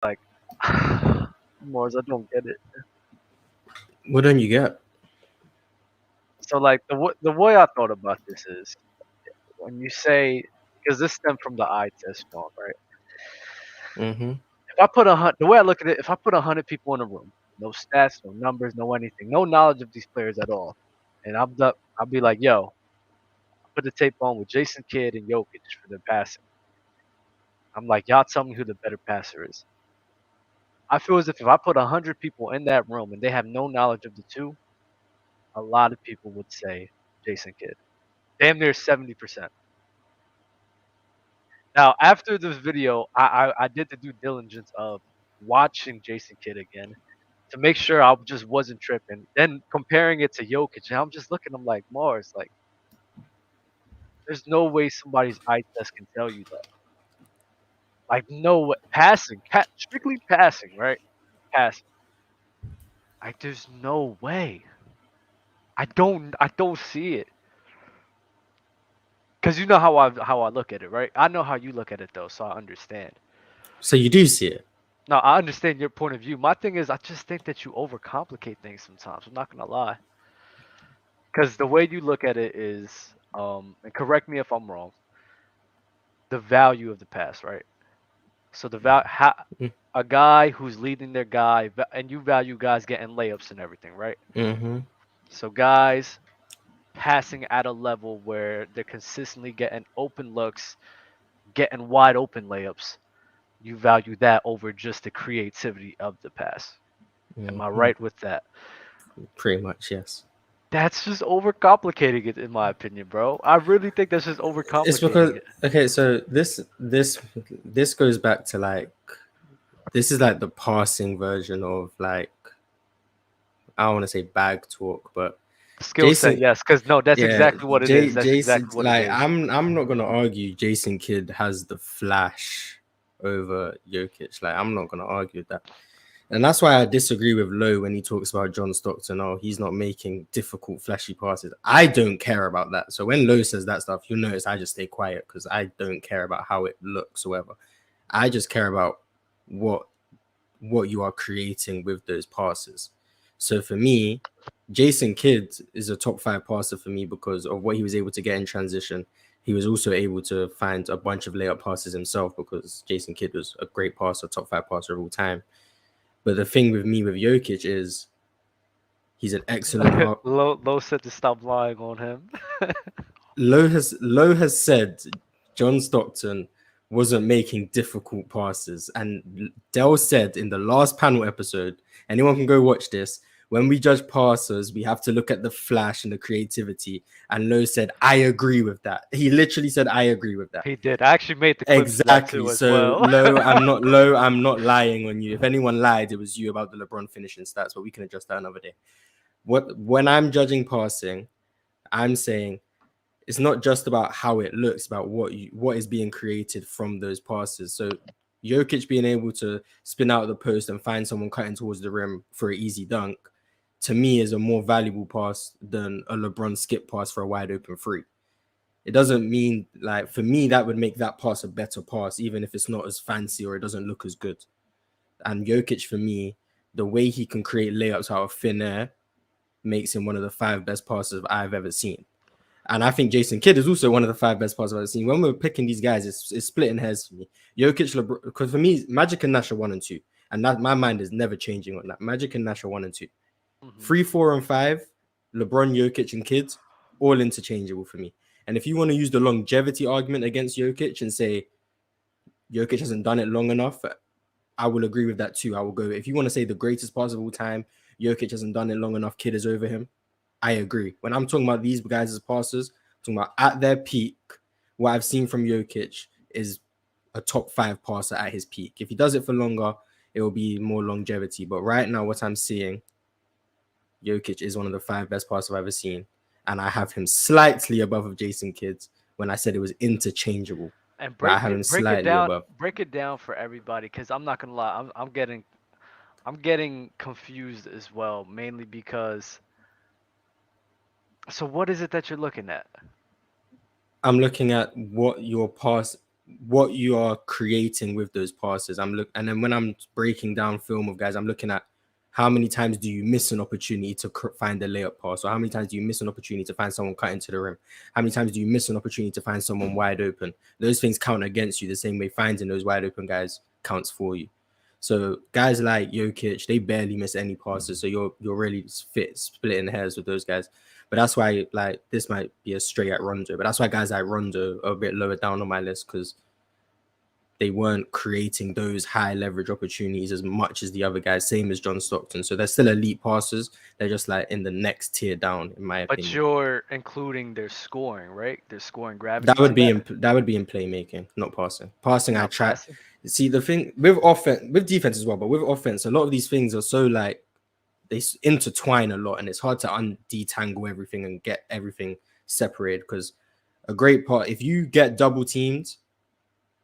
like, Mars, I don't get it. What don't you get? So like the way I thought about this is when you say, because this stemmed from the eye test one, right? Mm-hmm. If I put the way I look at it, if I put 100 people in a room, no stats, no numbers, no anything, no knowledge of these players at all, and I'll be like, yo, put the tape on with Jason Kidd and Jokic for their passing. I'm like, y'all tell me who the better passer is. I feel as if I put 100 people in that room and they have no knowledge of the two, a lot of people would say Jason Kidd. Damn near 70%. Now, after this video, I did the due diligence of watching Jason Kidd again to make sure I just wasn't tripping. Then comparing it to Jokic, and I'm just looking, I'm like, Mars, like, there's no way somebody's eye test can tell you that. Like, no way. Passing, strictly passing, right? Passing. Like, there's no way. I don't see it. Cause you know how I look at it, right? I know how you look at it though, so I understand. So you do see it. No, I understand your point of view. My thing is, I just think that you overcomplicate things sometimes. I'm not gonna lie. Cause the way you look at it is, and correct me if I'm wrong, the value of the pass, right? So a guy who's leading their guy, and you value guys getting layups and everything, right? Mm-hmm. So guys passing at a level where they're consistently getting open looks, getting wide open layups. You value that over just the creativity of the pass. Am I Mm-hmm. right with that? Pretty much, yes. That's just overcomplicating it, in my opinion, bro. I really think that's just It's overcomplicating because it. okay, so this goes back to like this is like the passing version of like I don't want to say bag talk, but Skill set, Jason, yes, because no, that's yeah, exactly what it is. That's Jason, exactly what it like is. I'm not gonna argue Jason Kidd has the flash over Jokic. Like I'm not gonna argue that. And that's why I disagree with Lowe when he talks about John Stockton. Oh, he's not making difficult, flashy passes. I don't care about that. So when Lowe says that stuff, you'll notice I just stay quiet because I don't care about how it looks or whatever. I just care about what what you are creating with those passes. So for me, Jason Kidd is a top 5 passer for me because of what he was able to get in transition. He was also able to find a bunch of layup passes himself because Jason Kidd was a great passer, top 5 passer of all time. But the thing with me with Jokic is he's an excellent Low said to stop lying on him. Lowe has said John Stockton wasn't making difficult passes, and Dell said in the last panel episode, anyone can go watch this. When we judge passes, we have to look at the flash and the creativity. And Lowe said, "I agree with that." He literally said, "I agree with that." He did. I actually made the clips for that Exactly. too as So well. Low. I'm not lying on you. If anyone lied, it was you about the LeBron finishing stats, but we can adjust that another day. When I'm judging passing, I'm saying it's not just about how it looks, about what is being created from those passes. So Jokic being able to spin out of the post and find someone cutting towards the rim for an easy dunk, to me, is a more valuable pass than a LeBron skip pass for a wide open three. It doesn't mean like for me that would make that pass a better pass, even if it's not as fancy or it doesn't look as good. And Jokic for me, the way he can create layups out of thin air makes him one of the 5 best passers I've ever seen. And I think Jason Kidd is also one of the 5 best passers I've ever seen. When we're picking these guys, it's splitting hairs for me. Jokic, LeBron, because for me, Magic and Nash are 1 and 2. And that my mind is never changing on that. Magic and Nash are 1 and 2. Mhm. 3, 4, and 5, LeBron, Jokic, and Kidd, all interchangeable for me. And if you want to use the longevity argument against Jokic and say Jokic hasn't done it long enough, I will agree with that too. I will go. If you want to say the greatest passer of all time, Jokic hasn't done it long enough, Kidd is over him. I agree. When I'm talking about these guys as passers, I'm talking about at their peak, what I've seen from Jokic is a top 5 passer at his peak. If he does it for longer, it will be more longevity. But right now, what I'm seeing, Jokic is one of the 5 best passers I've ever seen. And I have him slightly above of Jason Kidd when I said it was interchangeable. And But I have him slightly above. break it down for everybody, because I'm not gonna lie, I'm getting confused as well, mainly because. So what is it that you're looking at? I'm looking at what your pass. what you are creating with those passes. And then when I'm breaking down film of guys, I'm looking at how many times do you miss an opportunity to find a layup pass, or how many times do you miss an opportunity to find someone cut into the rim? How many times do you miss an opportunity to find someone wide open? Those things count against you the same way finding those wide open guys counts for you. So guys like Jokic, they barely miss any passes. So you're really splitting hairs with those guys. But that's why, like, this might be a straight at Rondo. But that's why guys like Rondo are a bit lower down on my list, because they weren't creating those high leverage opportunities as much as the other guys, same as John Stockton. So they're still elite passers. They're just like in the next tier down, in my opinion. But you're including their scoring, right? Their scoring gravity. That would be in playmaking, not passing. Passing, I try. Passing? See, the thing with offense, with defense as well, but with offense, a lot of these things are so like they intertwine a lot, and it's hard to detangle everything and get everything separated. Because a great part, if you get double teamed,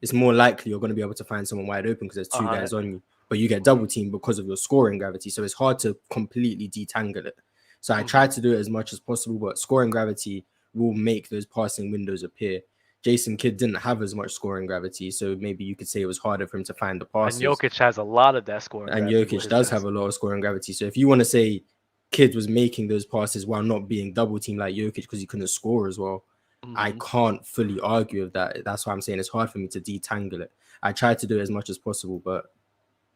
it's more likely you're going to be able to find someone wide open because there's two guys on you. But you get double teamed because of your scoring gravity, so it's hard to completely detangle it. So I try to do it as much as possible, but scoring gravity will make those passing windows appear. Jason Kidd didn't have as much scoring gravity, so maybe you could say it was harder for him to find the passes. And Jokic has a lot of that scoring and gravity. And Jokic does have a lot of scoring gravity. So if you want to say Kidd was making those passes while not being double teamed like Jokic because he couldn't score as well, I can't fully argue with that. That's why I'm saying it's hard for me to detangle it. I try to do it as much as possible, but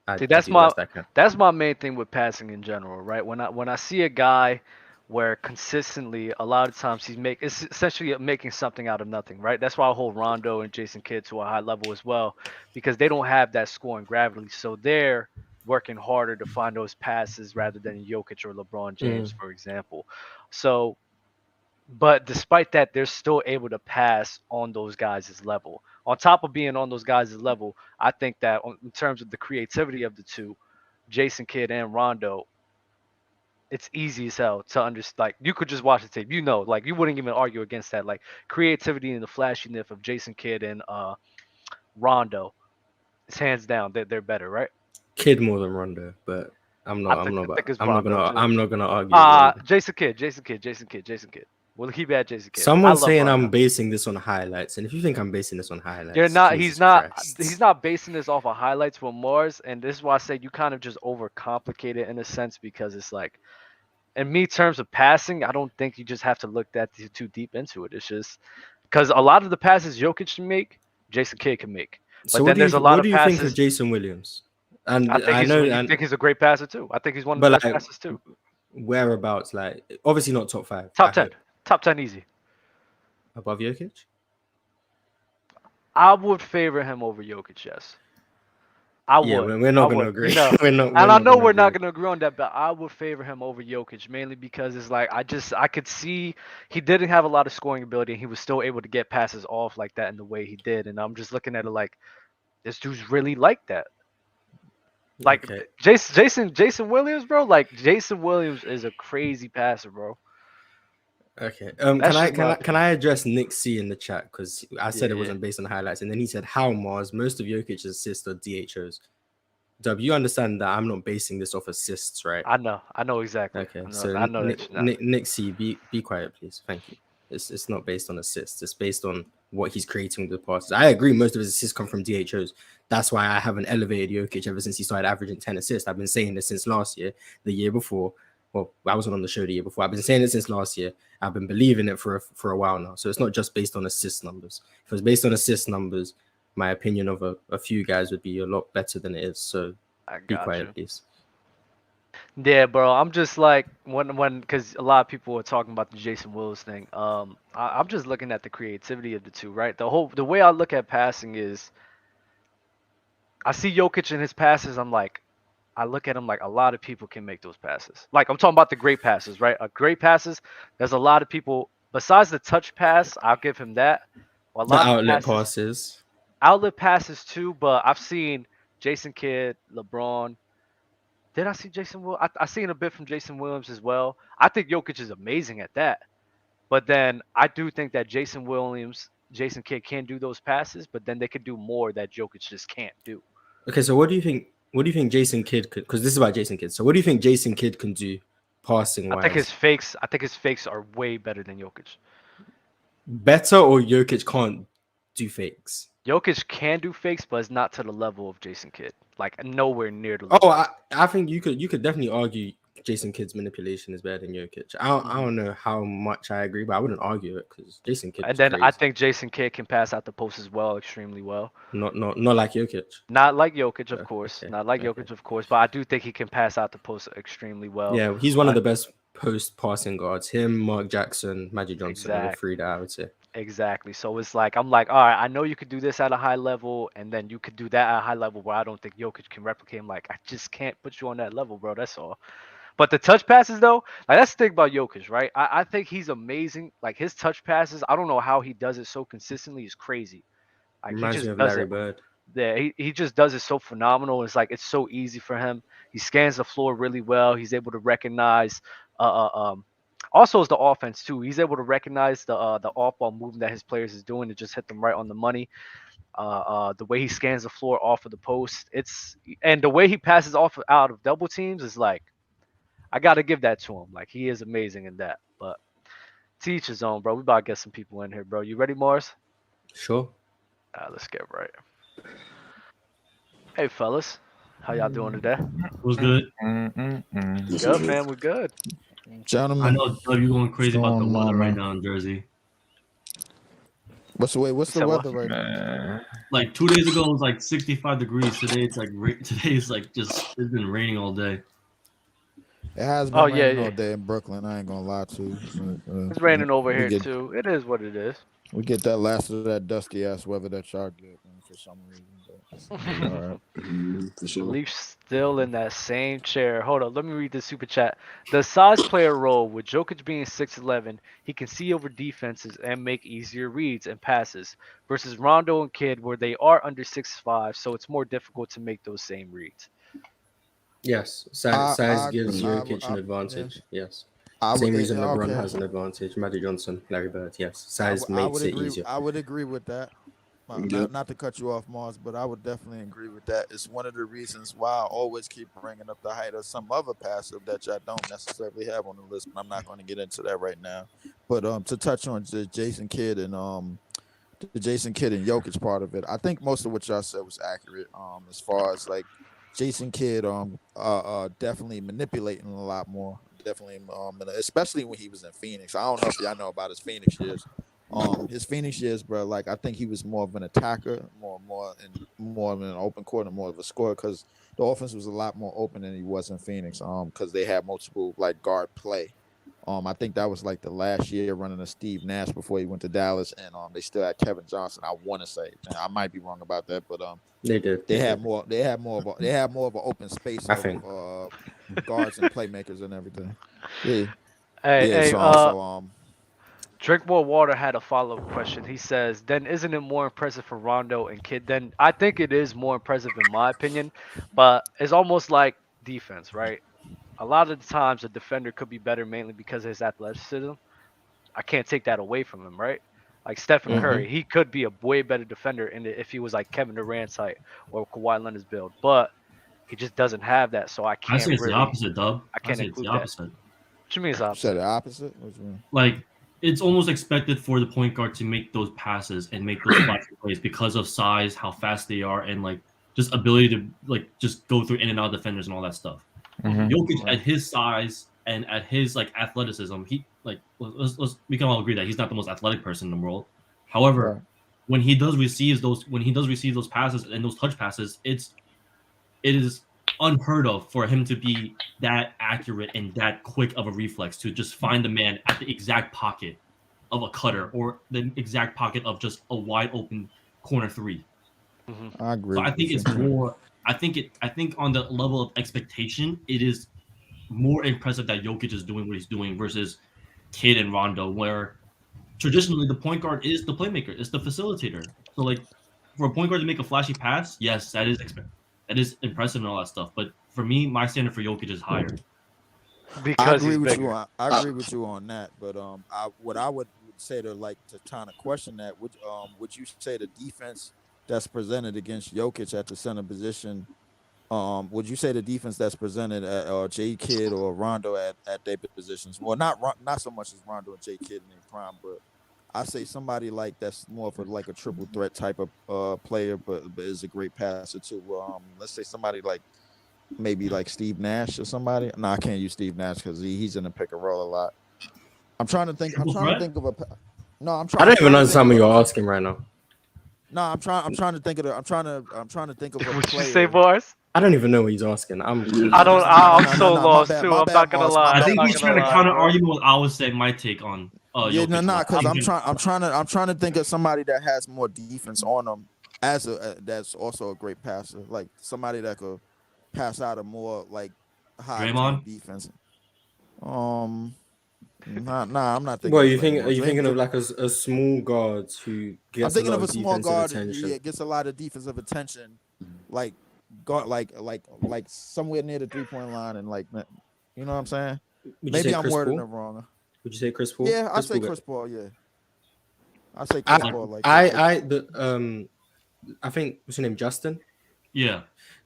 that's my main thing with passing in general, right? When I see a guy where consistently a lot of times it's essentially making something out of nothing, right? That's why I hold Rondo and Jason Kidd to a high level as well, because they don't have that scoring gravity, so they're working harder to find those passes rather than Jokic or LeBron James, for example. So, but despite that, they're still able to pass on those guys' level. On top of being on those guys' level, I think that in terms of the creativity of the two, Jason Kidd and Rondo, it's easy as hell to understand. Like, you could just watch the tape, like you wouldn't even argue against that. Like, creativity and the flashiness of Jason Kidd and Rondo, it's hands down they're better, right? Kidd more than Rondo, but I'm not gonna argue. Jason Kidd. We'll keep at Jason Kidd. Someone's saying Rondo. I'm basing this on highlights, and if you think I'm basing this on highlights, you're not. He's not basing this off of highlights from Mars, and this is why I say you kind of just overcomplicate it in a sense, because it's like, in me terms of passing, I don't think you just have to look that too deep into it. It's just because a lot of the passes Jokic can make, Jason Kidd can make. But so then there's a lot of passes. What do you think of Jason Williams? And I think he's a great passer too. I think he's one of the best passers too. Whereabouts? Like, obviously not top 5. Top 10. Top 10 easy. Above Jokic? I would favor him over Jokic, yes. I would. Yeah, we're not going to agree. I know we're not going to agree on that, but I would favor him over Jokic, mainly because it's like I could see he didn't have a lot of scoring ability, and he was still able to get passes off like that in the way he did. And I'm just looking at it like, this dude's really like that. Like, okay. Jason Williams, bro. Like, Jason Williams is a crazy passer, bro. Okay. Can I address Nick C in the chat, because I said it wasn't based on highlights, and then he said, "How, Mars? Most of Jokic's assists are DHOs." Dub, you understand that I'm not basing this off assists, right? I know exactly. Okay, I know Nick C, be quiet, please. Thank you. It's not based on assists. It's based on what he's creating with the passes. I agree. Most of his assists come from DHOs. That's why I haven't elevated Jokic ever since he started averaging 10 assists. I've been saying this since last year, the year before. Well, I wasn't on the show the year before. I've been saying it since last year. I've been believing it for a while now. So it's not just based on assist numbers. If it was based on assist numbers, my opinion of a few guys would be a lot better than it is. So be quiet, please. Yeah, bro. I'm just like, because a lot of people are talking about the Jason Willis thing. I'm just looking at the creativity of the two, right? The way I look at passing is, I see Jokic in his passes. I look at him like a lot of people can make those passes. Like, I'm talking about the great passes, right? Great passes. There's a lot of people besides the touch pass. I'll give him that. A lot of outlet passes too. But I've seen Jason Kidd, LeBron. Did I see Jason Williams? I seen a bit from Jason Williams as well. I think Jokic is amazing at that. But then I do think that Jason Kidd can do those passes, but then they could do more that Jokic just can't do. Okay, so what do you think? What do you think Jason Kidd could? Because this is about Jason Kidd. So what do you think Jason Kidd can do, passing wise? I think his fakes are way better than Jokic. Better, or Jokic can't do fakes? Jokic can do fakes, but it's not to the level of Jason Kidd. Like nowhere near the Oh, level. I think you could definitely argue Jason Kidd's manipulation is better than Jokic. I don't know how much I agree, but I wouldn't argue it because Jason Kidd And was then I crazy. think Jason Kidd can pass out the post as well, extremely well. Not like Jokic. Not like Jokic, of course. Okay, Not like okay. Jokic, of course. But I do think he can pass out the post extremely well. Yeah, he's one of Uh, the best post passing guards. Him, Mark Jackson, Magic Johnson are the three exactly. that I would say. Exactly. So it's like I'm like, all right, I know you could do this at a high level, and then you could do that at a high level where I don't think Jokic can replicate. I'm like, I just can't put you on that level, bro. That's all. But the touch passes though, like that's the thing about Jokic, right? I think he's amazing. Like his touch passes, I don't know how he does it so consistently. Is crazy. Like he Reminds me just of does Larry it. Bird. Yeah, he just does it so phenomenal. It's like it's so easy for him. He scans the floor really well. He's able to recognize. Also, is the offense too. He's able to recognize the off ball movement that his players is doing to just hit them right on the money. The way he scans the floor off of the post, it's and the way he passes off out of double teams is like I got to give that to him. Like he is amazing in that. But to each his own, bro. We about to get some people in here, bro. You ready, Morris? Sure. Let's get right. Hey, fellas, how y'all doing today? Was good. Good, man. We're good. I Gentlemen, know Doug, you're going what's crazy about the going weather on, right man? now in Jersey. What's You the said what? weather right now? Like 2 days ago, it was like 65 degrees. Today, it's like today is like just it's been raining all day. It has Oh been yeah, raining yeah. all day in Brooklyn. I ain't gonna lie to you. It's raining over We here get too. It is what it is. we get that last of that dusty ass weather that y'all get, man, for some reason. But all right. For sure. Leaf still in that same chair. Hold on, let me read the super chat. Does size play a role? With Jokic being 6'11", he can see over defenses and make easier reads and passes versus Rondo and Kidd, where they are under 6'5", so it's more difficult to make those same reads. Yes, size gives I, Jokic an yeah, advantage. Yes. I would Same reason LeBron okay. has an advantage. Magic Johnson, Larry Bird. Yes, size I would makes it agree. easier. I would agree with that. Yep. Not to cut you off, Mars, but I would definitely agree with that. It's one of the reasons why I always keep bringing up the height of some other passive that y'all don't necessarily have on the list. But I'm not going to get into that right now. But to touch on the Jason Kidd and Jokic part of it, I think most of what y'all said was accurate. As far as like Jason Kidd, definitely manipulating a lot more. Definitely, and especially when he was in Phoenix. I don't know if y'all know about his Phoenix years, bro. Like I think he was more of an attacker, more of an open court and more of a scorer because the offense was a lot more open than he was in Phoenix. Because they had multiple like guard play. I think that was like the last year running a Steve Nash before he went to Dallas, and they still had Kevin Johnson. I want to say, and I might be wrong about that, but They did. they They had did. more. They had more of an open space I of think. guards and playmakers and everything. Yeah, Hey, yeah. hey, So Drink More Water had a follow up question. He says, then isn't it more impressive for Rondo and Kidd? Then I think it is more impressive in my opinion, but it's almost like defense, right? A lot of the times a defender could be better mainly because of his athleticism. I can't take that away from him, right? Like Stephen Mm-hmm. Curry, he could be a way better defender if he was like Kevin Durant's height or Kawhi Leonard's build, but he just doesn't have that, so I say it's the opposite, Dub. I I can't say it's the include that. opposite. What you mean it's you said opposite? the opposite. What you mean? Like it's almost expected for the point guard to make those passes and make those flashy plays because of size, how fast they are, and like just ability to like just go through in and out of defenders and all that stuff. Jokic at his size and at his like athleticism, he like we can all agree that he's not the most athletic person in the world. However, Right. when he does receive those passes and those touch passes, it is unheard of for him to be that accurate and that quick of a reflex to just find the man at the exact pocket of a cutter or the exact pocket of just a wide open corner three. Hmm. I So agree I think with you. it's more. I think on the level of expectation, it is more impressive that Jokic is doing what he's doing versus Kidd and Rondo, where traditionally the point guard is the playmaker, it's the facilitator. So like for a point guard to make a flashy pass, yes, that is impressive and all that stuff. But for me, my standard for Jokic is higher. I Because agree he's with you bigger. on. I agree with you on that. But what I would say to like to kind of question that would you say the defense that's presented against Jokic at the center position? Would you say the defense that's presented at J Kidd or Rondo at their positions? Well, not so much as Rondo and J Kidd in their prime, but I say somebody like that's more of like a triple threat type of player, but is a great passer too. Let's say somebody like maybe like Steve Nash or somebody. No, I can't use Steve Nash because he's in the pick and roll a lot. I'm trying to think. I'm Triple trying to threat? think of a. No, I'm I trying. don't I'm even trying to think understand of what a. you're asking right now. No, I'm trying. I'm trying to think of. I'm trying to think of a What you say, player. Bars? I don't even know what he's asking. I'm I don't. I'm No, no, so no. My lost bad. too. My I'm bad, not gonna boss. My lie. I I'm bad. think not he's gonna trying to lie, counter bro. argue what I would say my take on Yeah, Jokic. no, Like, because I'm gonna- I'm trying to think of somebody that has more defense on them as that's also a great passer, like somebody that could pass out a more like high octane Draymond. defense. Um, nah, I'm not thinking Well, of you think are Draymond. you thinking of like a small guard who I'm gets a thinking lot of of a small defensive guard. attention? Yeah, gets a lot of defensive attention, like guard, like somewhere near the 3-point line, and like, you know what I'm saying? Would you Maybe say I'm Chris wording Paul? it wrong. Would you say Chris Paul? Yeah, I Chris say Paul. Chris Paul. Yeah, I say Chris I Paul. Like, I think what's your name, Justin? Yeah.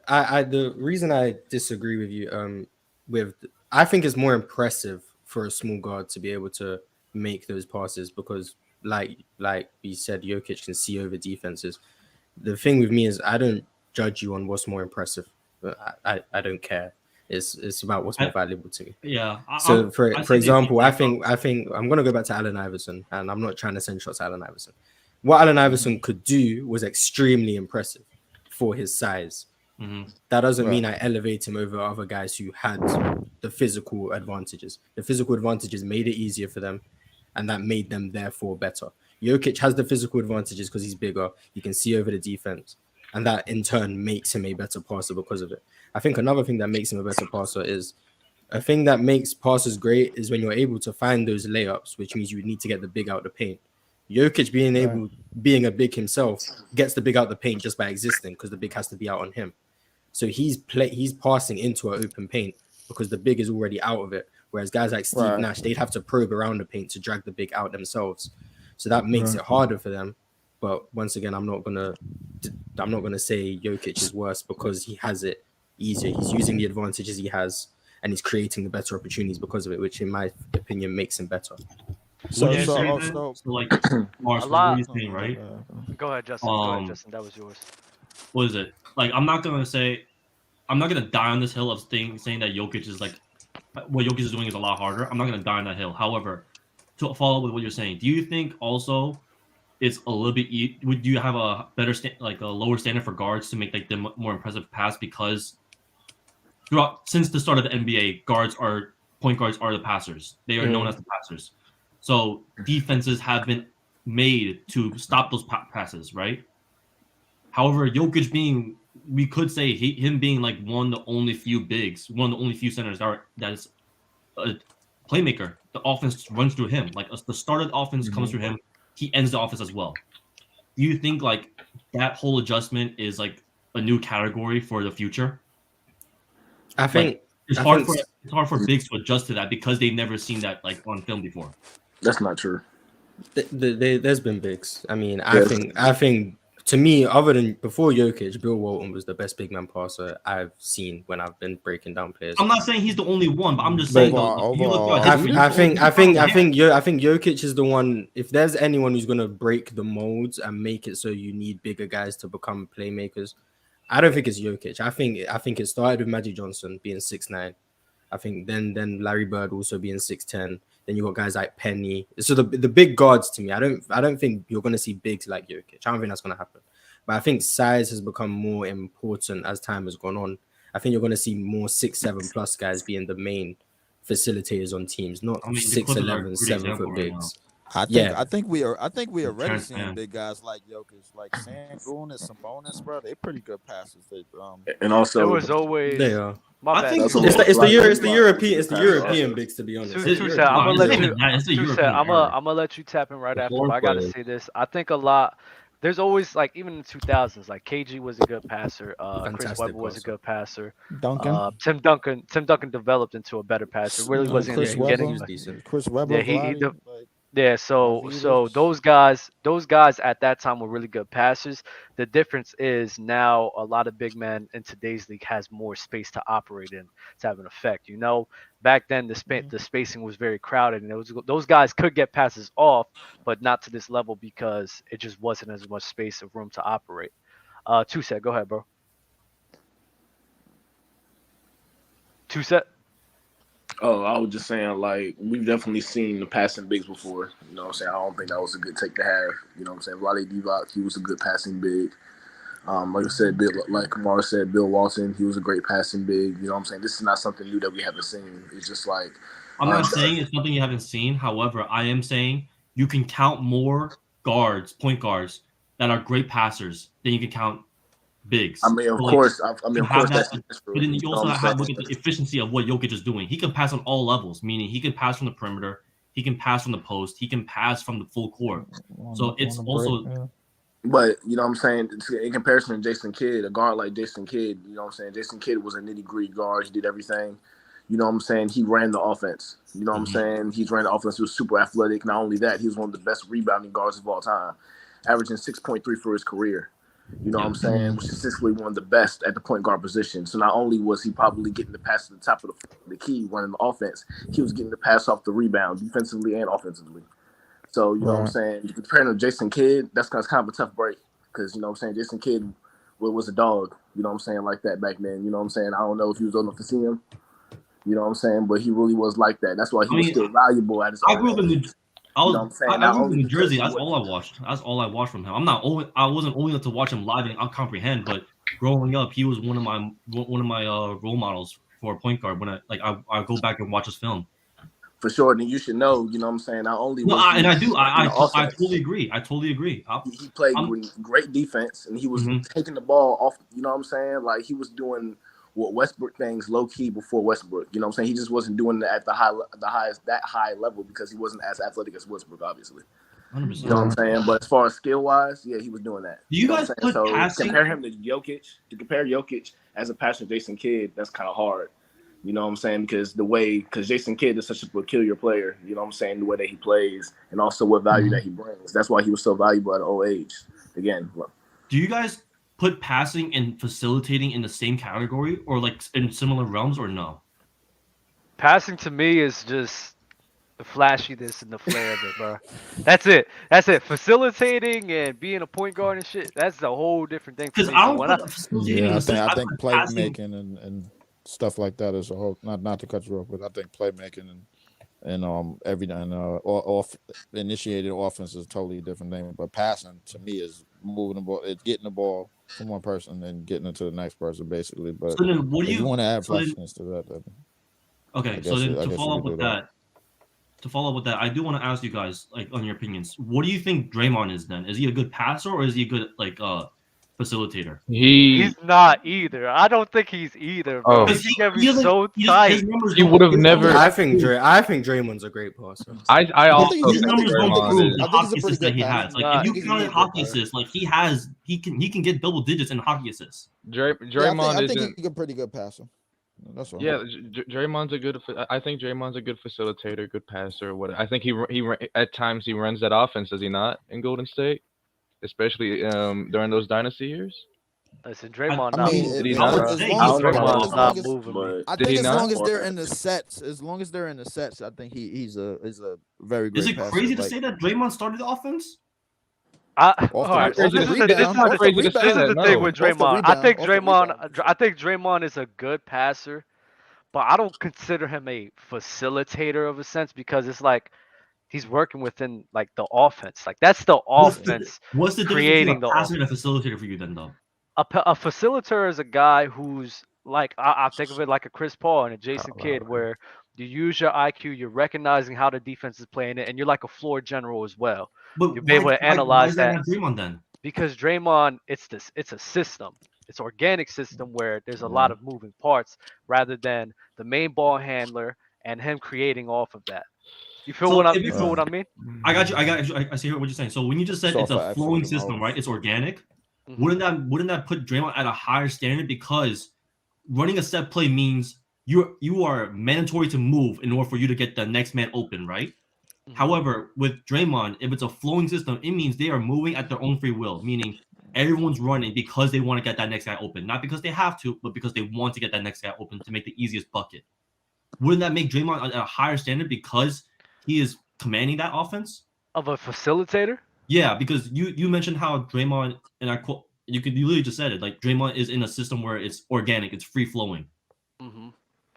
The reason I disagree with you with I think it's more impressive for a small guard to be able to make those passes because like we said, Jokic can see over defenses. The thing with me is I don't judge you on what's more impressive. I don't care. It's about what's more valuable to me. Yeah. So for I think example, they- I think I'm gonna go back to Allen Iverson, and I'm not trying to send shots at Allen Iverson. What Allen Iverson could do was extremely impressive for his size. Mhm. That doesn't mean Right. I elevate him over other guys who had the physical advantages. The physical advantages made it easier for them, and that made them therefore better. Jokic has the physical advantages because he's bigger. He can see over the defense, and that in turn makes him a better passer because of it. I think another thing that makes him a better passer is a thing that makes passes great is when you're able to find those layups, which means you need to get the big out the paint. Jokic being a big himself gets the big out the paint just by existing because the big has to be out on him. So he's passing into an open paint because the big is already out of it. Whereas guys like Steve Right. Nash, they'd have to probe around the paint to drag the big out themselves. So that makes it harder for them. But once again, I'm not gonna say Jokic is worse because he has it easier. He's using the advantages he has, and he's creating the better opportunities because of it, which in my opinion makes him better. So, Would you so, say oh, that? so, So like, Mars, A what lot. are you saying, right? Go ahead, Justin. Go ahead, Justin. That was yours. What is it? Like, I'm not gonna die on this hill of saying that Jokic is like what Jokic is doing is a lot harder. I'm not gonna die on that hill. However, to follow up with what you're saying, do you think also it's a little bit? Would you have a better like a lower standard for guards to make like the more impressive pass because since the start of the NBA, point guards are the passers. They are known as the passers. So defenses have been made to stop those passes, right? However, Jokic being, we could say him being like one of the only few bigs, one of the only few centers that is a playmaker. The offense runs through him. Like the start of the offense comes through him. He ends the offense as well. Do you think like that whole adjustment is like a new category for the future? I think It's hard for bigs to adjust to that because they've never seen that like on film before. That's not true. There's been bigs. I mean, I think to me, other than before Jokic, Bill Walton was the best big man passer I've seen when I've been breaking down players. I'm not saying he's the only one, but I'm just saying though, you look at history, I think Jokic is the one. If there's anyone who's gonna break the molds and make it so you need bigger guys to become playmakers, I don't think it's Jokic. I think it started with Magic Johnson being 6'9". I think then Larry Bird also being 6'10". Then you got guys like Penny. So the big guards to me, I don't think you're gonna see bigs like Jokic. I don't think that's gonna happen. But I think size has become more important as time has gone on. I think you're gonna see more 6'7" plus guys being the main facilitators on teams, not 6'11", 7-foot bigs. I think we are already seeing Transparent. big guys like Jokic, like Sangoon and Sabonis, bro. They pretty good passers. And also, It was always. They are. My I bad. think It's the European bigs, to be honest. Tuset, I'm gonna let you. It's the Tuset, European I'm era. gonna let you tap in right The after. foreign But I gotta players. say this. I think a lot. There's always like even in the 2000s, like KG was a good passer. Chris Fantastic Webber was a passer. good passer. Duncan, Tim Duncan developed into a better passer. Really wasn't Chris getting. he was decent. Chris Webber, Yeah, he Vlade, de- like, Yeah, so Arvidas. those guys at that time were really good passers. The difference is now a lot of big men in today's league has more space to operate in to have an effect. You know, back then the spacing was very crowded, and those guys could get passes off, but not to this level because it just wasn't as much space of room to operate. Two set, go ahead, bro. Two set. Oh, I was just saying, like, we've definitely seen the passing bigs before. You know what I'm saying? I don't think that was a good take to have. You know what I'm saying? Raleigh Divac, he was a good passing big. Like I said, like Kamara said, Bill Walton, he was a great passing big. You know what I'm saying? This is not something new that we haven't seen. It's just like I'm not saying it's something you haven't seen. However, I am saying you can count more point guards that are great passers than you can count bigs. I mean, of So, course, you that's that, true. but then you know also what I'm have look saying? at the efficiency of what Jokic is doing. He can pass on all levels, meaning he can pass from the perimeter, he can pass from the post, he can pass from the full court. So it's also. But, you know what I'm saying, in comparison to Jason Kidd, a guard like Jason Kidd, you know what I'm saying, Jason Kidd was a nitty-gritty guard. He did everything. You know what I'm saying? He ran the offense. You know what I'm saying? He ran the offense. He was super athletic. Not only that, he was one of the best rebounding guards of all time, averaging 6.3 for his career. You know what I'm saying? Which is statistically one of the best at the point guard position. So not only was he probably getting the pass to the top of the key running the offense, he was getting the pass off the rebound defensively and offensively. So, you know what I'm saying? Comparing to Jason Kidd, that's kind of a tough break because, you know what I'm saying, Jason Kidd was a dog, you know what I'm saying, like that back then. You know what I'm saying? I don't know if he was old enough to see him, you know what I'm saying, but he really was like that. That's why he was still valuable at his own age. I grew up in New Jersey. That's all I watched. That's all I watched from him. I wasn't old enough to watch him live and comprehend, but growing up, he was one of my role models for a point guard. When I go back and watch his film. For sure, then you should know. You know what I'm saying. Not only I totally agree. He played with great defense, and he was taking the ball off. You know what I'm saying? Like he was doing what Westbrook things low key before Westbrook. You know what I'm saying? He just wasn't doing it at the high level because he wasn't as athletic as Westbrook, obviously. 100%. You know what I'm saying? But as far as skill wise, yeah, he was doing that. Do you guys put passing? Compare him to Jokic? To compare Jokic as a passer to Jason Kidd, that's kind of hard. You know what I'm saying? Because Jason Kidd is such a peculiar player, you know what I'm saying, the way that he plays and also what value that he brings. That's why he was so valuable at an old age. Again. Do you guys put passing and facilitating in the same category or like in similar realms or no? Passing to me is just the flashiness and the flair of it, bro. That's it. Facilitating and being a point guard and shit, that's a whole different thing. Because I don't put facilitating. I think playmaking and stuff like that is a whole not to cut you off, but I think playmaking and initiated offense is a totally different thing. But passing to me is moving the ball, it's getting the ball from one person and getting it to the next person, basically. But so then what do you want to add flashiness to that? Then, okay, so then to follow up with that, I do want to ask you guys like on your opinions. What do you think Draymond is then? Is he a good passer or is he a good facilitator? He's not either. I don't think he's either, bro. He can be so tight. He would have never. I think Draymond's a great passer. I also his numbers don't prove the I think hockey he's a assists pretty that he good has. passer. Like if you count hockey assists, like he can get double digits in hockey assists. Draymond I think he's a pretty good passer. That's all. Yeah, Draymond's a good. I think Draymond's a good facilitator, good passer. What I think he at times he runs that offense, does he not, in Golden State, especially during those dynasty years? Listen, Draymond I mean, Draymond's not moving. I think as long as they're in the sets, I think he's a very great. Is it crazy to say that Draymond started the offense? All right, so this is the thing with Draymond. I think Draymond is a good passer, but I don't consider him a facilitator of a sense because it's like he's working within like the offense. Like that's the offense. What's the creating difference between a passer and a facilitator for you then, though? A facilitator is a guy who's like I think of it like a Chris Paul and a Jason Kidd, where you use your IQ, you're recognizing how the defense is playing it, and you're like a floor general as well. But you'll be able to analyze that. Draymond then? Because Draymond, it's a system. It's an organic system where there's a lot of moving parts rather than the main ball handler and him creating off of that. You feel what I mean? I got you. I see what you're saying. So when you just said it's a flowing system, right? It's organic. Mm-hmm. Wouldn't that put Draymond at a higher standard because running a set play means you are mandatory to move in order for you to get the next man open, right? However, with Draymond, if it's a flowing system, it means they are moving at their own free will, meaning everyone's running because they want to get that next guy open, not because they have to, but because they want to get that next guy open to make the easiest bucket. Wouldn't that make Draymond at a higher standard because he is commanding that offense? Of a facilitator? Yeah, because you mentioned how Draymond, and I quote, you literally just said it, like Draymond is in a system where it's organic, it's free flowing. Mm-hmm.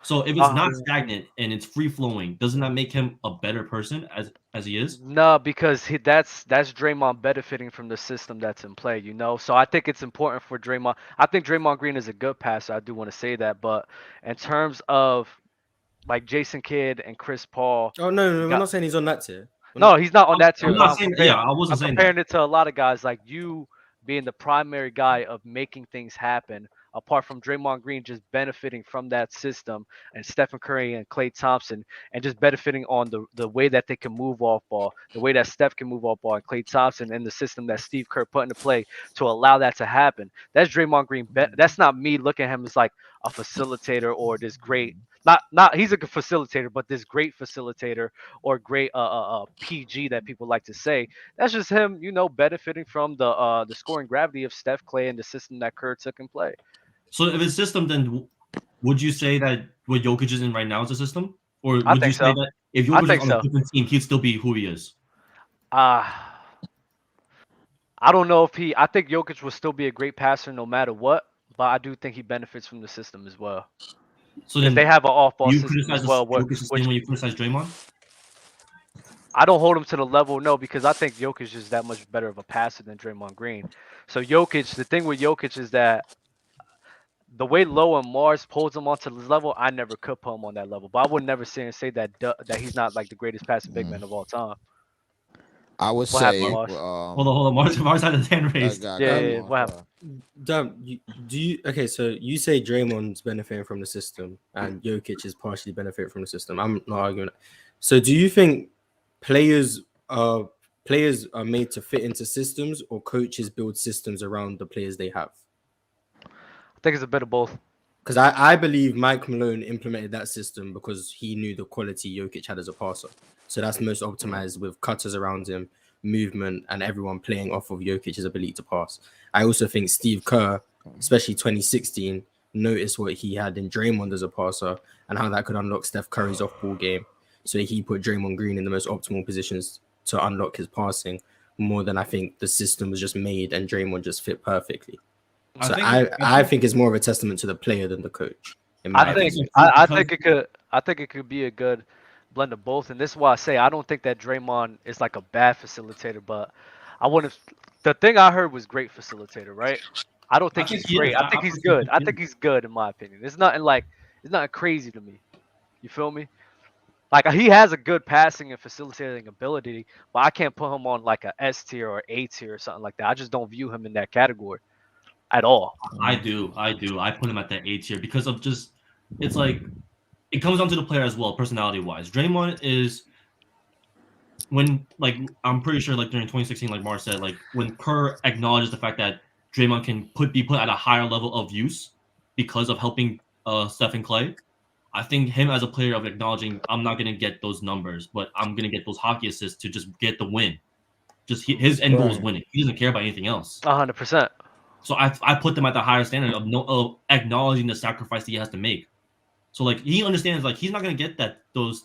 So if it's not stagnant and it's free flowing, doesn't that make him a better person as he is? No, because that's Draymond benefiting from the system that's in play, you know. So I think it's important for Draymond. I think Draymond Green is a good passer. I do want to say that, but in terms of like Jason Kidd and Chris Paul, Oh no, we're not saying he's on that tier. no, he's not on that tier. I'm not saying, yeah, I wasn't I'm saying comparing that. it to a lot of guys like you being the primary guy of making things happen, apart from Draymond Green just benefiting from that system, and Stephen Curry and Klay Thompson, and just benefiting on the way that they can move off ball, the way that Steph can move off ball, and Klay Thompson, and the system that Steve Kerr put into play to allow that to happen. That's Draymond Green. That's not me looking at him as like a facilitator or this great. Not he's a good facilitator, but this great facilitator or great PG that people like to say. That's just him, you know, benefiting from the scoring gravity of Steph, Clay, and the system that Kerr took in play. So if it's system, then would you say that what Jokic is in right now is a system, or I would you think say so. that if I Jokic think is on so. a different team, he'd still be who he is? I don't know if he. I think Jokic will still be a great passer no matter what, but I do think he benefits from the system as well. So Because then they have an off-ball you system criticize as well, Jokic the which same way you criticize Draymond? I don't hold him to the level, no, because I think Jokic is that much better of a passer than Draymond Green. So Jokic, the thing with Jokic is that the way Low and Mars pulls him onto this level, I never could put him on that level. But I would never say that that he's not like the greatest passing big man of all time. I would What happened, say, Mars? Hold on. Mars had his hand raised. Yeah, what happened? Okay, so you say Draymond's benefiting from the system and Jokic is partially benefiting from the system. I'm not arguing that. So do you think players are made to fit into systems, or coaches build systems around the players they have? I think it's a bit of both. Because I believe Mike Malone implemented that system because he knew the quality Jokic had as a passer. So that's most optimized with cutters around him, movement, and everyone playing off of Jokic's ability to pass. I also think Steve Kerr, especially 2016, noticed what he had in Draymond as a passer and how that could unlock Steph Curry's off-ball game. So he put Draymond Green in the most optimal positions to unlock his passing more than I think the system was just made and Draymond just fit perfectly. So I think it's more of a testament to the player than the coach. I think it could be a good blend of both, and this is why I say I don't think that Draymond is like a bad facilitator, but I wouldn't. The thing I heard was great facilitator, right? I don't think he's great. I think he's good. I think he's good in my opinion. It's nothing crazy to me. You feel me? Like he has a good passing and facilitating ability, but I can't put him on like a S tier or A tier or something like that. I just don't view him in that category at all. I do. I put him at that A tier because of just it's like it comes down to the player as well, personality wise. Draymond is when like I'm pretty sure like during 2016, like Mars said, like when Kerr acknowledges the fact that Draymond can be put at a higher level of use because of helping Steph and Clay. I think him as a player of acknowledging I'm not gonna get those numbers, but I'm gonna get those hockey assists to just get the win. Just his end goal is winning. He doesn't care about anything else. 100%. So I put them at the higher standard of acknowledging the sacrifice that he has to make. So like he understands like he's not gonna get those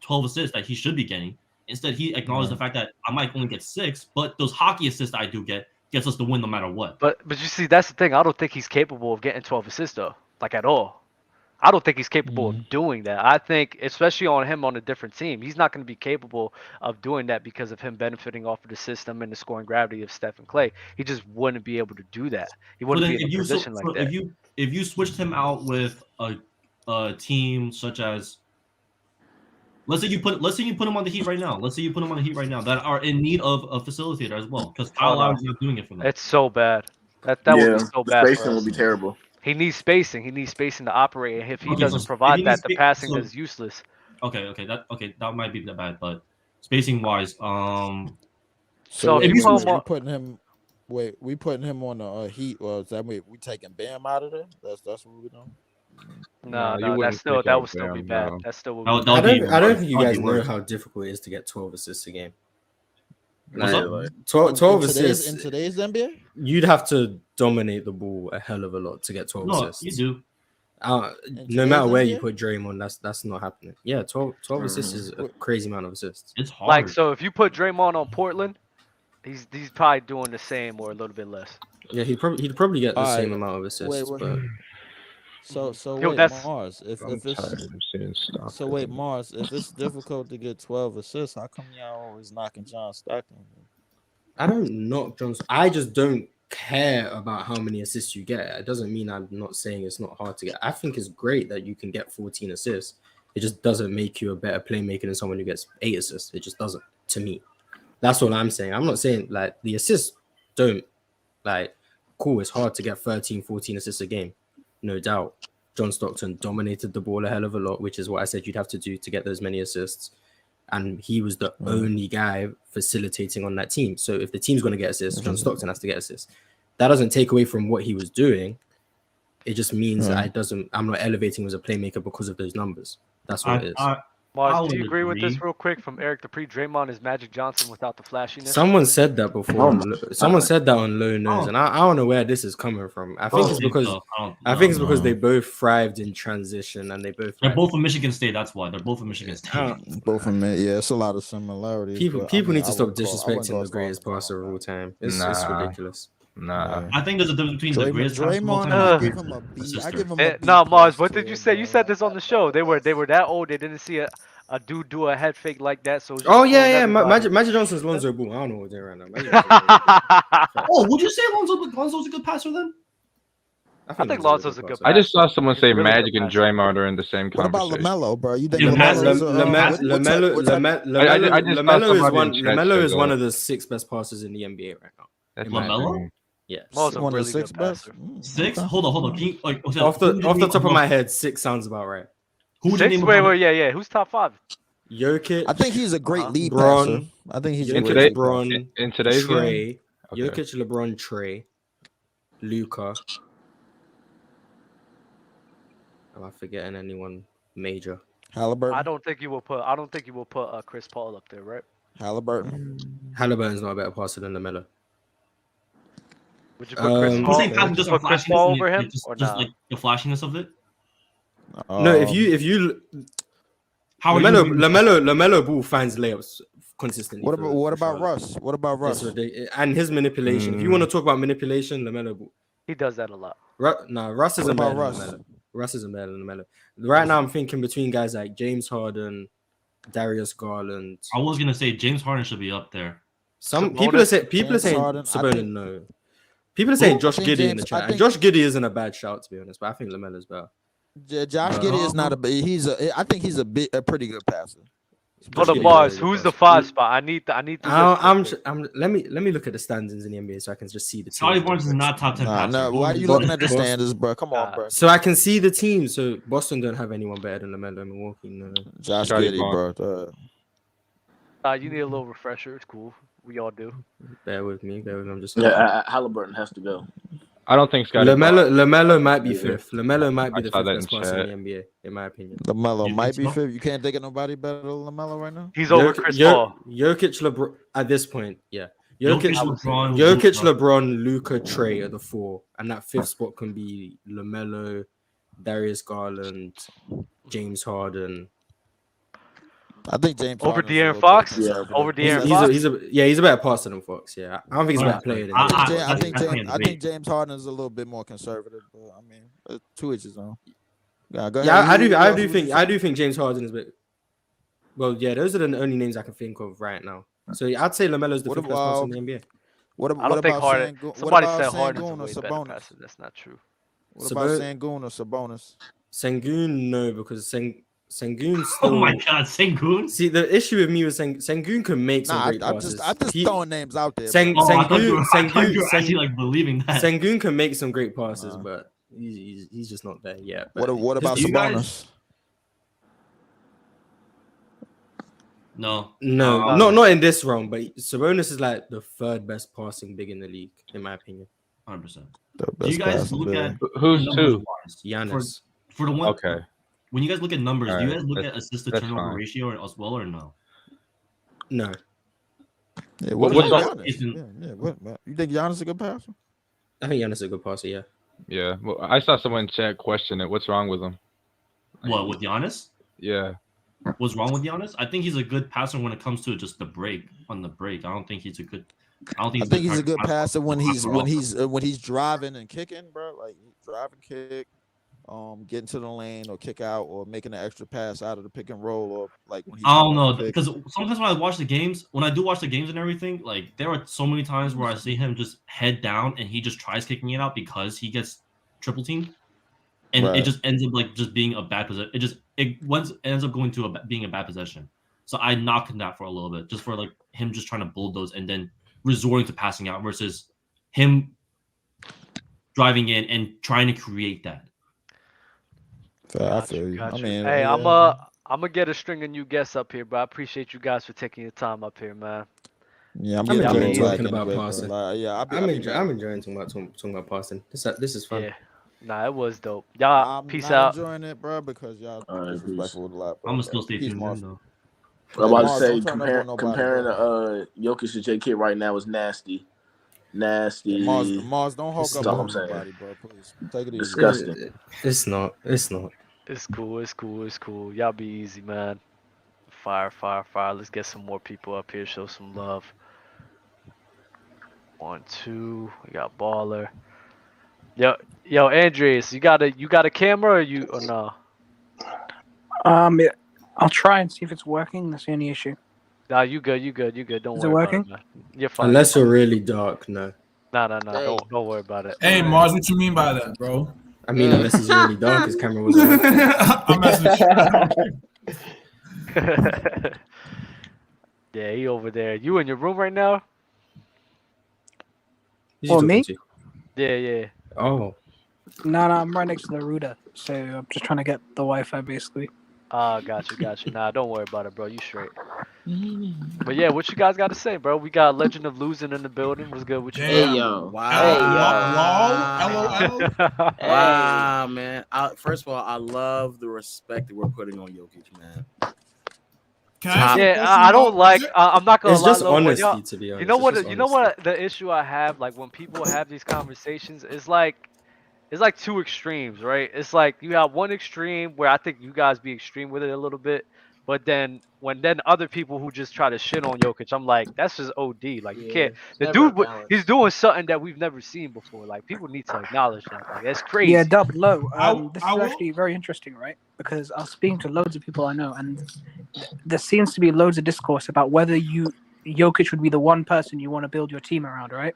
12 assists that he should be getting. Instead, he acknowledges the fact that I might only get 6, but those hockey assists I do gets us the win no matter what. But you see, that's the thing. I don't think he's capable of getting 12 assists though, like at all. I don't think he's capable of doing that. I think, especially on him on a different team, he's not going to be capable of doing that because of him benefiting off of the system and the scoring gravity of Steph and Clay. He just wouldn't be able to do that. He wouldn't be in a position like that. If you switched him out with a team such as, let's say you put him on the Heat right now. Let's say you put him on the Heat right now that are in need of a facilitator as well because Kyle Lowry's not doing it for them. It's so bad. That would be so bad. Spacing would be terrible. He needs spacing. He needs spacing to operate. And if he doesn't provide that, the passing is useless. Okay, that might be that bad, but spacing wise, So if we putting him on the Heat, or is that we taking Bam out of there? That's what we're doing. No, you No, wouldn't that take would still out be Bam, bad. no. That still would That be would- bad. that would be I don't worse. think you That'd guys be know worse. how difficult it is to get 12 assists a game. What's Like, up? 12 in assists, today's NBA. you'd have to dominate the ball a hell of a lot to get 12 No, assists. you do. No today's matter where you NBA? put Draymond, that's not happening. Yeah, 12 assists is a crazy amount of assists. It's hard. Like, so if you put Draymond on Portland, he's probably doing the same or a little bit less. Yeah, he'd probably get the All same right. amount of assists. But So Yo, wait, that's- Mars. If I'm it's tired of seeing stuff. so wait, Mars. If it's difficult to get 12 assists, how come y'all always knocking John Stockton? I don't knock Johnson. I just don't care about how many assists you get. It doesn't mean I'm not saying it's not hard to get. I think it's great that you can get 14 assists. It just doesn't make you a better playmaker than someone who gets 8 assists. It just doesn't, to me. That's all I'm saying. I'm not saying like the assists don't like cool. It's hard to get 13, 14 assists a game, no doubt. John Stockton dominated the ball a hell of a lot, which is what I said you'd have to do to get those many assists. And he was the only guy facilitating on that team. So if the team's going to get assists, John Stockton has to get assists. That doesn't take away from what he was doing. It just means that I'm not elevating him as a playmaker because of those numbers. That's what it is. Mars, I do you would agree with this agree. real quick from Eric Dupree? Draymond is Magic Johnson without the flashiness. Someone said that before. Someone said that on Low Nose, Oh. and I don't know where this is coming from. I think it's because they both thrived in transition, and they both. They're like, both from Michigan State. That's why they're both from Michigan State. Both of them, yeah, it's a lot of similarities. People but I mean, need to I stop wouldn't call- I wouldn't disrespecting call the greatest Stockton passer of all time. It's Nah. ridiculous. Nah. I think there's a difference between the greatest passer of all Draymond, time I and the give him a greatest B. I assister. give him a B. No, Mars, plus what to did you him, say? You bro. said this on the show. They were that old. They didn't see a dude do a head fake like that. So it was just Oh fooling yeah. everybody. Magic Johnson's Lonzo Ball. I don't know what they're doing right now. Magic Johnson- Oh, would you say Lonzo's a good passer then? I think Lonzo's a good I just saw someone say He's really Magic good and passer. Draymond are in the same What about conversation. LaMelo, bro? You think Yeah, LaMelo's I just saw somebody in chat LaMelo say is one that. of the 6 best passers in the NBA right now. That's in my my LaMelo? opinion. Yeah. Melo's a one of the really six good best? passer. Six? Okay. Hold on. Can you like Off the top of my head, 6 sounds about right. Who would you Six? name? Wait, above- yeah. Who's top 5? Jokic. I think he's a great lead Bron. passer. I think he's a In great today- lead passer. LeBron, In today's game, Trey, Okay. Jokic, LeBron, Trey, Luka. Am I forgetting anyone major? Halliburton. I don't think you will put Chris Paul up there, right? Halliburton. Halliburton's not a better passer than LaMelo. Would you put Chris Um, You Paul? saying Would passing you just put for Chris flashiness Paul and over it- him just, or just not? like the flashiness of it? No, if you How are LaMelo you? LaMelo Ball finds layups consistently. What for- about what for about Charlotte. Russ? What about It's Russ? ridiculous. And his manipulation. If you want to talk about manipulation, LaMelo Ball. He does that a lot. Russ isn't What better about than Russ? LaMelo. Russ isn't better than LaMelo. Right now, I'm thinking between guys like James Harden, Darius Garland. I was gonna say James Harden should be up there. Some Sabonis? people are saying James Harden, I Sabonis, think- no. People are saying Who? Josh I think Giddey in the James- chat. I And think- Josh Giddey isn't a bad shout, to be honest, but I think LaMelo's better. Josh Giddey is not a. I think he's a pretty good passer. Hold Josh on, Giddey's Mars. a really Who's good the passer. 5 spot? I need the list. Let me look at the standings in the NBA so I can just see the Scotty teams. Barnes is not top 10 Nah, passer. no. Why are you looking at the standards, bro? Come on, bro. So I can see the teams. So Boston don't have anyone better than LaMelo in Milwaukee. No. Josh Scotty Giddey, bro. You need a little refresher. It's cool. We all do. Bear with me. I'm just Halliburton has to go. I don't think Scotty. LaMelo might be 5th. LaMelo might be I the saw 5th that best in passer in chat. the NBA, in my opinion. LaMelo You might think be so? 5th. You can't think of nobody better than LaMelo right now. He's over Chris Paul. Jokic, LeBron at this point, yeah. Jokic, Jokic, LeBron, Luka, Trey are the 4, and that 5th spot can be LaMelo, Darius Garland, James Harden. I think James Over Harden's a De'Aaron little bit Fox? conservative. Over De'Aaron He's Fox? he's a better passer than Fox. Yeah, I don't think he's a better player than him. I think James Harden is a little bit more conservative. But I mean, to each his own. Yeah, go ahead. Yeah, I do think James Harden is a bit. Well, yeah, those are the only names I can think of right now. So I'd say LaMelo's the 5th best passer in the NBA. What I don't think about Harden. Sengun? Somebody What said about Harden's a Sengun or way better Sabonis? passer. That's not true. What about Sengun or Sabonis? Sengun, no, because Sengun still. Oh my God, Sengun. See, the issue with me was Sengun can make some great passes. I just throwing names out there. I thought you were actually Sengun like believing that. Sengun can make some great passes, but he's just not there yet. What about you guys- Sabonis? No. No, not in this round, but Sabonis is like the 3rd best passing big in the league, in my opinion. 100%. The Do you best guys passer, look big. at Who's 2? Giannis. For the one, Okay. when you guys look at numbers, do you Alright, guys look at that's- assist to that's turnover fine. ratio as well or no? No. Yeah, What- what what's about the- Giannis? Yeah. What? You think Giannis is a good passer? I think Giannis is a good passer, yeah. Yeah. Well, I saw someone in chat question it. What's wrong with him? What with Giannis? Yeah. What's wrong with Giannis? I think he's a good passer when it comes to just the break on the break. I don't think he's a good. I think he's a good passer when he's off. when he's driving and kicking, bro. Like drive and kick, getting to the lane or kick out or making an extra pass out of the pick and roll or like when he's. I don't know because sometimes when I watch the games, when I do watch the games and everything, like there are so many times where I see him just head down and he just tries kicking it out because he gets triple teamed, and it just ends up like just being a bad possession. It ends up going to being a bad possession. So I knocked him that for a little bit, just for like him just trying to bulldoze and then resorting to passing out versus him driving in and trying to create that. I feel you. I mean, hey, I'm gonna get a string of new guests up here, but I appreciate you guys for taking your time up here, man. Yeah, I'm enjoying getting talking about passing. I'm enjoying talking about passing. This is fun. Yeah. Nah, it was dope. Y'all, peace out. I'm enjoying it, bro, because y'all disrespectful with a lot. I'm gonna still stay tuned in though. I'm about to say comparing Jokic to J Kidd right now is nasty. Nasty. Mars, don't hawk up on nobody, bro. Please take it easy. Disgusting. It's not. It's cool. Y'all be easy, man. Fire. Let's get some more people up here. Show some love. 1, 2. We got Baller. Yo, Andreas, you got a camera or no? I'll try and see if it's working. That's the only issue. Nah, you good. Don't Is worry it working? about it, man. You're fine. Unless you're really dark, no. No. Don't worry about it. Hey, Mars, what you mean by that, bro? I mean, unless he's really dark, his camera was on. I'm messing with you. Yeah, he over there. You in your room right now? Oh, me? Yeah. Oh. No, I'm right next to the router, so I'm just trying to get the Wi-Fi basically. Got you. Nah, don't worry about it, bro. You straight. But yeah, what you guys got to say, bro? We got Legend of Losing in the building. What's good with you? Damn. Hey, yo. Wow. LOL. Wow, man. First of all, I love the respect that we're putting on Jokic, man. I don't like. I'm not gonna It's lie. just honesty, to be honest. You know what? The issue I have, like when people have these conversations, it's like two extremes, right? It's like you have one extreme where I think you guys be extreme with it a little bit, but then other people who just try to shit on Jokic, I'm like, that's just OD. Like you can't. The dude, he's doing something that we've never seen before. Like people need to acknowledge that. Like that's crazy. Yeah, Dub Low. This is actually very interesting, right? Because I was speaking to loads of people I know, and there seems to be loads of discourse about whether Jokic would be the one person you want to build your team around, right?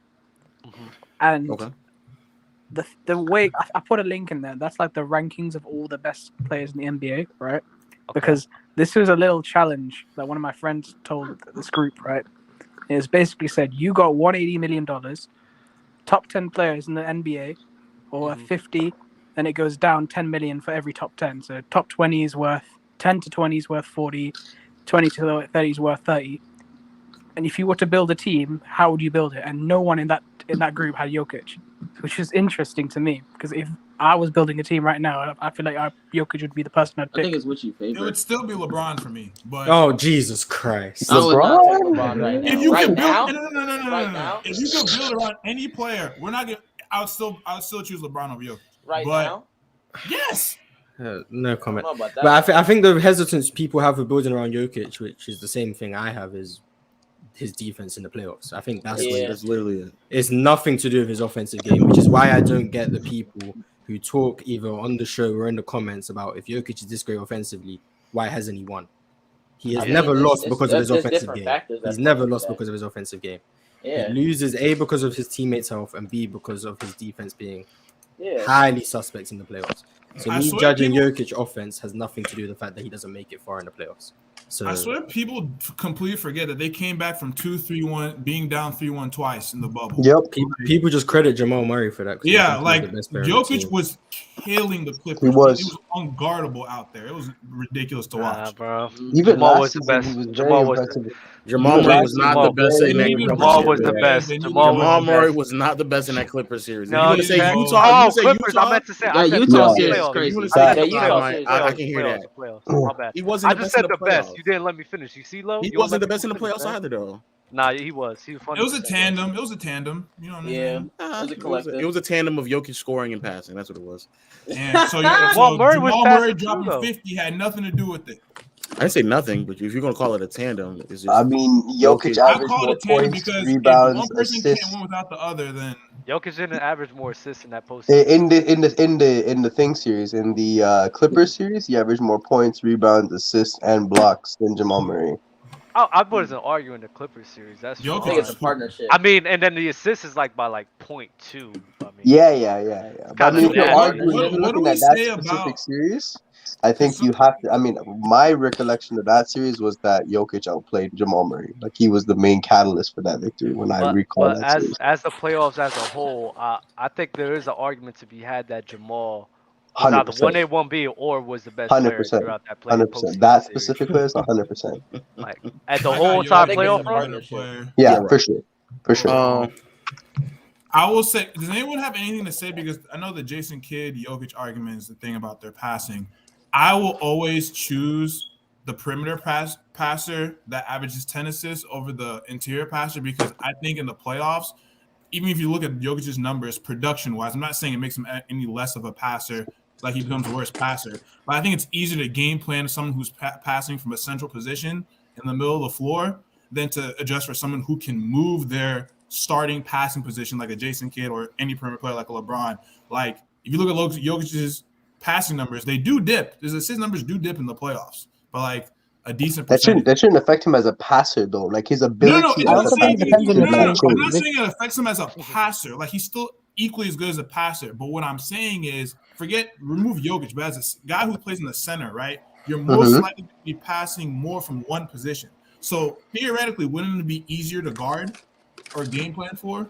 Mm-hmm. And the way I put a link in there, that's like the rankings of all the best players in the NBA, right? Okay. Because this was a little challenge that one of my friends told this group, right? It's basically said you got $180 million, top 10 players in the NBA, or 50, then it goes down 10 million for every top 10. So top 20 is worth 10 to 20 is worth 40, 20 to 30 is worth 30. And if you were to build a team, how would you build it? And no one in that group had Jokic, which is interesting to me because if I was building a team right now, I feel like Jokic would be the person I'd pick. I think it's what you favorite. It would still be LeBron for me, but Jesus Christ! LeBron right now. If you could build, no. Right now, if you could build around any player, we're not gonna. I'll still choose LeBron over Jokic. Right now. Yes. No comment. But I think the hesitance people have for building around Jokic, which is the same thing I have, is his defense in the playoffs. I think that's literally it. It's nothing to do with his offensive game, which is why I don't get the people who talk either on the show or in the comments about if Jokic is this great offensively, why hasn't he won? He has never lost because of his offensive game. He's never lost because of his offensive game. Yeah. He loses A because of his teammates' health and B because of his defense being highly suspect in the playoffs. So me judging Jokic offense has nothing to do with the fact that he doesn't make it far in the playoffs. So I swear people completely forget that they came back from 2-3-1, being down 3-1 twice in the bubble. Yep. People just credit Jamal Murray for that. Yeah, like Jokic was killing the Clippers. He was. He was unguardable out there. It was ridiculous to watch. Bro. Even Jamal last was the season, best. he was very Jamal was impressive. Jamal Even Murray last was not season, the best in that They needed Clippers Jamal Bron was series. the James. best. They needed Jamal was Jamal the Murray best. was not the best in that Clippers series. If No, you want you to say can't. Utah, Oh, you say Clippers. Utah. I meant to say. That I said Utah playoffs. series is Playoffs. If you crazy. want to I say said That Utah, Utah playoffs. series, I Playoffs. can hear Playoffs. that. Playoffs. My bad. He I wasn't the just best in said the the best. playoffs. You didn't let me finish. You see, Lo? He You don't wasn't the let best in the people playoffs finish, either, though. man. Nah, he was. He was funny. It was a tandem. It was a tandem. You know what I mean? Yeah, it was a collective. It was a tandem of Jokic scoring and passing. That's what it was. And so, Jamal Murray was Jamal Murray passing too, dropping though. 50 had nothing to do with it. I didn't say nothing, but if you're gonna call it a tandem, it's just I mean, Jokic I averaged call more it a tandem points, because if rebounds, one person assists. can't win without the other, then Jokic didn't average more assists in that postseason. In the thing series, in the Clippers series, he averaged more points, rebounds, assists, and blocks than Jamal Murray. I wasn't arguing the Clippers series. That's Jokic I think it's a is partnership. I mean, and then the assist is like by like 0.2. I mean, Yeah. But I kinda mean, if you're nasty. arguing, if What you're do looking we at that say specific about- series, I think you have to. I mean, my recollection of that series was that Jokic outplayed Jamal Murray. Like he was the main catalyst for that victory. When I recall But that series, as the playoffs as a whole, I think there is an argument to be had that Jamal was either 100%, 1A, 1B, or was the best player 100%, throughout that play 100%. postseason That series. specific player is 100%. Like at the I whole got entire Jokic Jokic is as a playoff a run. better partnership. player. Yeah, right. for sure. I will say, does anyone have anything to say? Because I know the Jason Kidd Jokic argument is the thing about their passing. I will always choose the perimeter passer that averages 10 assists over the interior passer because I think in the playoffs, even if you look at Jokic's numbers production-wise, I'm not saying it makes him any less of a passer, like he becomes a worse passer, but I think it's easier to game plan someone who's passing from a central position in the middle of the floor than to adjust for someone who can move their starting passing position like a Jason Kidd or any perimeter player like a LeBron. Like, if you look at Jokic's passing numbers, they do dip. His assist numbers do dip in the playoffs, but like a decent percentage. That shouldn't affect him as a passer though. Like his ability I as also a think passer it depends on should your not team I'm not change. saying it affects him as a passer. Like he's still equally as good as a passer. But what I'm saying is, remove Jokic, but as a guy who plays in the center, right? You're most likely to be passing more from one position. So theoretically, wouldn't it be easier to guard or game plan for?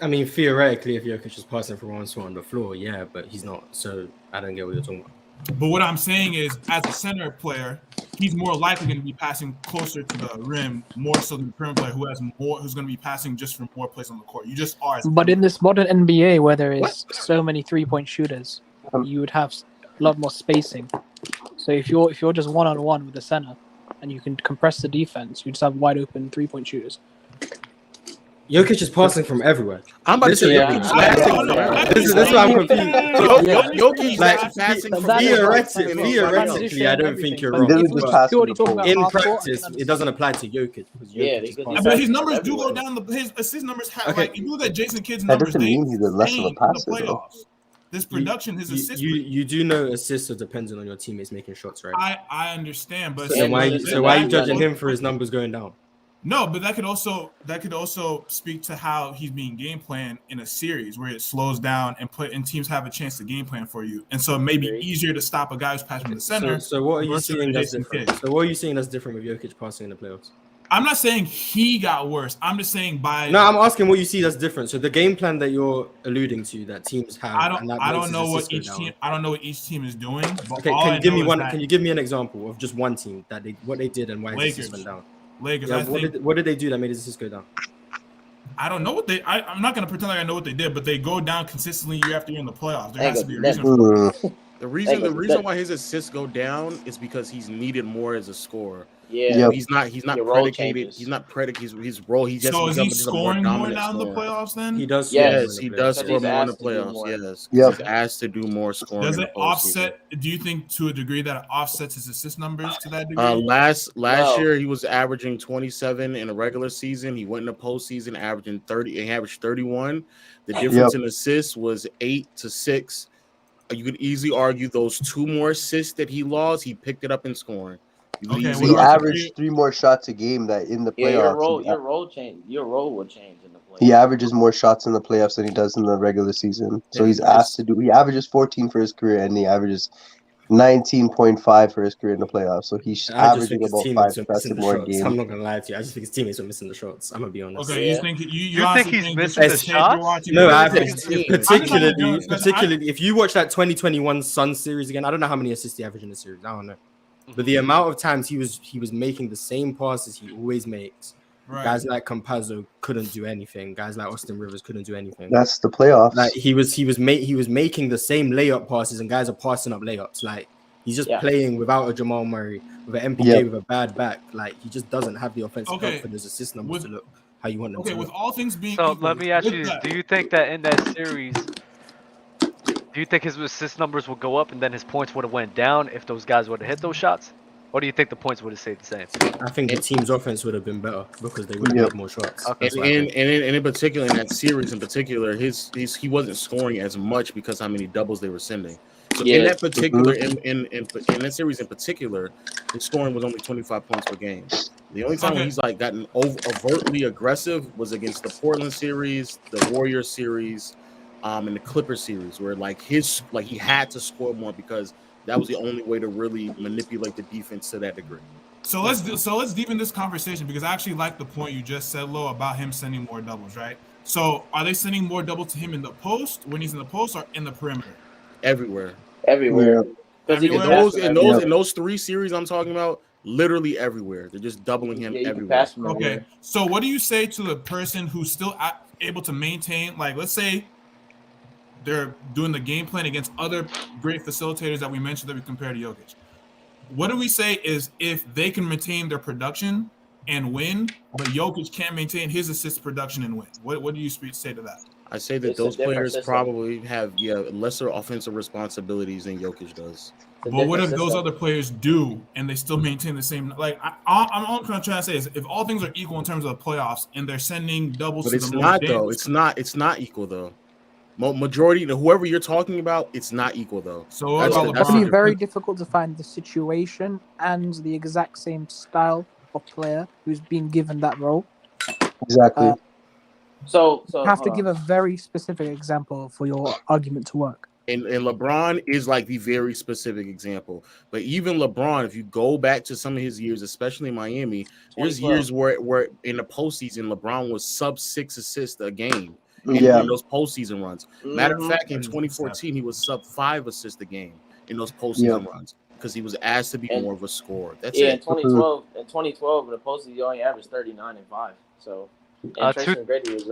I mean, theoretically, if Jokic is passing from one spot on the floor, yeah, but he's not. So I don't get what you're talking about. But what I'm saying is, as a center player, he's more likely going to be passing closer to the rim, more so than the perimeter player who's going to be passing just from more places on the court. You just are. But in this modern NBA where there is so many 3-point shooters, you would have a lot more spacing. So if you're just one-on-one with the center and you can compress the defense, you just have wide open 3-point shooters. Jokic is passing from everywhere. I'm about to say Yeah, Jokic. This is why I'm confused. Jokic Like, is passing from theoretically, I don't think you're wrong. If we're just passing purely the talking ball. about In half court, I practice, can it doesn't apply to Jokic because Yeah, Jokic is because passing. But his numbers do everywhere. go down. His assist numbers have Okay. like if you look at Jason Kidd's That numbers, doesn't they mean he's less of a in the passer, though. playoffs. This production, his assist. You do know assists are dependent on your teammates making shots, right? I understand, but So then why are you judging him for his numbers? numbers going down? No, but that could also speak to how he's being game planned in a series where it slows down and teams have a chance to game plan for you, and so it may be easier to stop a guy who's passing from the center. So what are you versus seeing that's Jason different? Kidd. So what are you seeing that's different with Jokic passing in the playoffs? I'm not saying he got worse. I'm just saying No, I'm asking what you see that's different. So the game plan that you're alluding to that teams have. I don't know what each team is doing. But Okay, can you give me an example of just one team that what they did and why his assist went down? Lakers. Yeah, what did they do that made his assist go down? I don't know what I'm not gonna pretend like I know what they did, but they go down consistently year after year in the playoffs. There has to be a reason for it. The reason why his assists go down is because he's needed more as a scorer. Yeah, Yep. He's not Your role predicated. changes. He's not predicated. His role. He just So is he becomes a more scoring more dominant now in the scorer. playoffs then? He does. Yes, he does Because score he's more in the asked to do playoffs. more. Yes, Yep. he's asked to do more scoring. Does in it the postseason. offset? Do you think to a degree that it offsets his assist numbers to that degree? Last No. year he was averaging 27 in a regular season. He went in the postseason averaging 30. He averaged 31. The difference in assists was 8 to 6. You could easily argue those 2 more assists that he lost, he picked it up in scoring. Okay, He averaged 3 more shots a game that in the playoffs. Yeah, your role change. Your role will change in the playoffs. He averages more shots in the playoffs than he does in the regular season. So he's asked to do. He averages 14 for his career, and he averages 19.5 for his career in the playoffs. So he's I just averaging think his about 5 teammates were shots missing in the more shots. I'm games. not gonna lie to you. I just think his teammates were missing the shots. I'm gonna be honest. Okay, Yeah. you think honestly he's think missing just the tape you're shots? watching? No, I Because- think particularly, particularly if you watch that 2021 Suns series again, I don't know how many assists he averaged in the series. I don't know, but the amount of times he was making the same passes he always makes. Right. Guys like Campazzo couldn't do anything. Guys like Austin Rivers couldn't do anything. That's the playoffs. Like he was making the same layup passes, and guys are passing up layups. Like he's just playing without a Jamal Murray, with an MPJ with a bad back. Like he just doesn't have the offensive help for his assist numbers to look how you want them to look. With all things being So equal, let me ask you this: do you think that in that series, do you think his assist numbers would go up and then his points would have went down if those guys would have hit those shots? Or do you think the points would have stayed the same? I think the team's offense would have been better because they would have made more shots. And in particular, in that series in particular, he wasn't scoring as much because how many doubles they were sending. So in that particular in that series in particular, his scoring was only 25 points per game. The only time when he's like gotten overtly aggressive was against the Portland series, the Warriors series, and the Clippers series, where he had to score more because that was the only way to really manipulate the defense to that degree. So let's deepen this conversation because I actually like the point you just said, Lo, about him sending more doubles, right? So are they sending more doubles to him in the post when he's in the post or in the perimeter? Everywhere. Everywhere. In those 3 series I'm talking about, literally everywhere. They're just doubling him everywhere. Okay. So what do you say to the person who's still able to maintain, like, let's say they're doing the game plan against other great facilitators that we mentioned that we compare to Jokic. What do we say is if they can maintain their production and win, but Jokic can't maintain his assist production and win? What do you say to that? I say that those players probably have lesser offensive responsibilities than Jokic does. But what if those other players do and they still maintain the same? Like all I'm trying to say is if all things are equal in terms of the playoffs and they're sending doubles, but to it's the not most though. games, It's not equal though. Majority, whoever you're talking about, it's not equal though. So it's going to be very difficult to find the situation and the exact same style of player who's been given that role. Exactly. So you have to give a very specific example for your argument to work. And LeBron is like the very specific example. But even LeBron, if you go back to some of his years, especially in Miami, there's years where in the postseason, LeBron was sub 6 assists a game. In those postseason runs. Matter of fact, in 2014, he was sub 5 assists a game in those postseason runs because he was asked to be more of a scorer. That's it. In 2012, in the postseason, he only averaged 39 and 5. So, and Tracy McGrady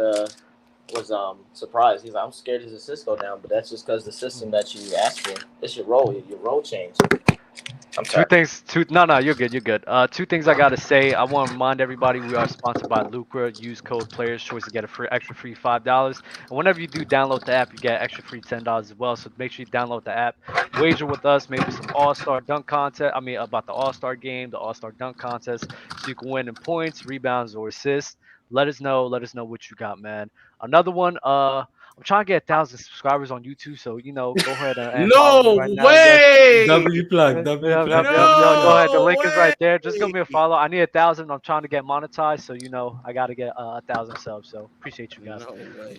was surprised. He's like, I'm scared his assists go down, but that's just because the system that you asked for. It's your role change. I'm sorry. No, you're good. Two things I gotta say. I want to remind everybody we are sponsored by Lucra. Use code Players Choice to get extra free $5. And whenever you do download the app, you get extra free $10 as well. So make sure you download the app. Wager with us, maybe some All-Star dunk contest. I mean about the All-Star game, the All-Star dunk contest, so you can win in points, rebounds, or assists. Let us know what you got, man. Another one. I'm trying to get 1,000 subscribers on YouTube, so go ahead and no right now. way. W plug. Go ahead. The link is right there. Just give me a follow. I need 1,000. I'm trying to get monetized, so I got to get 1,000 subs. So appreciate you guys.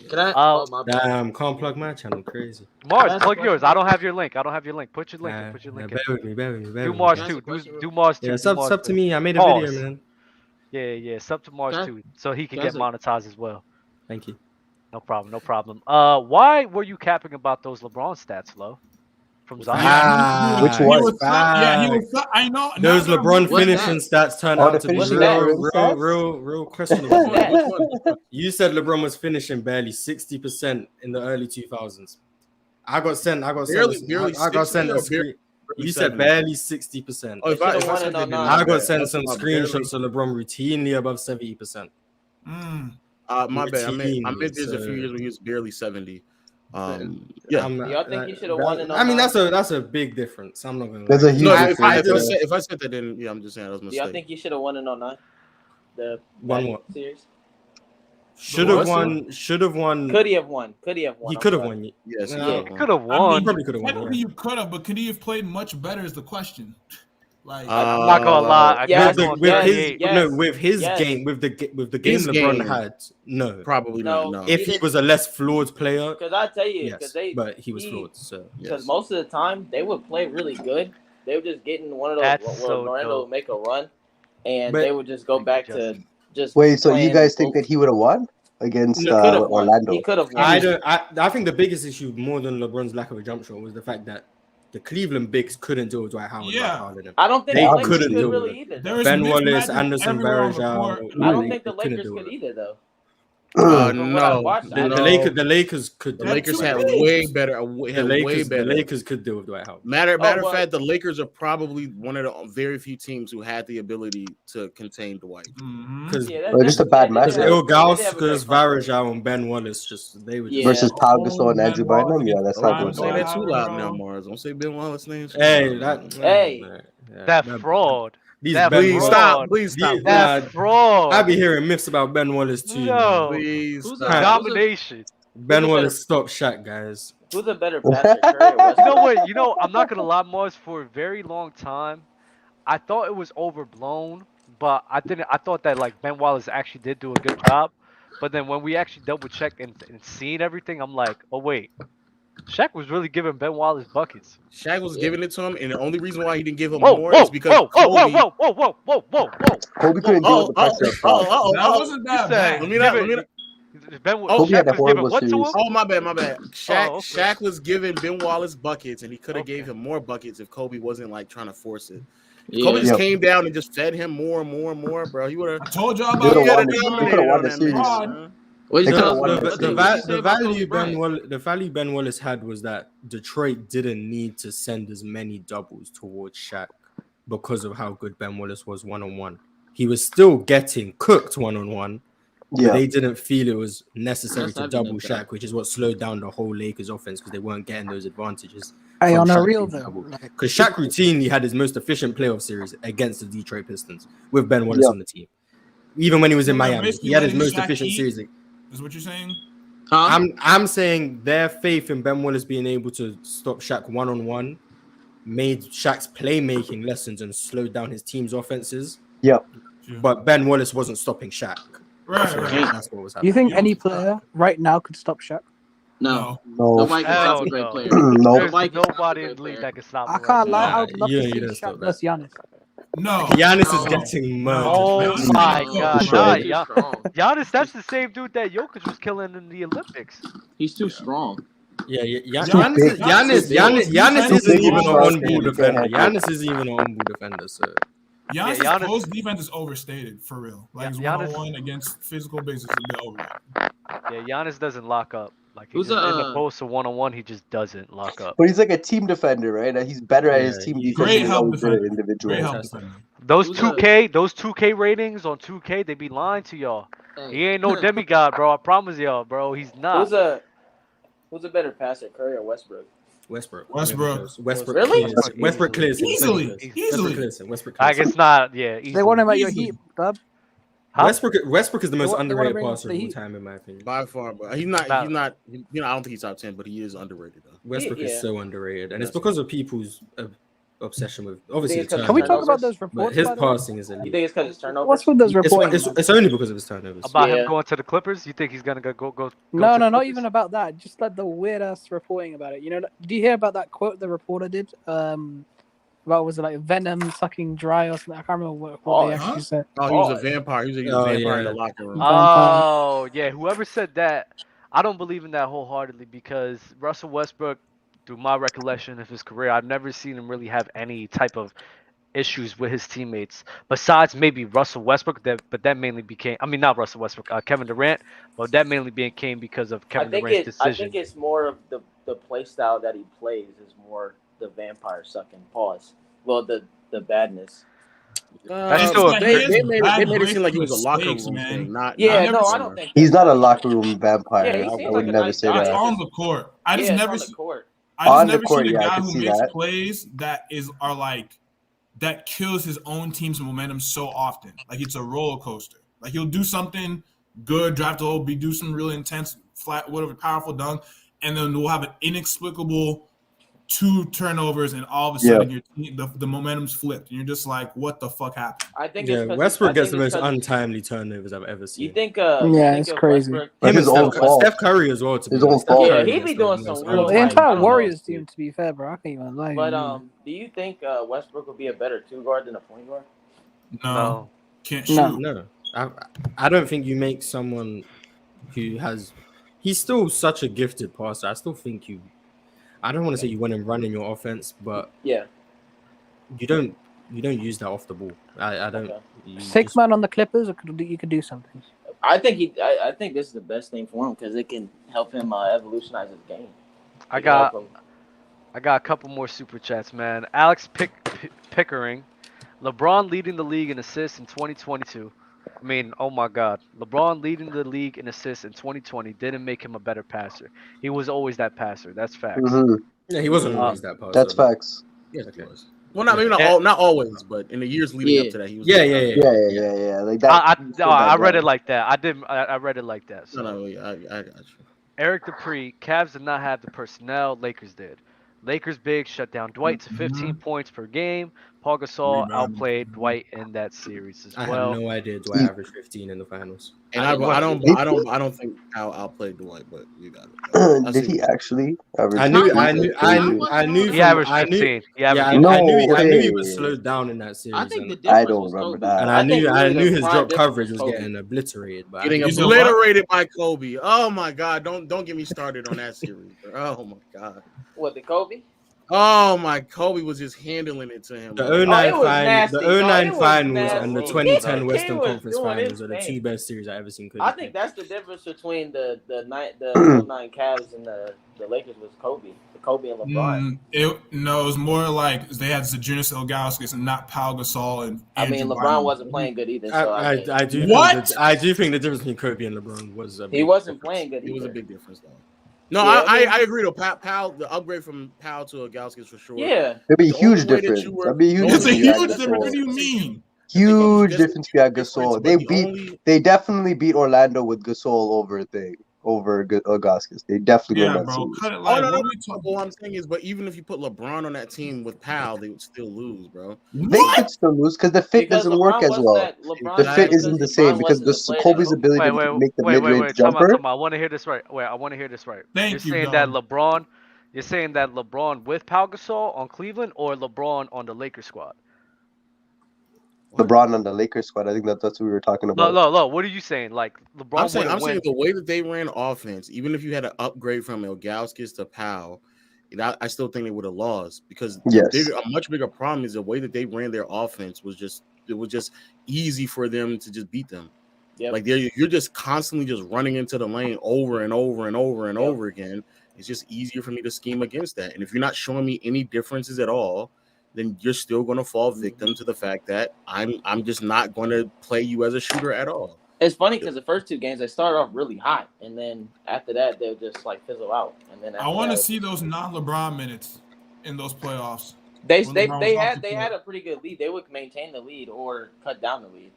Can I? Damn, can't plug my channel. Crazy. Mars, plug yours. I don't have your link. Put your link. Put your link. Bear with me. Do Mars too. Do Mars too. Yeah, sub to me. I made a video, man. Yeah. Sub to Mars too, so he can get monetized as well. Thank you. No problem. Why were you capping about those LeBron stats, Lo? From Zion? Which one? He was I know. Those LeBron finishing stats turned out to be real questionable. You said LeBron was finishing barely 60% in the early 2000s. I got sent a screen. You said barely 60%. I got sent some screenshots of LeBron routinely above 70%. My bad. I meant there's a few years when he was barely 70. Y'all think he should have won? I mean, that's a big difference. I'm not gonna. There's a huge difference. If I said that, then I'm just saying that was a mistake. Do y'all think he should have won in 09? The series? Should have won. Could he have won? He could have won. Yes, he could have won. He probably could have won. You could have, but could he have played much better? Is the question. Like, I'm not gonna lie. I Yes, got with his 38. yes, with his yes. game, with the game His LeBron game. had, no. Probably No, not. No. If he was a less flawed player, Because I tell you, yes, because but he was flawed. So because yes. most of the time they would play really good. They would just get in one of those That's where so Orlando dope. would make a run, and But- they would just go back to just. Wait, so you playing guys think both- that he would have won against He could have won. Orlando? He could have won. I think the biggest issue more than LeBron's lack of a jump shot was the fact that the Cleveland bigs couldn't deal with Dwight Howard. Yeah. Fouling him. I don't think They the Lakers couldn't could do really it. either. There though. is Ben Wallace, mismatches Anderson, everywhere on the Varejao. court. I don't they think the couldn't Lakers do could it. either, though. No. The Lakers could. The do it. Lakers two had bigs. way better. The Lakers could deal with Dwight Howard. Matter but- of fact, the Lakers are probably one of the very few teams who had the ability to contain Dwight. Because just a bad matchup. Ilgauskas, Varejao, and Ben Wallace they were just versus Pau Gasol and Andrew Bynum. Yeah, that's not Don't good. say that too loud now, Mars. Don't say Ben Wallace name. Hey, that fraud. These That Ben Please Wallace- stop. Please stop. That fraud. I be hearing myths about Ben Wallace too. No. man. Please Who's stop. a- Domination. Ben Wallace stop Shaq, guys. Who's a better passer, Curry or Westbrook? You know what? You know, I'm not gonna lie, Mars. For a very long time, I thought it was overblown, but I didn't. I thought that like Ben Wallace actually did do a good job, but then when we actually double checked and seen everything, I'm like, oh wait, Shaq was really giving Ben Wallace buckets. Shaq was giving it to him, and the only reason why he didn't give him Whoa, more whoa, is because whoa, Kobe. whoa. Kobe couldn't deal with the pressure of Pau. That wasn't that bad. Let me not. Kobe had a horrible series. Oh, my bad. Shaq, okay. Shaq was giving Ben Wallace buckets, and he could have gave him more buckets if Kobe wasn't like trying to force it. Kobe just came down and just fed him more and more and more, bro. He would have. I told y'all They about could've won it. the series. What They could've won the series. The value Ben Wallace had was that Detroit didn't need to send as many doubles towards Shaq because of how good Ben Wallace was one-on-one. He was still getting cooked one-on-one, but they didn't feel it was necessary to double Shaq, which is what slowed down the whole Lakers offense because they weren't getting those advantages. Hey, on a real though, Because Shaq routinely had his most efficient playoff series against the Detroit Pistons with Ben Wallace on the team. Even when he was in Miami, he had his most efficient series. Is what you're saying? I'm saying their faith in Ben Wallace being able to stop Shaq one-on-one made Shaq's playmaking lessons and slowed down his team's offenses. Yep. But Ben Wallace wasn't stopping Shaq. Right. That's what was happening. You think any player right now could stop Shaq? No. No. Nobody can stop a great player. No. There's nobody in the league that can stop him. I can't lie. I would love Yeah, to you see don't Shaq stop versus Giannis. No. Giannis is getting murdered. Oh my God! sure. Nah, Giannis, that's the same dude that Jokic was killing in the Olympics. He's too strong. Yeah. Giannis Giannis isn't even an on-ball big. defender. Giannis isn't even an on-ball defender. So Giannis' Giannis- post defense is overstated for real. Like his Giannis- one-on-one against physical bigs is a bit overrated. Yeah, Giannis doesn't lock up. Like Who's in the post of one-on-one, he just doesn't lock up. But he's like a team defender, right? He's better at his team defense Great than help he's good at defender. individual. Great help defender. Those Who's 2K ratings on 2K, they be lying to y'all. He ain't no demigod, bro. I promise y'all, bro. He's not. Who's a better passer, Curry or Westbrook? Westbrook. Really? Westbrook clears him. Easily. Westbrook Like clears it's not. Yeah. They want him at your Easily. heat, Dub. Huh? Westbrook is the most They wanna underrated bring him passer to of the all Heat. time, in my opinion. By far, but he's not. He's not. You know, I don't think he's top 10, but he is underrated though. Westbrook Yeah. is so underrated, and it's because of people's obsession with obviously. Think it's 'cause Can we of talk about turnovers? those But reports? his by the way? passing is You elite. think it's because it's turnovers? What's with those reporting? It's only because of his turnovers. About Yeah. him going to the Clippers? You think he's gonna go? No, to no, not Clippers? even about that. Just like the weird ass reporting about it. You know, did you hear about that quote the reporter did? About was it like venom sucking dry or something? I can't remember what they actually said. Oh, he was a vampire. He was a vampire in the locker room. Oh yeah, whoever said that, I don't believe in that wholeheartedly because Russell Westbrook, through my recollection of his career, I've never seen him really have any type of issues with his teammates besides maybe Russell Westbrook. But that mainly became, I mean, not Russell Westbrook, Kevin Durant. But that mainly became because of Kevin Durant's I decision. think it's more of the play style that he plays is more the vampire sucking pause. Well, the badness. That's still a They made bad it seem like he was a locker mistakes, room man. thing. Not. Yeah, never no, seen I don't think He's not a locker room vampire. Yeah, he I seems would like a never nice say guy. That's that. on the court. I just it's never on the see. court. I just On the never court, seen a yeah, I guy can who see makes that. plays that kills his own team's momentum so often. Like it's a roller coaster. Like he'll do something good, draft a whole, do some really intense, flat, whatever, powerful dunk, and then we'll have an inexplicable 2 turnovers, and all of a sudden your team, the momentum's flipped, and you're just like, what the fuck happened? I think Yeah, it's Westbrook gets the most untimely turnovers I've ever seen. You think? it's crazy. Westbrook, But his own fault. Steph Curry as well. To be His own honest. Steph fault. Yeah, Curry he gets be doing the some most real. The entire like, Warriors team, to be fair, bro, I can't even lie. But do you think Westbrook would be a better 2 guard than a point guard? No. Can't shoot. No. I don't think you make someone who has. He's still such a gifted passer. I still think you. I don't want to say you want him running your offense, but yeah, you don't use that off the ball. I don't. Okay. 6 man on the Clippers, or you could do something. I think I think this is the best thing for him because it can help him evolutionize his game. I got a couple more super chats, man. Alex Pickering, LeBron leading the league in assists in 2022. I mean, oh my God, LeBron leading the league in assists in 2020 didn't make him a better passer. He was always that passer. That's facts. Mm-hmm. Yeah, he wasn't always that passer. That's facts. Yes, he was. Well, not always, but in the years leading up to that, he was. Yeah. Like that. I read it like that. I read it like that. So. No, I got you. Eric Dupree, Cavs did not have the personnel. Lakers did. Lakers big shut down Dwight to 15 points per game. Paul Gasol outplayed Dwight in that series as well. I have no idea Dwight averaged 15 in the finals. And I don't think Al outplayed Dwight, but you got it. Did he actually? I knew he averaged 15. I knew he was slowed down in that series. I think I don't remember that. And I knew his drop coverage was getting obliterated. But getting obliterated by Kobe. Oh my God! Don't get me started on that series. Bro. Oh my God! What, the Kobe? Oh my! Kobe was just handling it to him. The 09 finals and the 2010 Western Conference finals are the 2 best series I ever seen. I think that's the difference between the 09 Cavs and the Lakers was Kobe. Kobe and LeBron. It was more like they had Zydrunas Ilgauskas and not Pau Gasol and. I mean, LeBron wasn't playing good either. So I do think the difference between Kobe and LeBron was he wasn't playing good. It was a big difference though. No, I agree though. Powell, the upgrade from Powell to Ilgauskas for sure. Yeah, it'd be a huge difference. It's a huge difference. What do you mean? Huge difference we had Gasol. They definitely beat Orlando with Gasol over Ilgauskas. They definitely won that series. Cut it like, what I'm saying is, but even if you put LeBron on that team with Powell, they would still lose, bro. They could still lose because the fit doesn't work as well. The fit isn't the same because Kobe's ability to make the mid-range jumper. I want to hear this right. I want to hear this right. You're saying that LeBron with Pau Gasol on Cleveland or LeBron on the Lakers squad? LeBron on the Lakers squad. I think that's what we were talking about. No. What are you saying? Like LeBron? I'm saying the way that they ran offense, even if you had an upgrade from Ilgauskas to Powell, I still think they would have lost because a much bigger problem is the way that they ran their offense was just easy for them to just beat them. Yep. Like you're just constantly just running into the lane over and over and over and over again. It's just easier for me to scheme against that. And if you're not showing me any differences at all, then you're still going to fall victim to the fact that I'm just not going to play you as a shooter at all. It's funny because the first 2 games they started off really hot, and then after that they'll just like fizzle out. And then I want to see those non-LeBron minutes in those playoffs. They had a pretty good lead. They would maintain the lead or cut down the lead.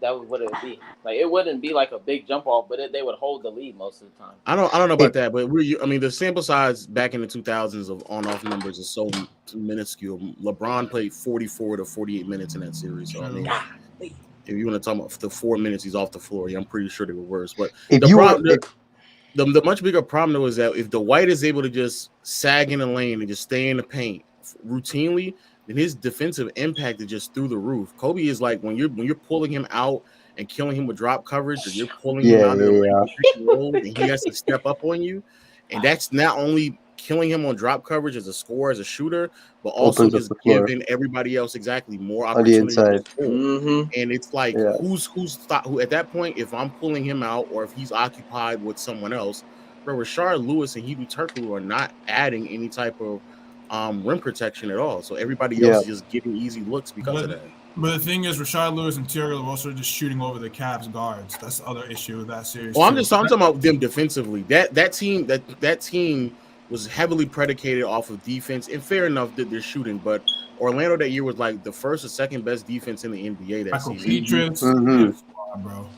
That was what it would be. Like it wouldn't be like a big jump off, but they would hold the lead most of the time. I don't know about that, but the sample size back in the 2000s of on-off numbers is so minuscule. LeBron played 44 to 48 minutes in that series. So I mean, if you want to talk about the 4 minutes he's off the floor, I'm pretty sure they were worse. But the much bigger problem though is that if Dwight is able to just sag in the lane and just stay in the paint routinely, then his defensive impact is just through the roof. Kobe is like when you're pulling him out and killing him with drop coverage, or you're pulling him out and he has to step up on you, and that's not only killing him on drop coverage as a scorer, as a shooter, but also just giving everybody else more opportunity on the inside. And it's like who at that point, if I'm pulling him out or if he's occupied with someone else, bro, Rashard Lewis and Hedo Turkoglu are not adding any type of rim protection at all. So everybody else is just getting easy looks because of that. But the thing is, Rashard Lewis and Thierry are also just shooting over the Cavs guards. That's the other issue with that series. Well, I'm talking about them defensively. That team was heavily predicated off of defense, and fair enough that they're shooting, but Orlando that year was like the first or second best defense in the NBA that season. Bro.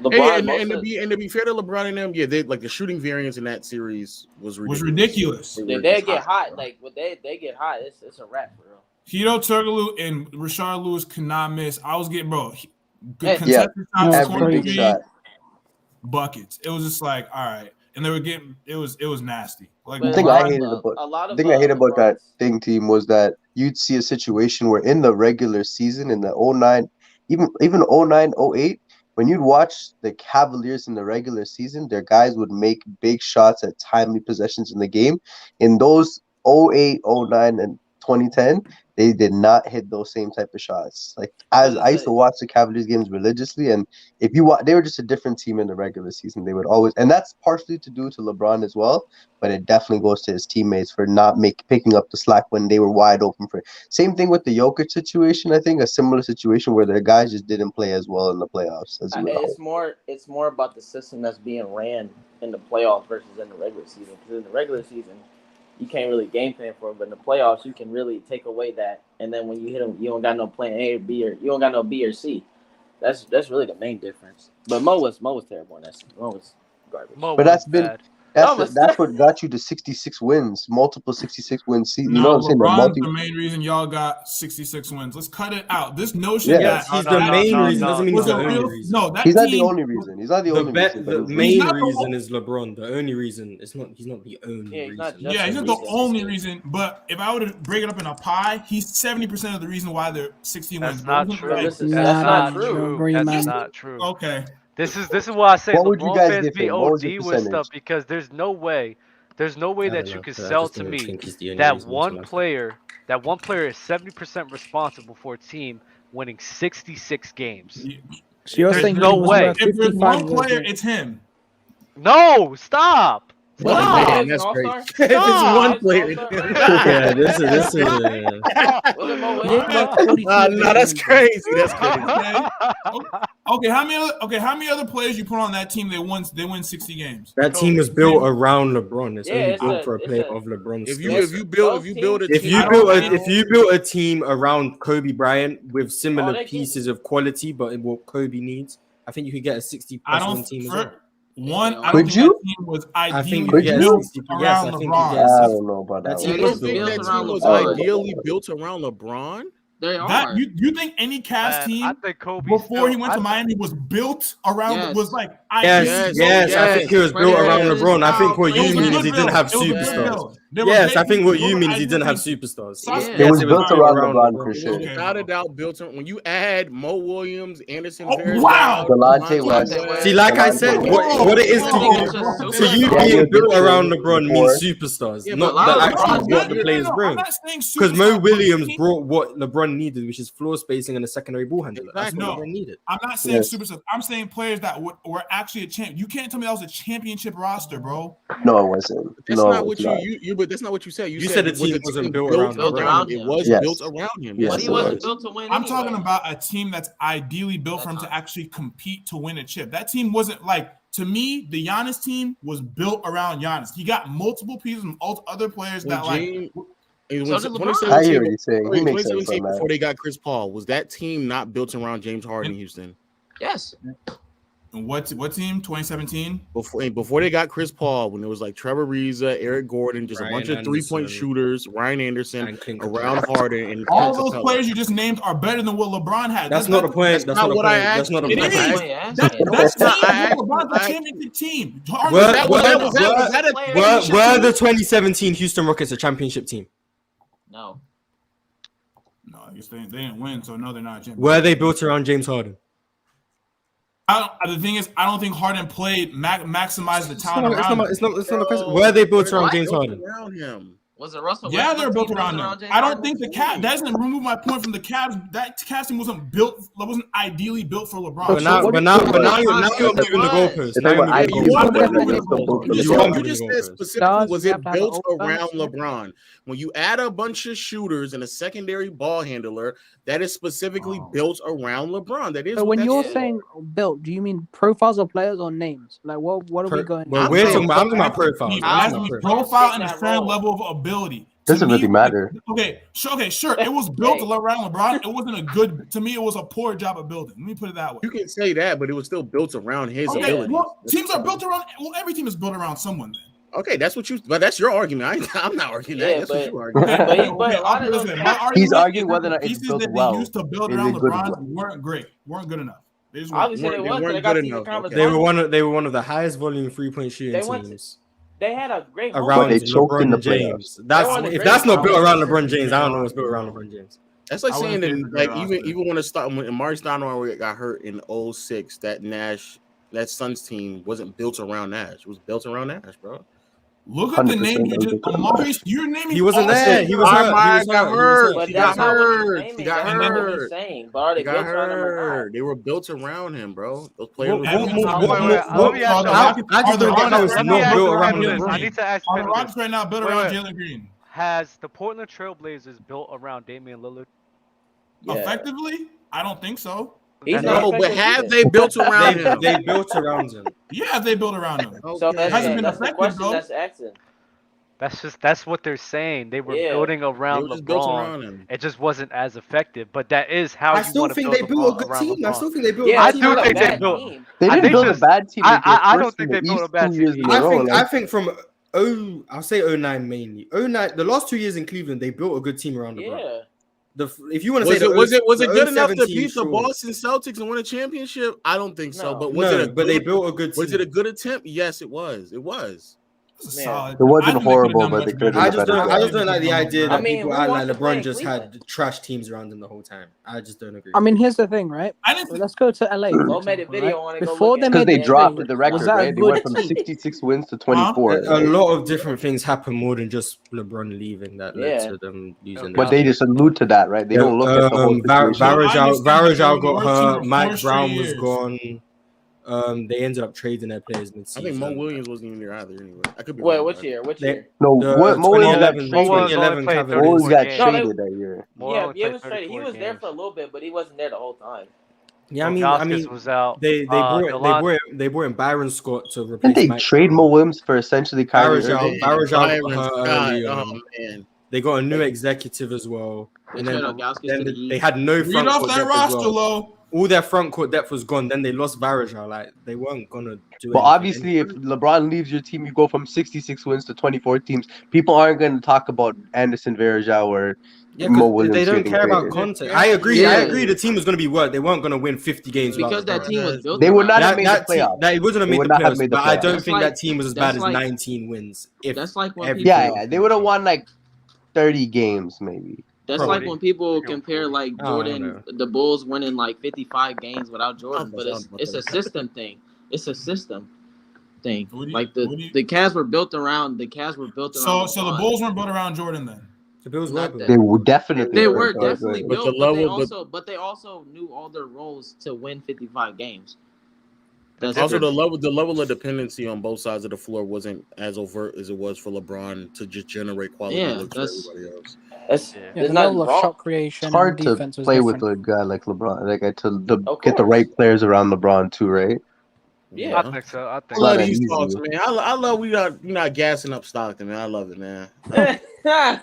And to be fair to LeBron and them, they like the shooting variance in that series was ridiculous. They get hot. Like when they get hot, it's a wrap for real. Hito Turkoglu and Rashard Lewis cannot miss. I was getting good Yeah, contested every big shot. buckets. It was just like, all right, and they were getting it was nasty. Like the thing I hated about that thing team was that you'd see a situation where in the regular season in the 09, even 09, 08, when you'd watch the Cavaliers in the regular season, their guys would make big shots at timely possessions in the game. In those 08, 09, and 2010, they did not hit those same type of shots. Like I used to watch the Cavaliers games religiously, and if you watch, they were just a different team in the regular season. They would always, and that's partially to do to LeBron as well, but it definitely goes to his teammates for not picking up the slack when they were wide open for. Same thing with the Jokic situation. I think a similar situation where their guys just didn't play as well in the playoffs. It's more about the system that's being ran in the playoffs versus in the regular season. Because in the regular season, you can't really game plan for them, but in the playoffs, you can really take away that. And then when you hit them, you don't got no plan A or B, or you don't got no B or C. That's really the main difference. But Mo was terrible in that. Mo was garbage. But that's what got you to 66 wins, multiple 66 wins. You know what I'm saying? LeBron's the main reason y'all got 66 wins. Let's cut it out. This notion that he's the main reason doesn't mean he's the only reason. No, that he's not the only reason. He's not the only reason. The main reason is LeBron. The only reason he's not the only reason. He's not the only reason. But if I were to break it up in a pie, he's 70% of the reason why they're 16 wins. That's not true. Okay. This is why I say LeBron fans be OD with stuff, percentage? because there's no way that you can sell to me that one player is 70% responsible for a team winning 66 games. So you're There's saying no way. If there's one player, it's him. No, stop. Man, that's great. If it's one player, yeah, this is. No, that's crazy. That's crazy. Okay, how many other players you put on that team? They win 60 games. That team was built around LeBron. It's only built for a player of LeBron's. If you build a team around Kobe Bryant with similar pieces of quality, but what Kobe needs, I think you could get a 60+ win team as well. I don't think that team was ideally built around LeBron. I don't know about that. That team was ideally built around LeBron. They are. You think any Cavs team before he went to Miami was built around was like yes, I think he was built around LeBron. I think what you mean is he didn't have superstars. Yes, I think what you mean is he didn't have superstars. It was built around LeBron for sure. Without a doubt, built around. When you add Mo Williams, Anderson, Delonte West. See, like I said, what it is to you being built around LeBron means superstars, not actually what the players bring. Because Mo Williams brought what LeBron needed, which is floor spacing and a secondary ball handler. That's what LeBron needed. I'm not saying superstars. I'm saying players that were actually a champ. You can't tell me that was a championship roster, bro. No, it wasn't. That's not what you. But that's not what you said. You said the team wasn't built around him. It was built around him. But he wasn't built to win. I'm talking about a team that's ideally built for him to actually compete to win a chip. That team wasn't like, to me, the Giannis team was built around Giannis. He got multiple pieces from other players that I hear what you're saying. He makes sense on that. Before they got Chris Paul, was that team not built around James Harden in Houston? Yes. And what team? 2017? Before they got Chris Paul, when it was like Trevor Ariza, Eric Gordon, just a bunch of 3-point shooters, Ryan Anderson around Harden, and all those players you just named are better than what LeBron had. That's not the point. That's not what I asked. That's not LeBron's championship team. Were the 2017 Houston Rockets a championship team? No. No, I guess they didn't win, so no, they're not a championship. Were they built around James Harden? The thing is, I don't think Harden played maximized the talent around him. It's not a question. Were they built around James Harden? Was it Russell? Yeah, they're built around him. I don't think the Cavs. That doesn't remove my point from the Cavs. That Cavs team wasn't ideally built for LeBron. But now you're moving the goalpost. You just said specifically, was it built around LeBron? When you add a bunch of shooters and a secondary ball handler, that is specifically built around LeBron. That is. So when you're saying built, do you mean profiles of players or names? Like what are we going? I'm talking about profiles. Profile and a certain level of ability. Doesn't really matter. Okay, sure. It was built around LeBron. It wasn't a good. To me, it was a poor job of building. Let me put it that way. You can say that, but it was still built around his ability. Well, teams are built around. Well, every team is built around someone. Then. Okay, that's what you. But that's your argument. I'm not arguing that. That's what you argue. He's arguing whether or not it's pieces built that well. they used to build around LeBron weren't great. Weren't good enough. Obviously, they was. They got to the conference. They were one of the highest volume 3-point shooting teams. They had a great around they choked LeBron in the James. If that's not built around LeBron James, I don't know what's built around LeBron James. That's like saying that, like even when Amari Stoudemire got hurt in 06, that Suns team wasn't built around Nash. It was built around Nash, bro. Look at the name you just Amari. You're naming. He wasn't there. He was hurt. He got hurt. He got hurt. He got hurt. He got hurt. They were built around him, bro. Those players. I need to ask you. The Rockets right now built around Jalen Green. Has the Portland Trailblazers built around Damian Lillard? Effectively, I don't think so. No, but have they built around him? They built around him. Yeah, they built around him. So that's the question that's asking. That's what they're saying. They were building around LeBron. It just wasn't as effective. But that is how I still think they built a good team. I still think they built. I do think they built. They didn't build a bad team. I don't think they built a bad team. I think from I'll say 09 mainly. 09, the last 2 years in Cleveland, they built a good team around LeBron. Yeah. If you want to say was it good enough to beat the Boston Celtics and win a championship? I don't think so. But they built a good team. Was it a good attempt? Yes, it was. It was. It wasn't horrible, but they could. I just don't like the idea that people act like LeBron just had trash teams around him the whole time. I just don't agree. I mean, here's the thing, right? Let's go to LA. Mo made a video on it. Before they because made they dropped the record, right? They went from 66 wins to 24. A lot of different things happen more than just LeBron leaving that led to them losing. But they just allude to that, right? They don't look at the whole situation. Varejao got hurt. Mike Brown was gone. They ended up trading their players mid-season. I think Mo Williams wasn't even there either. Anyway, I could be. Wait, which year? Which year? No, Mo Williams got traded that year. Yeah, he was traded. He was there for a little bit, but he wasn't there the whole time. Yeah, I mean, was out. They brought in Byron Scott to replace. Didn't they trade Mo Williams for essentially Kyrie Irving? Oh man, they got a new executive as well, and then they had no front court depth as well. All their front court depth was gone. Then they lost Varejao. Like they weren't gonna do. But obviously, if LeBron leaves your team, you go from 66 wins to 24 teams. People aren't going to talk about Anderson Varejao or Mo Williams. They don't care about content. I agree. I agree. The team was going to be worse. They weren't going to win 50 games because that team was built. They would not have made the playoffs. It wouldn't have made the playoffs. But I don't think that team was as bad as 19 wins. That's like when they would have won like 30 games maybe. That's like when people compare like Jordan, the Bulls winning like 55 games without Jordan, but it's a system thing. It's a system thing. Like the Cavs were built around. So the Bulls weren't built around Jordan then. The Bulls were. They were definitely. They were definitely built, but they also knew all their roles to win 55 games. That's also the level of dependency on both sides of the floor wasn't as overt as it was for LeBron to just generate quality looks for everybody else. The level of shot creation. It's hard to play with a guy like LeBron, get the right players around LeBron too, right? Yeah, I think so. I love these talks, man. I love you're not gassing up Stockton, man. I love it, man.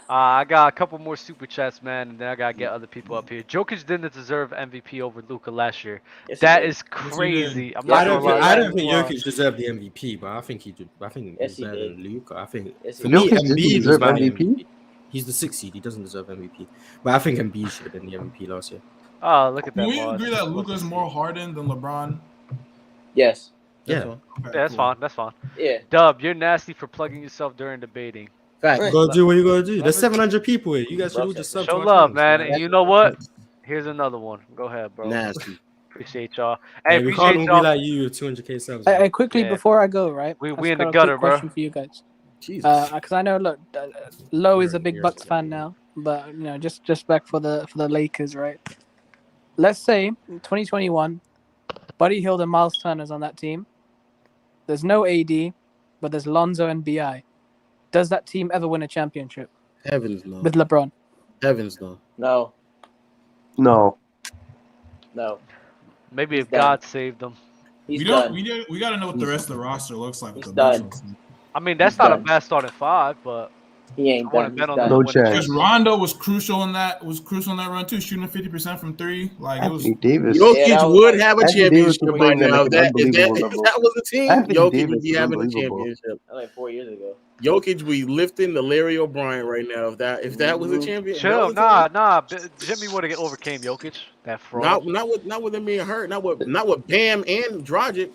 I got a couple more super chats, man, and then I gotta get other people up here. Jokic didn't deserve MVP over Luka last year. That is crazy. I don't think Jokic deserved the MVP, but I think he did. I think he's better than Luka. I think for me, Embiid deserve MVP. He's the 6th seed. He doesn't deserve MVP, but I think Embiid should have been the MVP last year. Oh, look at that! Can we agree that Luka's more hardened than LeBron? Yes. Yeah. That's fine. That's fine. Yeah. Dub, you're nasty for plugging yourself during debating. Fact. Go do what you gotta do. There's 700 people here. You guys should all just sub. Show love, man. And you know what? Here's another one. Go ahead, bro. Nasty. Appreciate y'all. Hey, we can't be like you with 200K subs. Hey, quickly before I go, right? We in the gutter, bro. Question for you guys. Because I know, look, Lowe is a big Bucks fan now, but just back for the Lakers, right? Let's say 2021, Buddy Hield and Miles Turner's on that team. There's no AD, but there's Lonzo and BI. Does that team ever win a championship? Heavens no. With LeBron? Heavens no. No. Maybe if God saved them. We got to know what the rest of the roster looks like. He's done. I mean, that's not a bad starting 5, but He ain't I want done. to bet He's on done. them No to win the chance. Because Rondo was crucial in that run too, shooting 50% from three. Like it was. Anthony Davis. Jokic that was would like- have a Anthony Davis championship was by playing at now. like an unbelievable If level. that was a team, Anthony Jokic Davis would be is having a unbelievable. championship. like 4 years ago. Jokic be lifting the Larry O'Brien right now. If that was a champion, Chill, nah. Jimmy would have overcame Jokic. That fraud. not with him being hurt, not with Bam and Dragic.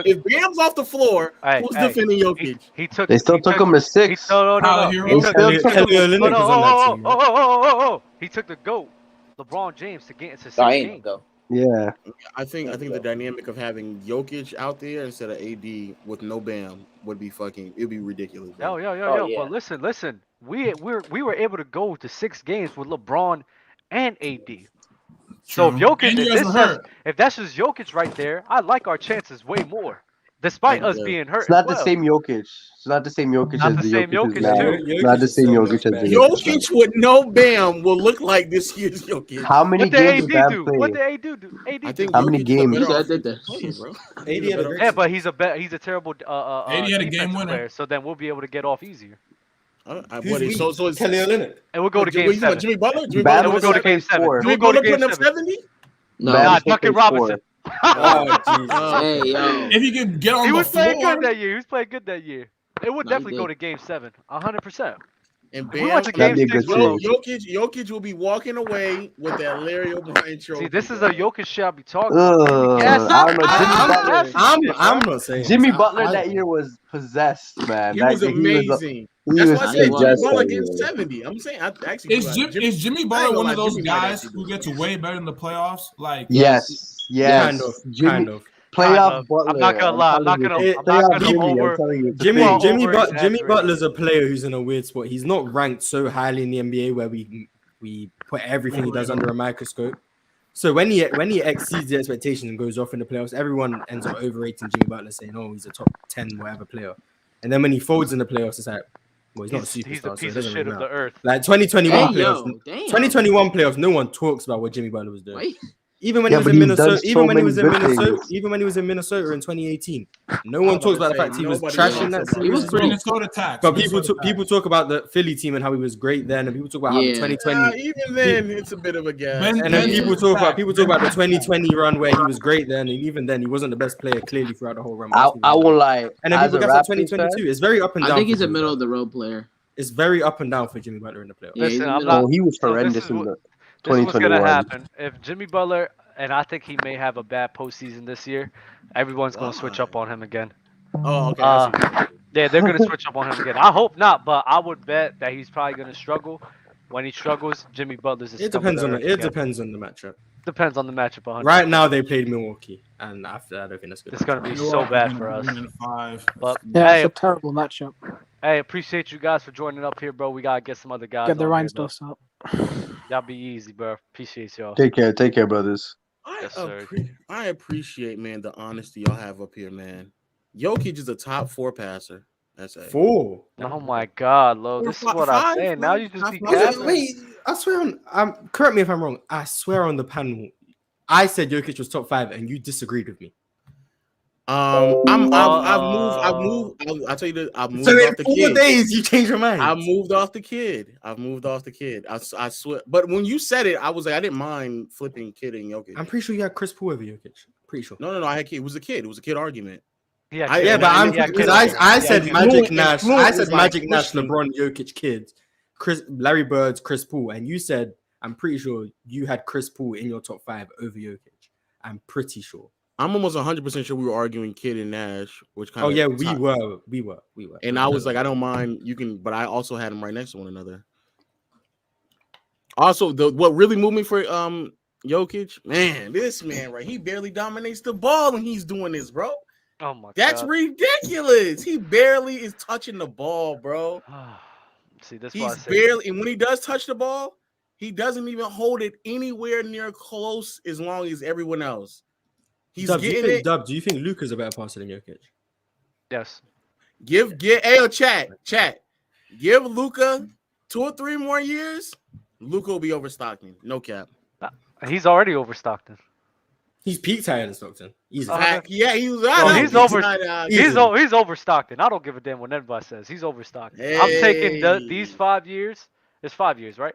If Bam's off the floor, who's defending Jokic? He took. They still took him to 6. No. He still took him. He took the GOAT, LeBron James, to get into 6 I ain't games. go. Yeah. I think the dynamic of having Jokic out there instead of AD with no Bam would be it'd be ridiculous. Yo. yeah. But listen. We were able to go to 6 games with LeBron and AD. So if True. Jokic, And you guys were hurt. if that's just Jokic right there, I like our chances way more, despite us being hurt. It's not as the same Jokic. It's not the same Jokic Not as the the same Jokic. Jokic, is now. too. It's not the same Jokic as the Jokic with no Bam will look like this year's Jokic. How many What did games AD did Bam do? play? What did AD do? I think How many Jokic's the games? better I offensive did player, bro. AD had a Yeah, but he's a terrible AD had a game defensive winner. player. So then we'll be able to get off easier, So it's Kelly Olynyk. and we'll go to game 7. Jimmy Butler. Jimmy Bam Butler We'll go to game 7. 4. We'll Jimmy go to Butler game putting up 7. 70. No. Bam Nah, still Duncan played Robinson. 4. Oh, Jesus. Hey, yo. If he could get on He the was playing floor, good that year. He was playing good that year. It would No, he definitely go did. to game 7, 100%. And We went to Bam, game That'd be a 6 good with series. Jokic. Jokic will be walking away with that Larry O'Brien trophy. See, this is a Jokic shit I be talking about. Yes, I don't know. I'm not saying Jimmy this. Butler that year was possessed, man. He That was year, amazing. He That's was why I said Jimmy possessed Butler that getting year. 70. I'm saying I actually is Jimmy I ain't Butler gonna one lie, of those Jimmy might guys actually who do gets it. way better in the playoffs? Like Yes. Kind of. Playoff Butler. I'm not gonna lie. I'm not gonna over. Jimmy Butler's a player who's in a weird spot. He's not ranked so highly in the NBA where we put everything he does under a microscope. So when he exceeds the expectations and goes off in the playoffs, everyone ends up overrating Jimmy Butler, saying, "Oh, he's a top 10 whatever player." And then when he folds in the playoffs, it's like, well, he's not a superstar. He's the piece so of shit of the earth. Like 2021 Hey, playoffs, yo, damn. 2021 playoffs, no one talks about what Jimmy Butler was doing. Wait. Even when Yeah, he was but in he's done Minnesota, so even when he many was in good Minnesota, things. even when he was in Minnesota in 2018, no one talks about the fact he was nobody trashing that talks about He was series. pretty- Minnesota tax. But people talk about the Philly team and how he was great then, and people talk about how the Yeah. 2020. Even then, it's a bit of a gas. And then people talk about the 2020 run where he was great then, and even then he wasn't the best player clearly throughout the whole run. I won't lie. And then As people a get to Raptors 2022. fan, It's very up and down. I think for he's a Jimmy middle of Butler. the road player. It's very up and down for Jimmy Butler in the playoffs. Yeah, he's Listen, a I'm middle- not. he was So horrendous in the This is what's 2021. gonna happen if Jimmy Butler, and I think he may have a bad postseason this year. Everyone's gonna switch up on him again. Oh, okay. I see. Yeah, they're gonna switch up on him again. I hope not, but I would bet that he's probably gonna struggle. When he struggles, Jimmy Butler's. It depends on the matchup. Depends on the matchup. 100%. Right now they played Milwaukee, and after that, I don't think that's good. It's gonna be so bad for us. But Yeah, hey, it's a terrible matchup. hey, appreciate you guys for joining up here, bro. We gotta get some other guys. Get the on here, rhinestones up. though. Y'all be easy, bro. Appreciate y'all. Take care, brothers. Yes, sir. I appreciate, man, the honesty y'all have up here, man. Jokic is a top 4 passer. That's it. 4. Oh my God, Lo. This is what I'm Five, saying. bro. Now you just be Top five. capping. Wait, I swear on. Correct me if I'm wrong. I swear on the panel, I said Jokic was top 5, and you disagreed with me. I've moved. I'll tell you this. I've moved So off in the 4 kid. days, you changed your mind. I moved off the kid. I swear. But when you said it, I was like, I didn't mind flipping Kid and Jokic. I'm pretty sure you had Chris Paul over Jokic. Pretty sure. No. I had Kid. It was a kid. It was a kid argument. Yeah, I said Magic Nash. I said Magic Nash, pushing. LeBron, Jokic, kids, Larry Bird, Chris Paul, and you said I'm pretty sure you had Chris Paul in your top 5 over Jokic. I'm pretty sure. I'm almost 100% sure we were arguing Kid and Nash, which kind of. Oh yeah, we were. And I was like, I don't mind. You can, but I also had them right next to one another. Also, what really moved me for Jokic, man, this man right, he barely dominates the ball when he's doing this, bro. Oh my That's God. ridiculous. He barely is touching the ball, bro. See, that's He's why I say barely, and when he does touch the ball, he doesn't even hold it anywhere near close as long as everyone else. He's Dub, getting it. Dub, do you think Luka's a better passer than Jokic? yes. Chat. Give Luka 2 or 3 more years. Luka will be over Stockton. No cap. He's already over Stockton. He's peaked higher than Stockton. Easy. Yeah, he was. He's over Stockton. I don't give a damn what anybody says. He's over Stockton. I'm taking these 5 years. It's 5 years, right?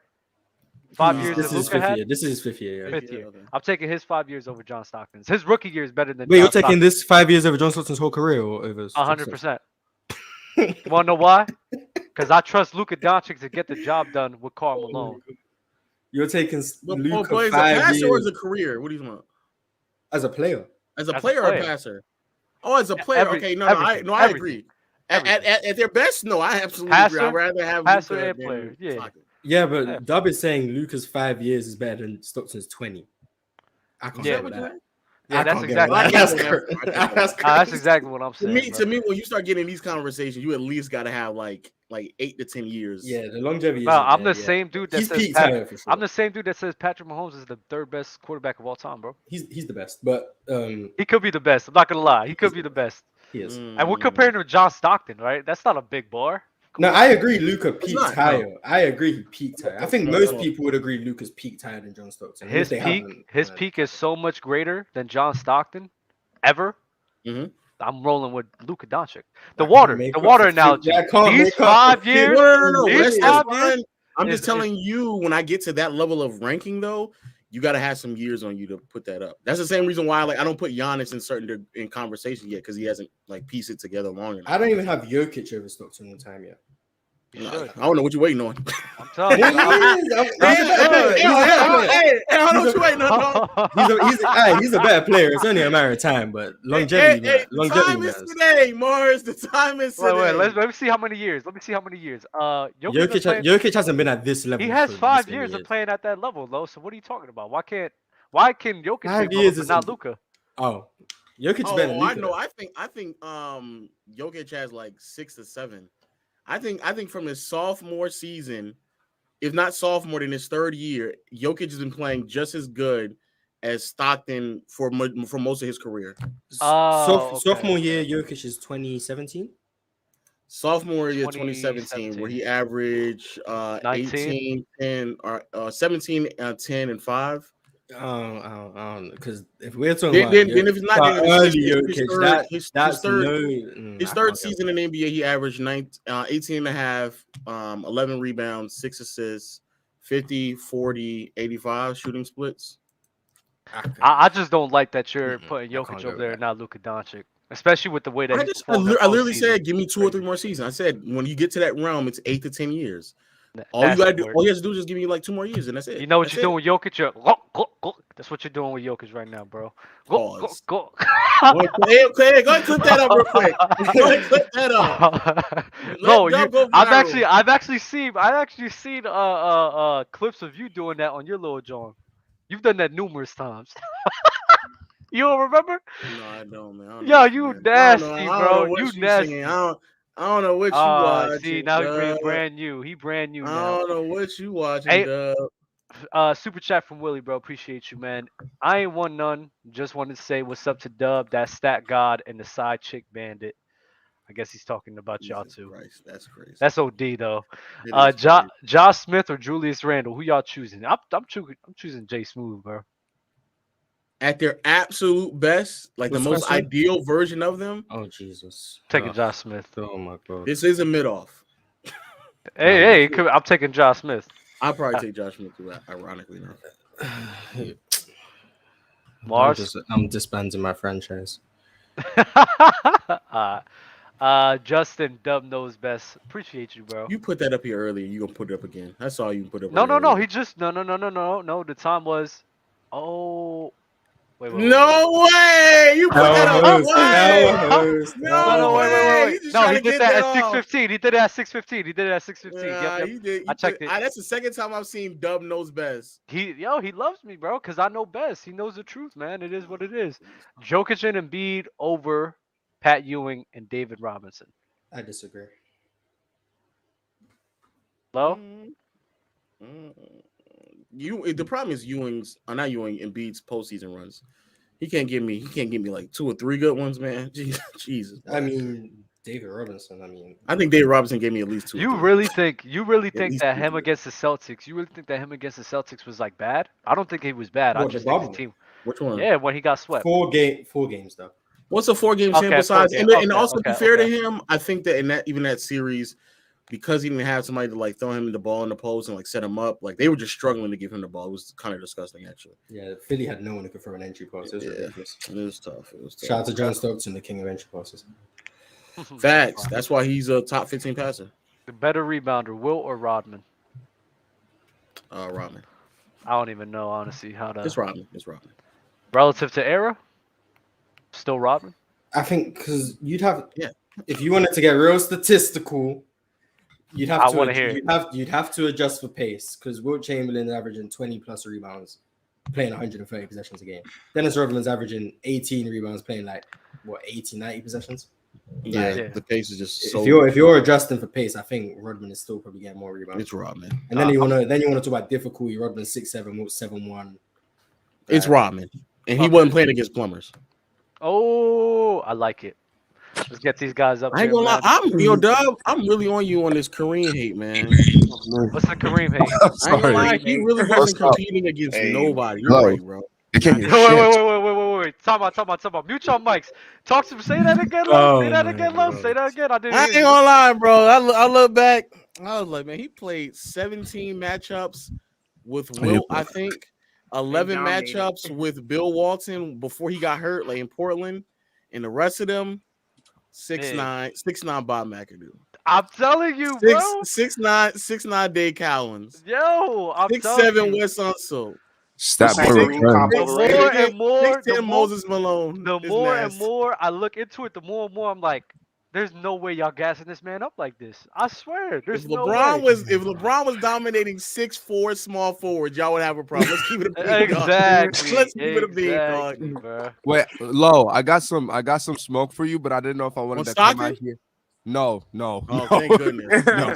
5 years. This is his Luka fifth had. year. This is his 5th year. Yeah. 5th year. Okay. I'm taking his 5 years over John Stockton's. His rookie year is better than. Wait, John you're taking Stockton. this 5 years over John Stockton's whole career, or over? 100%. You wanna know why? Because I trust Luka Doncic to get the job done with Karl Malone. You're taking Luka as a 5 passer years or as a career? What do you want? as a player. As a player or a passer? Oh, as a player. Okay, I agree. At their best, no, I absolutely agree. I'd rather have passer Luka and player. Yeah. Yeah, but Dub is saying Luka's 5 years is better than Stockton's 20. I can't get with that. Yeah, that's exactly. That's exactly what I'm saying. To me, when you start getting these conversations, you at least got to have like 8 to 10 years. Yeah, the longevity. I'm the same dude that says for sure. I'm the same dude that says Patrick Mahomes is the 3rd best quarterback of all time, bro. He's the best, but he could be the best. I'm not gonna lie, he could be the best. He is. And we're comparing him to John Stockton, right? That's not a big bar. No, I agree. Luka peaked higher. I agree. He peaked higher. I think most people would agree Luka's peaked higher than John Stockton. His peak is so much greater than John Stockton, ever. Mm-hmm. I'm rolling with Luka Doncic. The water analogy. These 5 years. No. I'm just telling you, when I get to that level of ranking, though, you got to have some years on you to put that up. That's the same reason why I don't put Giannis in conversation yet, because he hasn't pieced it together long enough. I don't even have Jokic over Stockton in time yet. I don't know what you're waiting on. I'm telling you. I don't know what you're waiting on. He's a better player. It's only a matter of time, but longevity. The time is today, Mars. The time is today. Wait, let me see how many years. Jokic hasn't been at this level. He has 5 years of playing at that level, though. So what are you talking about? Why can Jokic 5 years is not Luka? Oh, Jokic better than Luka. I know. I think Jokic has like 6 to 7. I think from his sophomore season, if not sophomore, then his 3rd year, Jokic has been playing just as good as Stockton for most of his career. Sophomore year, Jokic is 2017. Sophomore year 2017, where he averaged 18, 10, or 17, 10, and 5. Because if we're talking about if it's not his third season in the NBA, he averaged 18 and a half, 11 rebounds, 6 assists, 50, 40, 85 shooting splits. I just don't like that you're putting Jokic over there and not Luka Doncic, especially with the way that I literally said give me 2 or 3 more seasons. I said when you get to that realm, it's 8 to 10 years. All you have to do is just give me like 2 more years, and that's it. You know what you're doing with Jokic? That's what you're doing with Jokic right now, bro. Go. Go ahead, clip that up real quick. Go ahead, clip that up. No, I've actually seen clips of you doing that on your little John. You've done that numerous times. You don't remember? No, I don't, man. You nasty, bro. You nasty. I don't know what you watching. See, now he's brand new. He brand new now. I don't know what you watching, Dub. Super chat from Willie, bro. Appreciate you, man. I ain't won none. Just wanted to say what's up to Dub, that stat god, and the side chick bandit. I guess he's talking about y'all too. Christ, that's crazy. That's OD though. Josh Smith or Julius Randle? Who y'all choosing? I'm choosing Jay Smooth, bro. At their absolute best, like the most ideal version of them. Oh Jesus! Taking Josh Smith. Oh my God! This is a mid-off. Hey, I'm taking Josh Smith. I'll probably take Josh Smith too, ironically enough. Mars? I'm disbanding my franchise. Justin, Dub knows best. Appreciate you, bro. You put that up here earlier. You gonna put it up again? I saw you put it up. No. He just no. The time was. Oh. Wait. No way! You put that up. No way. No, he did that at 6:15. He did it at 6:15. Yep. He I checked it. That's the second time I've seen Dub knows best. He loves me, bro, because I know best. He knows the truth, man. It is what it is. Jokic and Embiid over Pat Ewing and David Robinson. I disagree. Hello? The problem is Embiid's postseason runs. He can't give me like 2 or 3 good ones, man. Jesus. I mean, David Robinson. I think David Robinson gave me at least 2. You really think that him against the Celtics? You really think that him against the Celtics was like bad? I don't think he was bad. I just think his team. Which one? Yeah, when he got swept. 4 games though. What's a 4-game sample size? And also to be fair to him, I think that in that series, because he didn't have somebody to like throw him the ball in the post and like set him up, like they were just struggling to give him the ball. It was kind of disgusting, actually. Yeah, Philly had no one who could throw an entry pass. It was ridiculous. It was tough. Shout out to John Stockton, the king of entry passes. Facts. That's why he's a top 15 passer. The better rebounder, Will or Rodman? Rodman. I don't even know honestly how to. It's Rodman. Relative to era, still Rodman. I think because you'd have if you wanted to get real statistical, you'd have to adjust for pace because Wilt Chamberlain is averaging 20 plus rebounds, playing 130 possessions a game. Dennis Rodman's averaging 18 rebounds, playing like 80, 90 possessions. Yeah, the pace is just so. If you're adjusting for pace, I think Rodman is still probably getting more rebounds. It's Rodman, and then you want to talk about difficulty. Rodman 6'7", Wilt 7'1". It's Rodman, and he wasn't playing against plumbers. Oh, I like it. Let's get these guys up. I ain't gonna lie, Dub. I'm really on you on this Kareem hate, man. What's the Kareem hate? I ain't gonna lie, he really wasn't competing against nobody. You're right, bro. Wait. Talk about. Mute your mics. Talk to. Say that again, Lo. Say that again, Lo. Say that again. I ain't gonna lie, bro. I look back. I was like, man, he played 17 matchups with Wilt, I think. 11 matchups with Bill Walton before he got hurt, like in Portland, and the rest of them 6'9" Bob McAdoo. I'm telling you, bro. 6'9" Dave Cowens. Yo, I'm 6'7" Wes Unseld. Stop the more Moses Malone. The more and more I look into it, the more and more I'm like, there's no way y'all gassing this man up like this. I swear. There's if LeBron was dominating 6'4" small forward, y'all would have a problem. Let's keep it a bean. Exactly. Let's keep it a bean, dog. Wait, Lo, I got some smoke for you, but I didn't know if I wanted to come out here. No. Oh, thank goodness. No.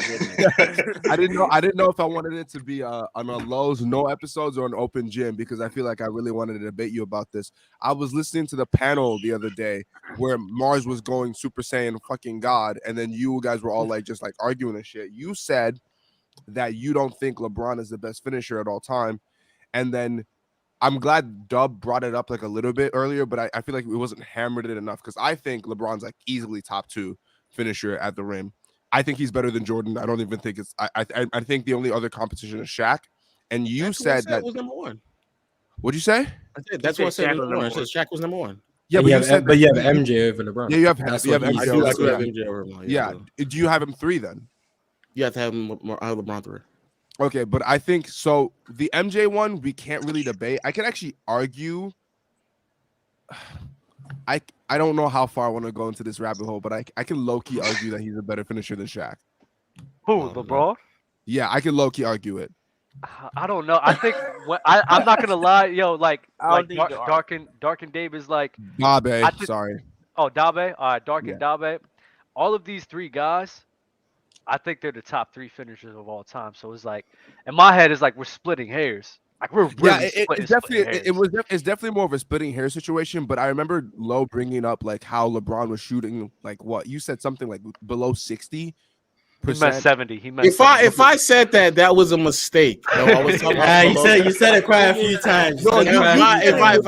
I didn't know if I wanted it to be on a Lowe's no episodes or an open gym because I feel like I really wanted to debate you about this. I was listening to the panel the other day where Mars was going Super Saiyan fucking God, and then you guys were all like just like arguing and shit. You said that you don't think LeBron is the best finisher at all time, and then I'm glad Dub brought it up like a little bit earlier, but I feel like it wasn't hammered it enough because I think LeBron's like easily top 2 finisher at the rim. I think he's better than Jordan. I don't even think it's. I think the only other competition is Shaq. And you said that was number 1. What'd you say? That's what I said. Number 1. I said Shaq was number 1. Yeah, but you have MJ over LeBron. Yeah, you have MJ. I do have MJ over LeBron. Yeah. Do you have him 3 then? You have to have him. I have LeBron 3. Okay, but I think so. The MJ one we can't really debate. I can actually argue. I don't know how far I want to go into this rabbit hole, but I can low-key argue that he's a better finisher than Shaq. Who, LeBron? Yeah, I can low-key argue it. I don't know. I think I'm not gonna lie, yo. Like Dark and Dave is like Dabe. Sorry. Oh, Dabe. All right, Dark and Dabe. All of these 3 guys, I think they're the top 3 finishers of all time. So it's like, in my head, it's like we're splitting hairs. Like we're really it's definitely more of a splitting hair situation. But I remember Lo bringing up like how LeBron was shooting like what you said something like below 60%. He meant 70. If I said that was a mistake. No, I was talking about you said it quite a few times. No, if I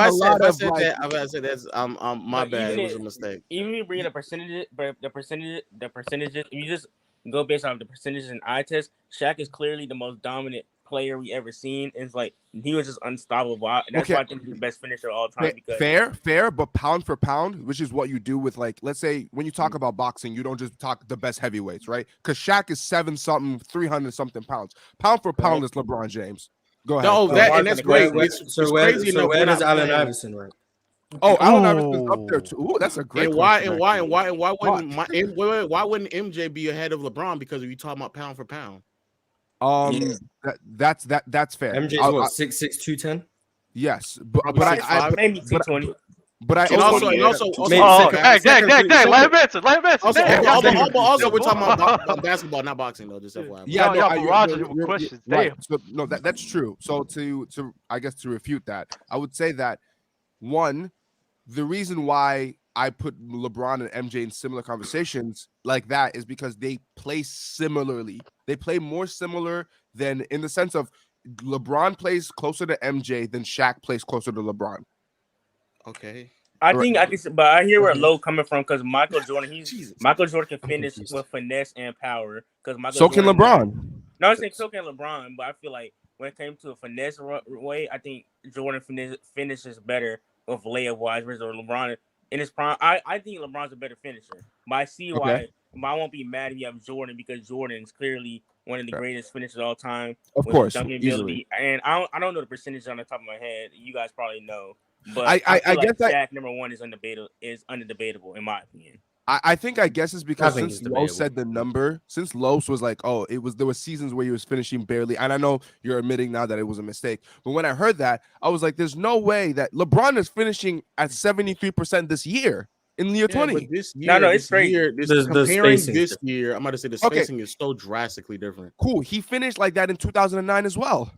said that's my bad. It was a mistake. Even if you bring the percentages, if you just go based on the percentages in eye test, Shaq is clearly the most dominant player we ever seen. It's like he was just unstoppable. And that's why I think he's the best finisher of all time. Fair, but pound for pound, which is what you do with like, let's say when you talk about boxing, you don't just talk the best heavyweights, right? Because Shaq is 7-something, 300-something pounds. Pound for pound is LeBron James. Go ahead. No, and that's great. It's crazy enough. Where does Allen Iverson rank? Oh, Allen Iverson's up there too. Ooh, that's a great. Why wouldn't MJ be ahead of LeBron? Because if you talking about pound for pound. That's fair. MJ's what 6'6", 210? Yes, but I maybe 220. But I also let him answer. Also, we're talking about basketball, not boxing, though. Just FYI. Yeah, questions. Right. So, no, that's true. So to I guess to refute that, I would say that one, the reason why I put LeBron and MJ in similar conversations like that is because they play similarly. They play more similar than in the sense of LeBron plays closer to MJ than Shaq plays closer to LeBron. Okay. I think I can, but I hear where Low coming from because Michael Jordan, Michael Jordan can finish with finesse and power because Michael. So can Jordan, LeBron. No, I'm saying so can LeBron, but I feel like when it came to a finesse way, I think Jordan finishes better with layup wise versus LeBron in his prime. I think LeBron's a better finisher, but I see why. But I won't be mad if you have Jordan because Jordan is clearly one of the greatest finishers of all time. Of course, dunking easily. ability. And I don't know the percentage on the top of my head. You guys probably know. But I feel like guess Shaq number one is undebatable in my opinion. I think it's because since Lowe said the number, since Lowe was like, there were seasons where he was finishing barely, and I know you're admitting now that it was a mistake, but when I heard that, I was like, there's no way that LeBron is finishing at 73% this year in year 20. But this year, no, it's great. Comparing this year, I'm about to say the spacing is so drastically different. Cool. He finished like that in 2009 as well.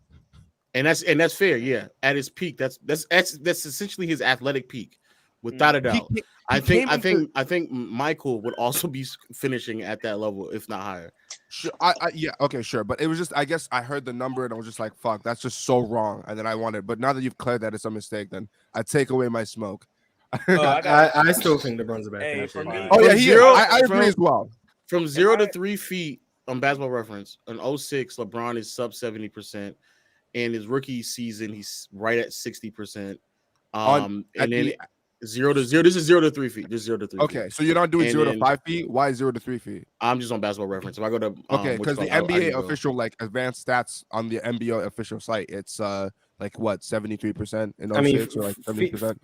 And that's fair, yeah. At his peak, that's essentially his athletic peak, without a doubt. I think Michael would also be finishing at that level, if not higher. Sure, yeah, okay, sure. But it was just, I guess I heard the number and I was just like, fuck, that's just so wrong. And then I wanted, but now that you've cleared that it's a mistake, then I take away my smoke. I still think LeBron's a better finisher. Oh yeah, I agree as well. From 0 to 3 feet on Basketball Reference, in 06, LeBron is sub 70%. In his rookie season, he's right at 60%. And then 0 to 0. This is 0 to 3 feet. Just 0 to 3. Okay, so you're not doing 0 to 5 feet. Why 0 to 3 feet? I'm just on Basketball Reference. If I go to because the NBA official advanced stats on the NBA official site, it's like what 73% in 06 or like 70%.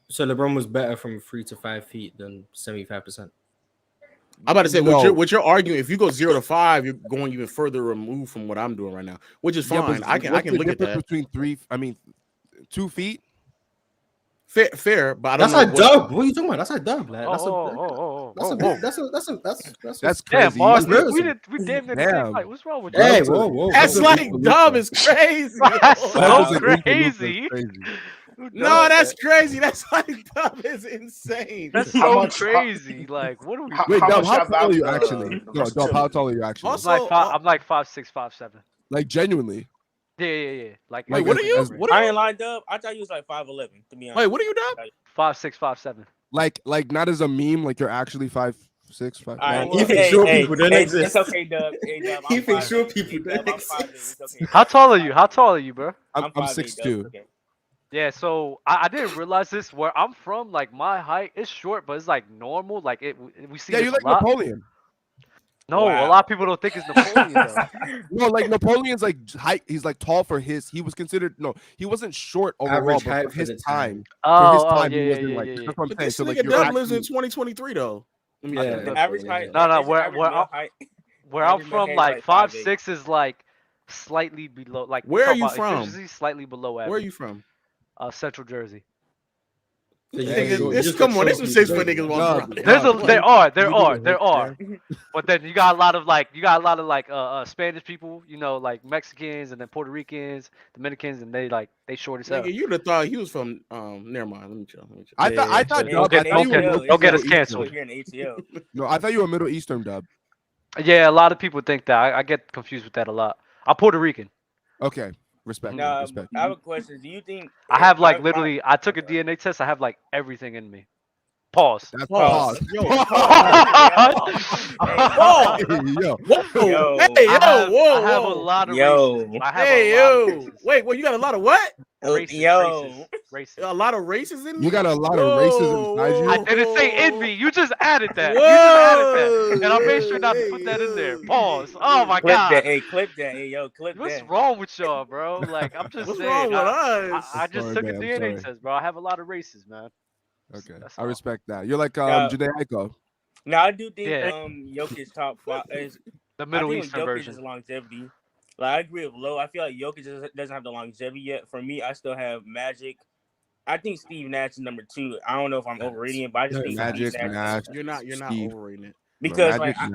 So LeBron was better from 3 to 5 feet than 75%. I'm about to say what you're arguing. If you go 0 to 5, you're going even further removed from what I'm doing right now, which is fine. I can look at that. Between 2 feet. Fair, but I don't know. That's a dub. What are you talking about? That's a dub. Like, that's crazy. Damn, we damn near the same height. What's wrong with you? Hey, whoa. That's like dub is crazy. That's so crazy. No, that's crazy. That's like dub is insane. That's so crazy. Like, what are we? Wait, Dub, how tall are you actually? No, Dub, how tall are you actually? I'm like 5'6", 5'7". Like genuinely. Yeah. Like, wait, what are you? I ain't lined up. I thought you was like 5'11". To be honest. Wait, what are you, Dub? 5'6", 5'7". Like not as a meme. Like you're actually 5'6", 5'7". Right, he thinks short people don't exist. It's okay, Dub. Hey, Dub, he thinks short people don't exist. Okay. How tall are you, bro? I'm 6'2". Okay. Yeah, so I didn't realize this. Where I'm from, like my height is short, but it's like normal. Like we see. Yeah, you like Napoleon. No, a lot of people don't think it's Napoleon. Though. No, like Napoleon's like height. He's like tall for his. He was considered he wasn't short overall, but for his time. Yeah. That's what I'm saying. So like, Dub lives in 2023 though. The average height. No. Where I'm from, like 5'6" is like slightly below. Like where are you from? Slightly below average. Where are you from? Central Jersey. Come on, there's some 6 foot niggas. There are. But then you got a lot of Spanish people, like Mexicans and then Puerto Ricans, Dominicans, and they short as hell. You'd have thought he was from never mind. Let me chill. I thought don't get us canceled. Here in ATL. No, I thought you were Middle Eastern, Dub. Yeah, a lot of people think that. I get confused with that a lot. I'm Puerto Rican. Okay. Respect. I have a question. Do you think I have like literally? I took a DNA test. I have like everything in me. Pause. That's pause. Yo. Whoa. I have a lot of races. Wait, you got a lot of what? Races. A lot of races in me? You got a lot of races inside you? I didn't say in me. You just added that. And I made sure not to put that in there. Pause. Oh my god. Clip that. Hey, yo, clip What's that. What's wrong with y'all, bro? Like, I'm just What's saying. What's wrong with us? I just took a DNA test, bro. I have a lot of races, man. Okay, I respect that. You're like Janae Eiko. No, I do think Jokic top 5 is the Middle Eastern Jokic version. Is longevity. Like I agree with Low. I feel like Jokic doesn't have the longevity yet. For me, I still have Magic. I think Steve Nash is number 2. I don't know if I'm overrating it, but I just think Magic Steve Nash. You're not overrating it. Because like I'm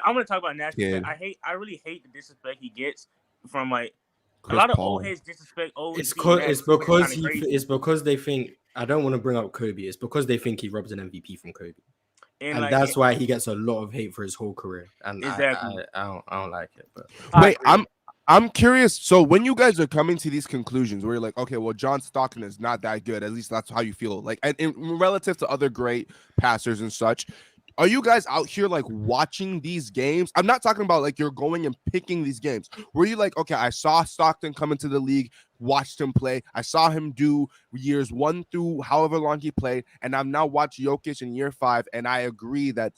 gonna talk about Nash. I really hate the disrespect he gets from like a lot of old heads disrespect old. It's because they think. I don't want to bring up Kobe. It's because they think he robs an MVP from Kobe, and like, that's why he gets a lot of hate for his whole career. And exactly, I don't like it. But wait, I'm curious. So when you guys are coming to these conclusions, where you're like, okay, well, John Stockton is not that good. At least that's how you feel. Like, and relative to other great passers and such, are you guys out here like watching these games? I'm not talking about like you're going and picking these games. Were you like, okay, I saw Stockton come into the league, watched him play. I saw him do years 1 through however long he played, and I've now watched Jokic in year 5, and I agree that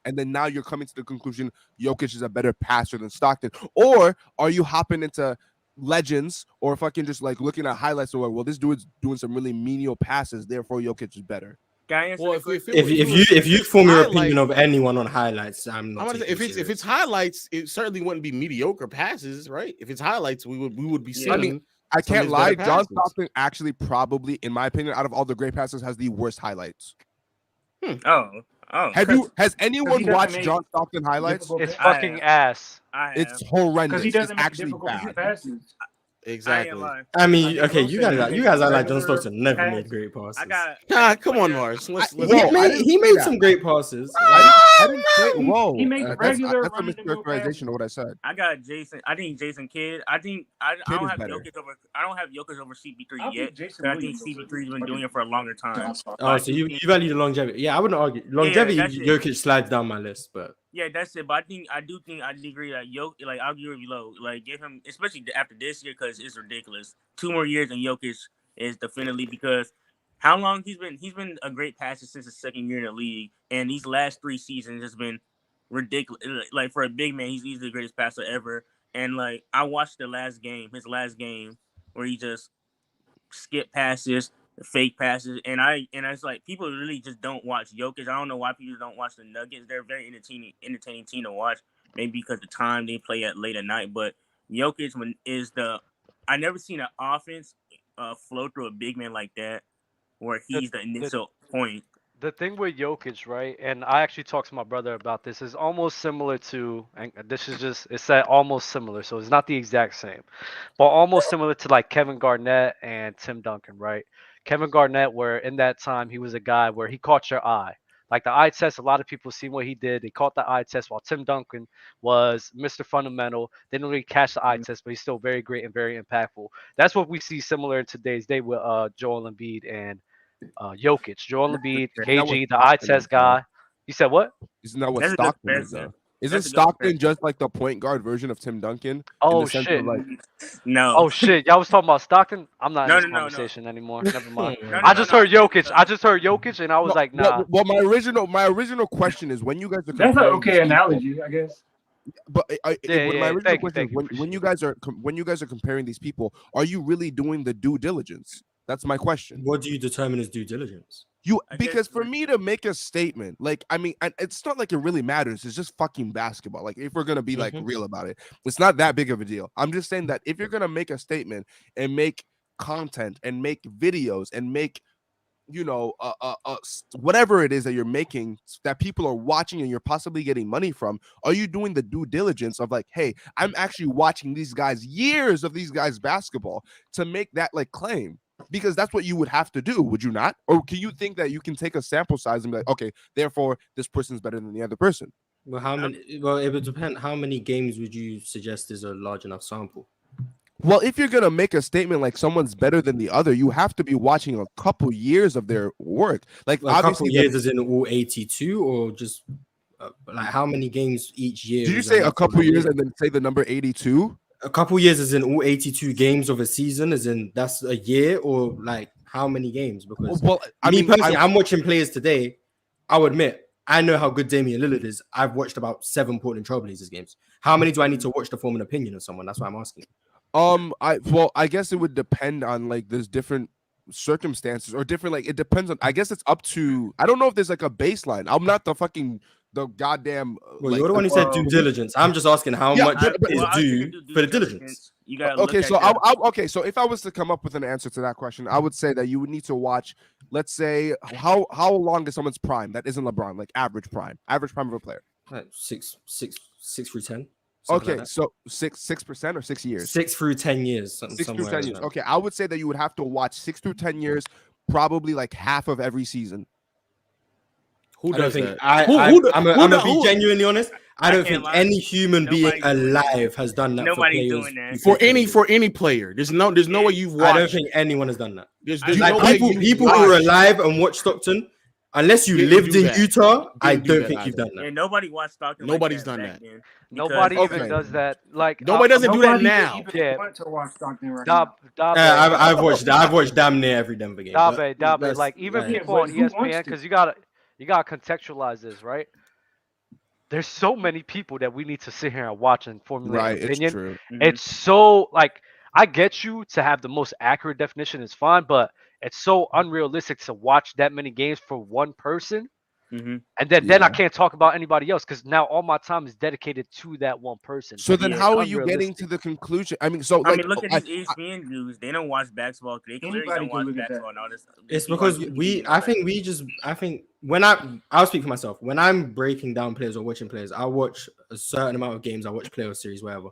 and then now you're coming to the conclusion Jokic is a better passer than Stockton? Or are you hopping into legends or fucking just like looking at highlights or well, this dude's doing some really menial passes, therefore Jokic is better? Well, if you form your opinion of anyone on highlights, I'm not. If it's highlights, it certainly wouldn't be mediocre passes, right? If it's highlights, we would be seeing. I mean, I can't lie. John Stockton actually probably, in my opinion, out of all the great passes, has the worst highlights. Oh. Has anyone watched John Stockton highlights? It's fucking ass. It's horrendous. Because he doesn't it's actually bad. passes. Exactly. I mean, okay, you guys are like John Stockton never made great passes. Come on, Mars. He made some great passes. I didn't say whoa. He makes regular. That's a mischaracterization of what I said. I got Jason. I think Jason Kidd. I don't have Jokic over. I don't have Jokic over CP3 yet. I think CP3's been doing it for a longer time. Oh, so you value the longevity? Yeah, I wouldn't argue longevity. Jokic slides down my list, but. Yeah, that's it. But I do think I agree that Jokic, like I'll give you low, like give him, especially after this year, because it's ridiculous. 2 more years and Jokic is definitely, because how long he's been a great passer since his second year in the league, and these last 3 seasons has been ridiculous. Like for a big man, he's easily the greatest passer ever. And like I watched his last game, where he just skipped passes, fake passes, and it's like people really just don't watch Jokic. I don't know why people don't watch the Nuggets. They're a very entertaining team to watch. Maybe because the time they play at late at night. But Jokic I never seen an offense flow through a big man like that, where he's the initial point. The thing with Jokic, right, and I actually talked to my brother about this, is almost similar to, and this is just, it's said almost similar, so it's not the exact same, but almost similar to like Kevin Garnett and Tim Duncan, right? Kevin Garnett, where in that time he was a guy where he caught your eye. Like the eye test, a lot of people seen what he did. They caught the eye test, while Tim Duncan was Mr. Fundamental. They didn't really catch the eye test, but he's still very great and very impactful. That's what we see similar in today's day with Joel Embiid and Jokic. Joel Embiid, KG, the eye test guy. You said what? Isn't that what Stockton is, though? Isn't Stockton just like the point guard version of Tim Duncan? Oh shit! Like... No. Oh shit! Y'all was talking about Stockton. I'm not in this conversation anymore. Never mind. I just heard Jokic. I just heard Jokic, and I was like, nah. Well, my original question is, when you guys are that's an okay analogy, I guess. But my original question is, when you guys are comparing these people, are you really doing the due diligence? That's my question. What do you determine as due diligence? Because for me to make a statement, like, I mean, it's not like it really matters. It's just fucking basketball. Like, if we're gonna be like real about it, it's not that big of a deal. I'm just saying that if you're gonna make a statement and make content and make videos and make, whatever it is that you're making that people are watching and you're possibly getting money from, are you doing the due diligence of like, hey, I'm actually watching these guys, years of these guys' basketball, to make that like claim? Because that's what you would have to do, would you not? Or can you think that you can take a sample size and be like, okay, therefore this person's better than the other person? Well, how many? Well, it would depend. How many games would you suggest is a large enough sample? Well, if you're gonna make a statement like someone's better than the other, you have to be watching a couple years of their work. Like a couple years is in all 82, or just like how many games each year? Did you say a couple years and then say the number 82? A couple years is in all 82 games of a season, as in that's a year, or like how many games? Because I'm watching players today. I'll admit, I know how good Damian Lillard is. I've watched about 7 Portland Trailblazers games. How many do I need to watch to form an opinion of someone? That's why I'm asking. I guess it would depend on like there's different circumstances or different, like it depends on, I guess it's up to, I don't know if there's like a baseline. I'm not the goddamn well, you're the one who said due diligence. I'm just asking how much is due for the diligence. You gotta okay, so so if I was to come up with an answer to that question, I would say that you would need to watch, let's say, how long is someone's prime that isn't LeBron, like average prime of a player? Like 6 through 10. Okay, like so 6% or 6 years? 6 through 10 years. 6 through 10 years. Okay, I would say that you would have to watch 6 through 10 years, probably like half of every season. Who does that? I'm gonna be genuinely honest. I don't think any human being alive has done that for Nobody's players. doing that. For any player. There's no way you've watched. I don't think anyone has done that. There's like no way people who are alive and watch Stockton, unless you lived in Utah, I don't think you've done that. Yeah, nobody watched Stockton. Nobody's done that. Nobody even does that. Like nobody doesn't do that now. Yeah. Want to watch Stockton right I've watched damn near every Denver game. Dabe. Like even people on ESPN, because you gotta contextualize this, right? There's so many people that we need to sit here and watch and formulate an opinion. It's true. It's so like I get you to have the most accurate definition is fine, but it's so unrealistic to watch that many games for one person. And then I can't talk about anybody else because now all my time is dedicated to that one person. So then, how are you getting to the conclusion? I mean, so look at these ESPN dudes. They don't watch basketball. They clearly don't watch basketball and all this. It's because I think when I'll speak for myself. When I'm breaking down players or watching players, I watch a certain amount of games. I watch playoff series, whatever.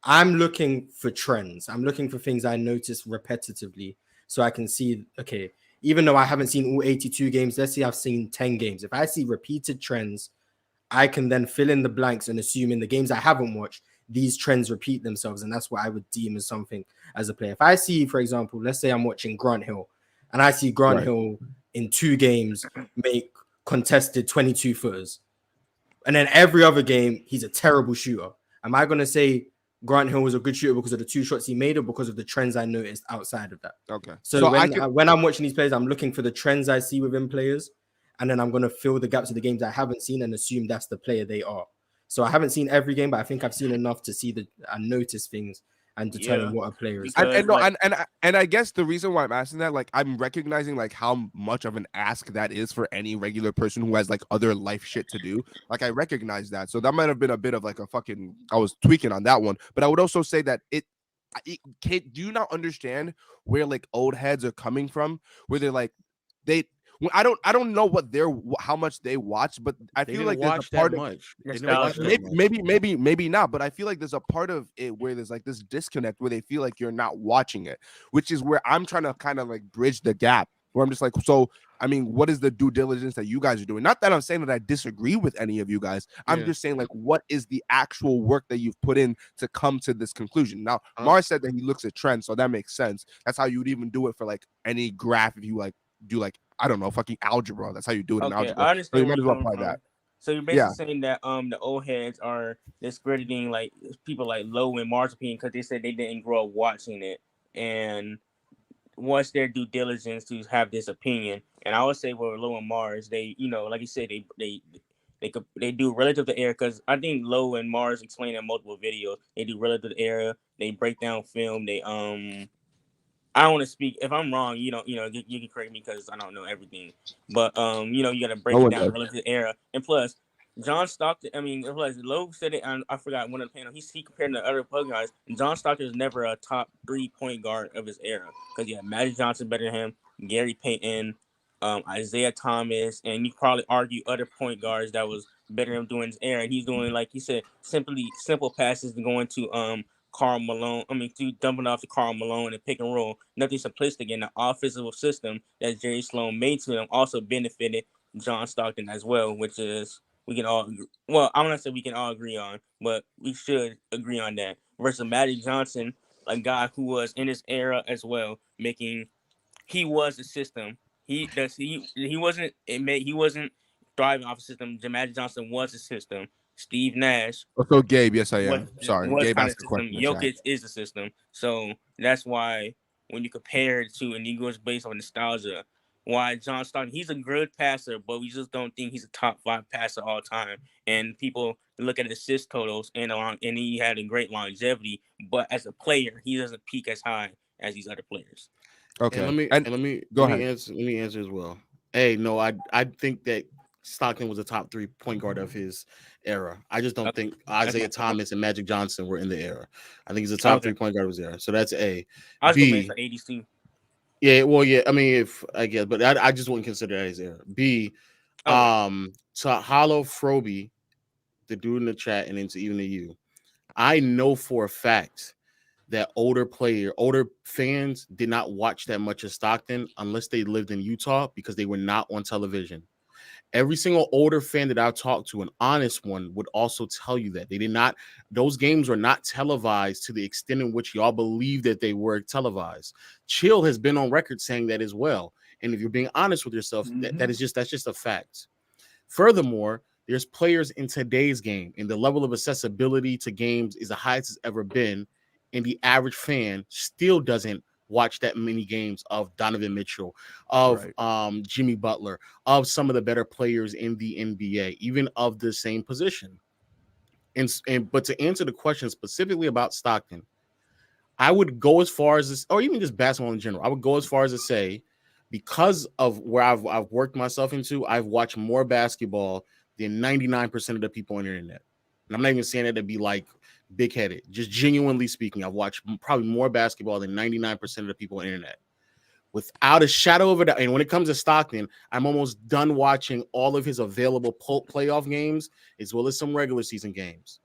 I'm looking for trends. I'm looking for things I notice repetitively, so I can see. Okay. Even though I haven't seen all 82 games, let's say I've seen 10 games. If I see repeated trends, I can then fill in the blanks and assume in the games I haven't watched, these trends repeat themselves. And that's what I would deem as something as a player. If I see, for example, let's say I'm watching Grant Hill and I see Grant Hill in 2 games make contested 22 footers. And then every other game, he's a terrible shooter. Am I going to say Grant Hill was a good shooter because of the 2 shots he made or because of the trends I noticed outside of that? Okay. So when I'm watching these players, I'm looking for the trends I see within players, and then I'm going to fill the gaps of the games I haven't seen and assume that's the player they are. So I haven't seen every game, but I think I've seen enough to see and notice things and determine what a player is. And I guess the reason why I'm asking that, like, I'm recognizing like how much of an ask that is for any regular person who has like other life shit to do. Like, I recognize that, so that might have been a bit of like a fucking. I was tweaking on that one, but I would also say that do you not understand where like old heads are coming from? Where they're like I don't know how much they watch, but I feel like there's a part of maybe not, but I feel like there's a part of it where there's like this disconnect where they feel like you're not watching it, which is where I'm trying to kind of like bridge the gap. Where I'm just like, so I mean, what is the due diligence that you guys are doing? Not that I'm saying that I disagree with any of you guys. I'm just saying, like, what is the actual work that you've put in to come to this conclusion? Now, Mars said that he looks at trends, so that makes sense. That's how you would even do it for like any graph if you like do like, I don't know, fucking algebra. That's how you do it in algebra. I understand. So you might as well apply that. So you're basically saying that the old heads are discrediting like people like Lowe and Mars' opinion because they said they didn't grow up watching it, and what's their due diligence to have this opinion? And I would say with Lowe and Mars, they, you know, like you said, they do relative to era, because I think Lowe and Mars explain in multiple videos. They do relative to era. They break down film. They I don't want to speak if I'm wrong. You can correct me because I don't know everything. But you got to break it down relative to era. And plus, John Stockton. I mean, plus Lowe said it. I forgot one of the panel. He compared to other point guards. And John Stockton is never a top 3 point guard of his era because you have Magic Johnson better than him, Gary Payton, Isaiah Thomas, and you probably argue other point guards that was better than him doing his era. And he's doing, like you said, simple passes and going to Karl Malone. Dumping off to Karl Malone and pick and roll. Nothing simplistic. In the offensive system that Jerry Sloan made to them also benefited John Stockton as well, which is we can all agree. Well, I'm not saying we can all agree on, but we should agree on that. Versus Magic Johnson, a guy who was in his era as well, he was the system. He wasn't thriving off the system. Magic Johnson was the system. Steve Nash. So Gabe, yes I am. Sorry, Gabe asked the question. Jokic is the system. So that's why when you compare it to, and he goes based on nostalgia, why John Stockton, he's a good passer, but we just don't think he's a top 5 passer all time. And people look at assist totals and he had a great longevity, but as a player, he doesn't peak as high as these other players. Okay. And let me answer as well. Hey, no, I think that Stockton was a top 3 point guard of his era. I just don't think Isaiah Thomas and Magic Johnson were in the era. I think he's a top 3 point guard of his era. So that's A. I was going to say 80s too. Yeah, well, yeah. I mean, if I guess, but I just wouldn't consider that his era. B. To Hollow Froby, the dude in the chat, and into even to you, I know for a fact that older fans did not watch that much of Stockton unless they lived in Utah because they were not on television. Every single older fan that I've talked to, an honest one, would also tell you that they did not. Those games were not televised to the extent in which y'all believe that they were televised. Chill has been on record saying that as well. And if you're being honest with yourself, that's just a fact. Furthermore, there's players in today's game, and the level of accessibility to games is the highest it's ever been. And the average fan still doesn't watch that many games of Donovan Mitchell, of Jimmy Butler, of some of the better players in the NBA, even of the same position. But to answer the question specifically about Stockton, I would go as far as this, or even just basketball in general, I would go as far as to say, because of where I've worked myself into, I've watched more basketball than 99% of the people on the internet. And I'm not even saying that to be like big-headed. Just genuinely speaking, I've watched probably more basketball than 99% of the people on the internet. Without a shadow of a doubt. And when it comes to Stockton, I'm almost done watching all of his available playoff games as well as some regular season games.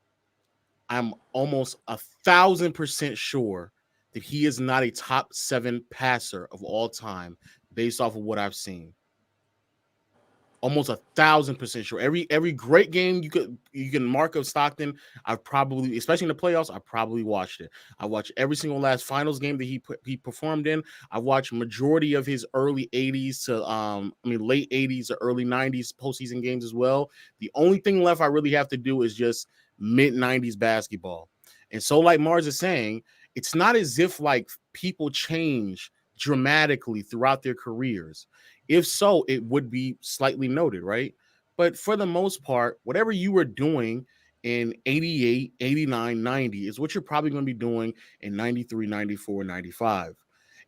I'm almost 1,000% sure that he is not a top 7 passer of all time based off of what I've seen. Almost 1,000% sure. Every great game you can mark of Stockton, I've probably, especially in the playoffs, I probably watched it. I watched every single last finals game that he performed in. I watched majority of his early 80s to late 80s or early 90s postseason games as well. The only thing left I really have to do is just mid 90s basketball. And so, like Mars is saying, it's not as if like people change dramatically throughout their careers. If so, it would be slightly noted, right? But for the most part, whatever you were doing in 88, 89, 90 is what you're probably going to be doing in 93, 94, 95.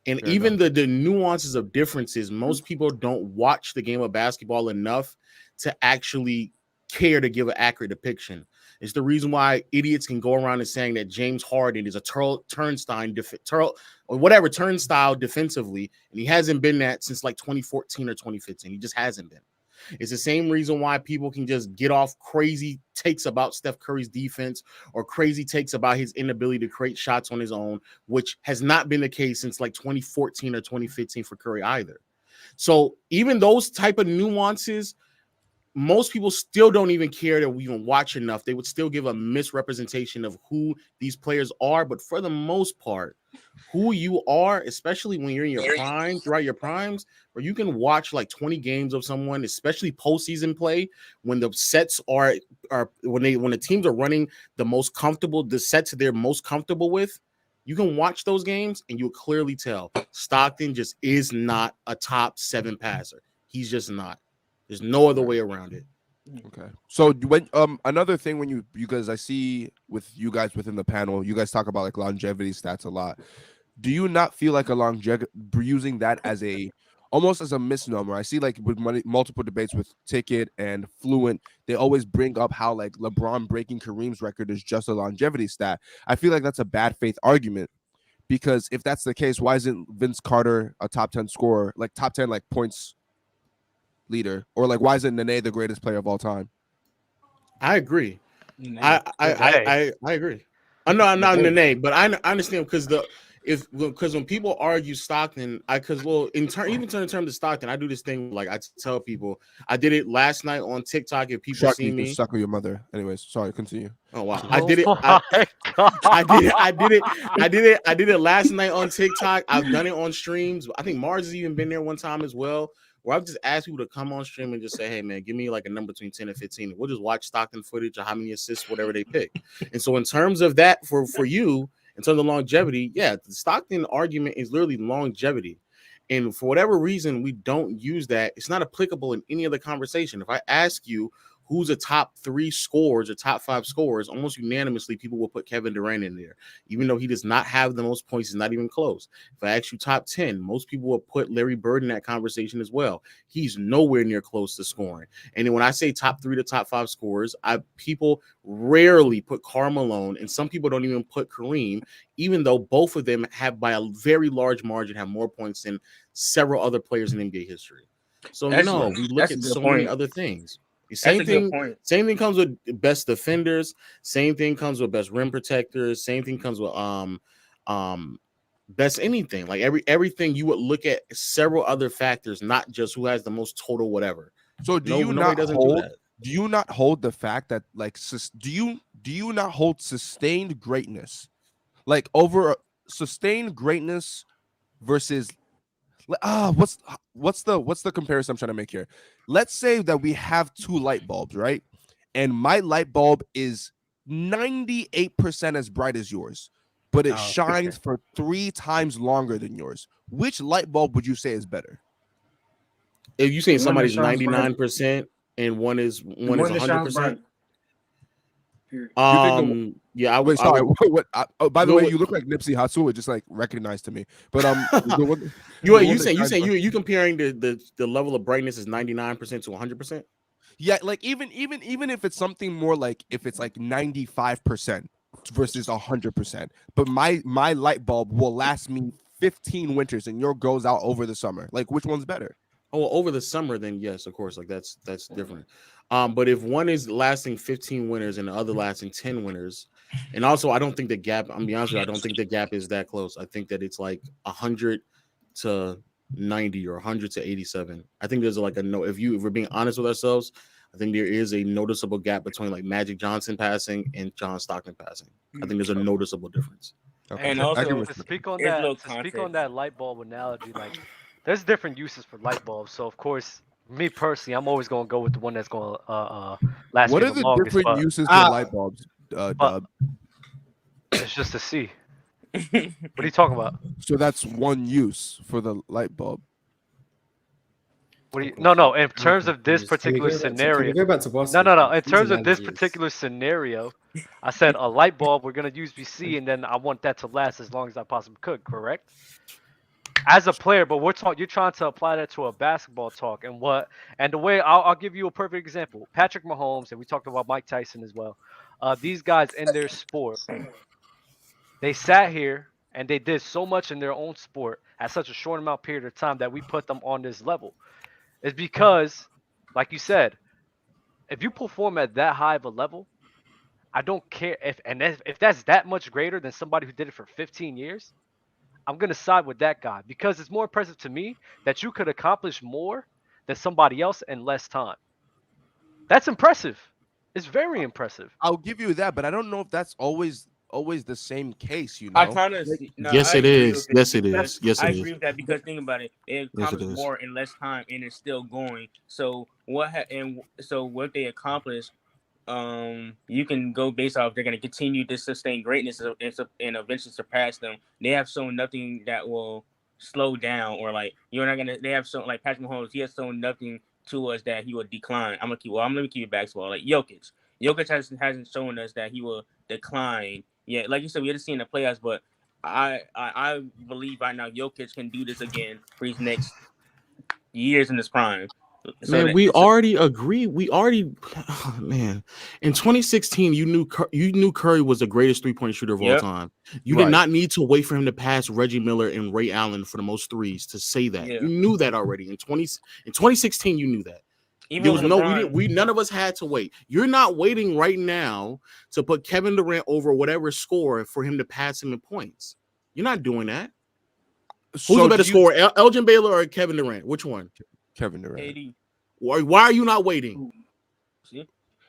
And Fair even enough. the nuances of differences, most people don't watch the game of basketball enough to actually care to give an accurate depiction. It's the reason why idiots can go around and saying that James Harden is a turnstile defensively, and he hasn't been that since like 2014 or 2015. He just hasn't been. It's the same reason why people can just get off crazy takes about Steph Curry's defense or crazy takes about his inability to create shots on his own, which has not been the case since like 2014 or 2015 for Curry either. So even those type of nuances, most people still don't even care that we even watch enough. They would still give a misrepresentation of who these players are. But for the most part, who you are, especially when you're in your prime, throughout your primes, where you can watch like 20 games of someone, especially postseason play, when the sets are when the teams are running the sets they're most comfortable with, you can watch those games and you'll clearly tell Stockton just is not a top 7 passer. He's just not. There's no other way around it. Okay. So when another thing, when you guys, I see with you guys within the panel, you guys talk about like longevity stats a lot. Do you not feel like a longevity using that as almost as a misnomer? I see like with multiple debates with Ticket and Fluent, they always bring up how like LeBron breaking Kareem's record is just a longevity stat. I feel like that's a bad faith argument, because if that's the case, why isn't Vince Carter a top 10 scorer, like top 10 like points leader, or like why isn't Nene the greatest player of all time? I agree. I agree. I'm not Nene, but I understand because when people argue Stockton, in terms of Stockton, I do this thing like I tell people. I did it last night on TikTok. If people see me, suckle your mother. Anyways, sorry, continue. Oh wow, I did it. I did it last night on TikTok. I've done it on streams. I think Mars has even been there one time as well, where I've just asked people to come on stream and just say, hey man, give me like a number between 10 and 15. We'll just watch Stockton footage of how many assists, whatever they pick. And so in terms of that, for you, in terms of longevity, yeah, the Stockton argument is literally longevity. And for whatever reason, we don't use that. It's not applicable in any other conversation. If I ask you who's a top 3 scorers or top 5 scorers, almost unanimously, people will put Kevin Durant in there. Even though he does not have the most points, he's not even close. If I ask you top 10, most people will put Larry Bird in that conversation as well. He's nowhere near close to scoring. And then when I say top 3 to top 5 scorers, people rarely put Karl Malone, and some people don't even put Kareem, even though both of them have, by a very large margin, have more points than several other players in NBA history. So we look at so many other things. Same thing comes with best defenders. Same thing comes with best rim protectors. Same thing comes with best anything. Like everything you would look at several other factors, not just who has the most total whatever. So do you not hold the fact that like do you not hold sustained greatness, like over sustained greatness versus what's the comparison I'm trying to make here? Let's say that we have two light bulbs, right? And my light bulb is 98% as bright as yours, but it shines for 3 times longer than yours. Which light bulb would you say is better? If you saying somebody's 99% and one is 100%. Yeah. Wait, sorry. What? By the way, you look like Nipsey Hussle. It just like recognized to me. But you saying you comparing the level of brightness is 99% to 100%. Yeah, like even if it's something more like if it's like 95% versus 100%, but my light bulb will last me 15 winters and your goes out over the summer. Like which one's better? Oh, over the summer, then yes, of course. Like that's different. But if one is lasting 15 winters and the other lasting 10 winters, and also I don't think the gap. I'm be honest with you, I don't think the gap is that close. I think that it's like 100 to 90 or 100 to 87. I think there's like if we're being honest with ourselves, I think there is a noticeable gap between like Magic Johnson passing and John Stockton passing. I think there's a noticeable difference. Okay. And also to speak on that light bulb analogy, like there's different uses for light bulbs. So of course, me personally, I'm always going to go with the one that's going to last. What are the longest, different uses for light bulbs? It's just to see. What are you talking about? So that's one use for the light bulb. No. In terms of this particular scenario, no. In terms of this particular scenario, I said a light bulb. We're gonna use VC, and then I want that to last as long as I possibly could. Correct? As a player, but you're trying to apply that to a basketball talk, and the way I'll give you a perfect example. Patrick Mahomes, and we talked about Mike Tyson as well. These guys in their sport, they sat here and they did so much in their own sport at such a short amount period of time that we put them on this level. It's because, like you said, if you perform at that high of a level, I don't care if that's that much greater than somebody who did it for 15 years. I'm going to side with that guy because it's more impressive to me that you could accomplish more than somebody else in less time. That's impressive. It's very impressive. I'll give you that, but I don't know if that's always the same case, you know. I kind of yes, it is. Yes, it is. Yes, I it is. agree with that because think about it, it accomplished more in less time, and it's still going. So what they accomplish, you can go based off they're going to continue to sustain greatness and eventually surpass them. They have shown nothing that will slow down or like you're not gonna. They have shown like Patrick Mahomes. He has shown nothing to us that he will decline. I'm gonna keep it basketball. Like Jokic hasn't shown us that he will decline. Yeah, like you said, we haven't seen the playoffs, but I believe right now Jokic can do this again for his next years in his prime. So man, we already agree. Man, in 2016, you knew Curry was the greatest 3-point shooter of all time. You did not need to wait for him to pass Reggie Miller and Ray Allen for the most threes to say that. Yeah. You knew that already in 2016. You knew that. None of us had to wait. You're not waiting right now to put Kevin Durant over whatever score for him to pass him in points. You're not doing that. So who's the better scorer, Elgin Baylor or Kevin Durant? Which one? Kevin Durant. 80. Why are you not waiting?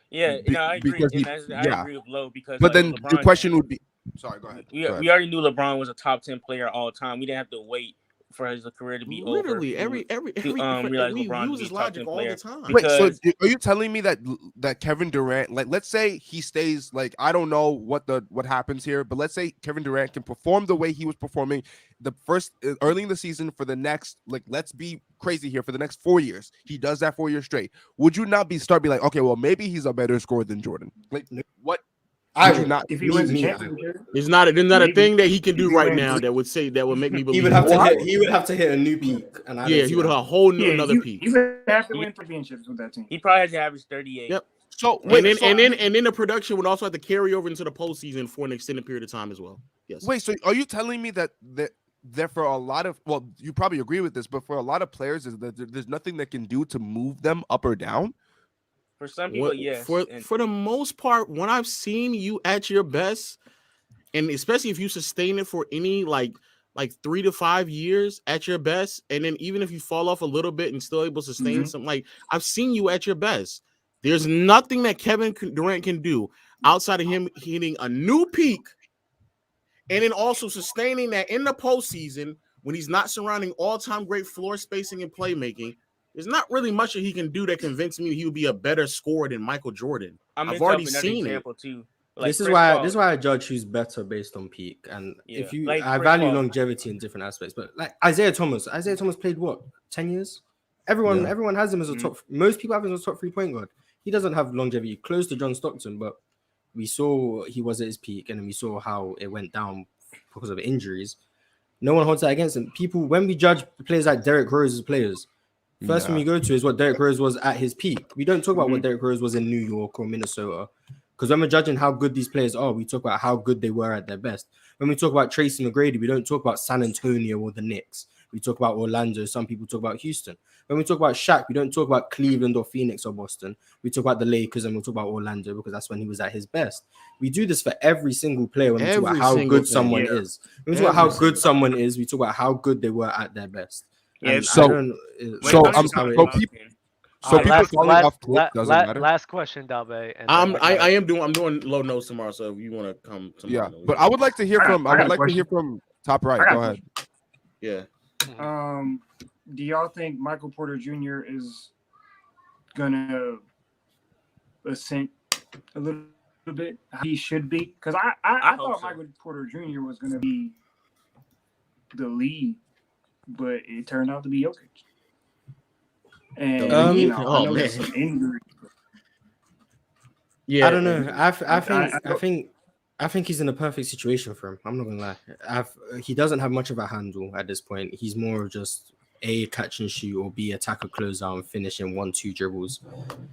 Yeah, I agree. I agree with Lowe because. But then the question would be, sorry, go ahead. We already knew LeBron was a top 10 player all time. We didn't have to wait for his career to be over. Literally, every LeBron uses logic all the time. Wait, so are you telling me that Kevin Durant, like, let's say he stays, like, I don't know what happens here, but let's say Kevin Durant can perform the way he was performing early in the season for the next, like, let's be crazy here, for the next 4 years. He does that 4 years straight. Would you not be like, okay, well, maybe he's a better scorer than Jordan? Like, what? If he wins the championship, there's not a thing that he can do right now that would make me believe he would have to hit a new peak. And he would have a whole new another peak. You would have to win championships with that team. He probably has to average 38. Yep. So and then the production would also have to carry over into the postseason for an extended period of time as well. Yes. Wait, so are you telling me that for a lot of, well, you probably agree with this, but for a lot of players, is that there's nothing that can do to move them up or down? For some people, yes. For the most part, when I've seen you at your best, and especially if you sustain it for any like like 3 to 5 years at your best, and then even if you fall off a little bit and still able to sustain something, like I've seen you at your best. There's nothing that Kevin Durant can do outside of him hitting a new peak and then also sustaining that in the postseason when he's not surrounding all-time great floor spacing and playmaking. There's not really much that he can do that convinced me he would be a better scorer than Michael Jordan. I've already seen it. Too. Like this is why I judge who's better based on peak. And if you, like I value longevity in different aspects. But like Isaiah Thomas played what, 10 years? Everyone has him as a top. Most people have him as a top 3-point guard. He doesn't have longevity close to John Stockton, but we saw he was at his peak, and then we saw how it went down because of injuries. No one holds that against him. People, when we judge players like Derrick Rose as players, first thing we go to is what Derrick Rose was at his peak. We don't talk about what Derrick Rose was in New York or Minnesota. Because when we're judging how good these players are, we talk about how good they were at their best. When we talk about Tracy McGrady, we don't talk about San Antonio or the Knicks. We talk about Orlando. Some people talk about Houston. When we talk about Shaq, we don't talk about Cleveland or Phoenix or Boston. We talk about the Lakers and we'll talk about Orlando because that's when he was at his best. We do this for every single player when we talk about how good someone is. When we talk about how good someone is, we talk about how good they were at their best. Yeah, people falling off cliff doesn't matter. Last question, Dalbe. I'm doing low notes tomorrow, so if you want to come tomorrow. Yeah, but I would like to hear from top right. Go ahead. Yeah. Do y'all think Michael Porter Jr. is gonna ascend a little bit? He should be, because I thought Michael Porter Jr. was gonna be the lead, but it turned out to be Jokic. And I know there's some injury. Yeah, I don't know. I think he's in a perfect situation for him. I'm not gonna lie. He doesn't have much of a handle at this point. He's more of just A, catch and shoot, or B, attack a closeout and finish in 1-2 dribbles.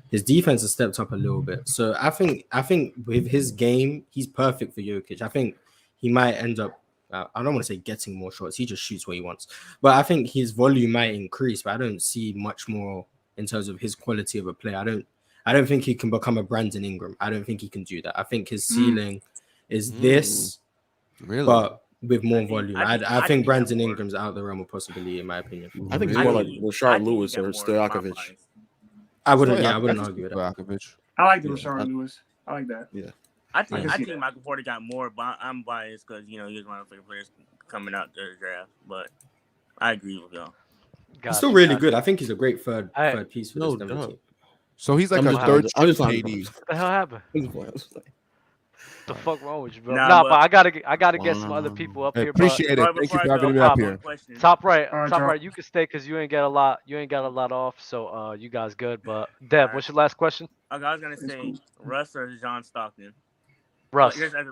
His defense has stepped up a little bit. So I think with his game, he's perfect for Jokic. I think he might end up, I don't want to say getting more shots. He just shoots what he wants. But I think his volume might increase, but I don't see much more in terms of his quality of a player. I don't think he can become a Brandon Ingram. I don't think he can do that. I think his ceiling is this, but with more volume. I think Brandon Ingram's out of the realm of possibility, in my opinion. I think he's more like Rashard Lewis or Stojakovic. I wouldn't argue with that. I like the Rashard Lewis. I like that. Yeah. I think Michael Porter got more, but I'm biased because he was one of the favorite players coming out the draft. But I agree with y'all. He's still really good. I think he's a great third piece for this team. So he's like a third KD. What the hell happened? The fuck wrong with you, bro? But I gotta get some other people up here. Appreciate it. Thank you for having me up here. Top right. You can stay because you ain't got a lot off. So you guys good. But Dev, what's your last question? Okay, I was gonna say Russ or John Stockton. Russ. Just as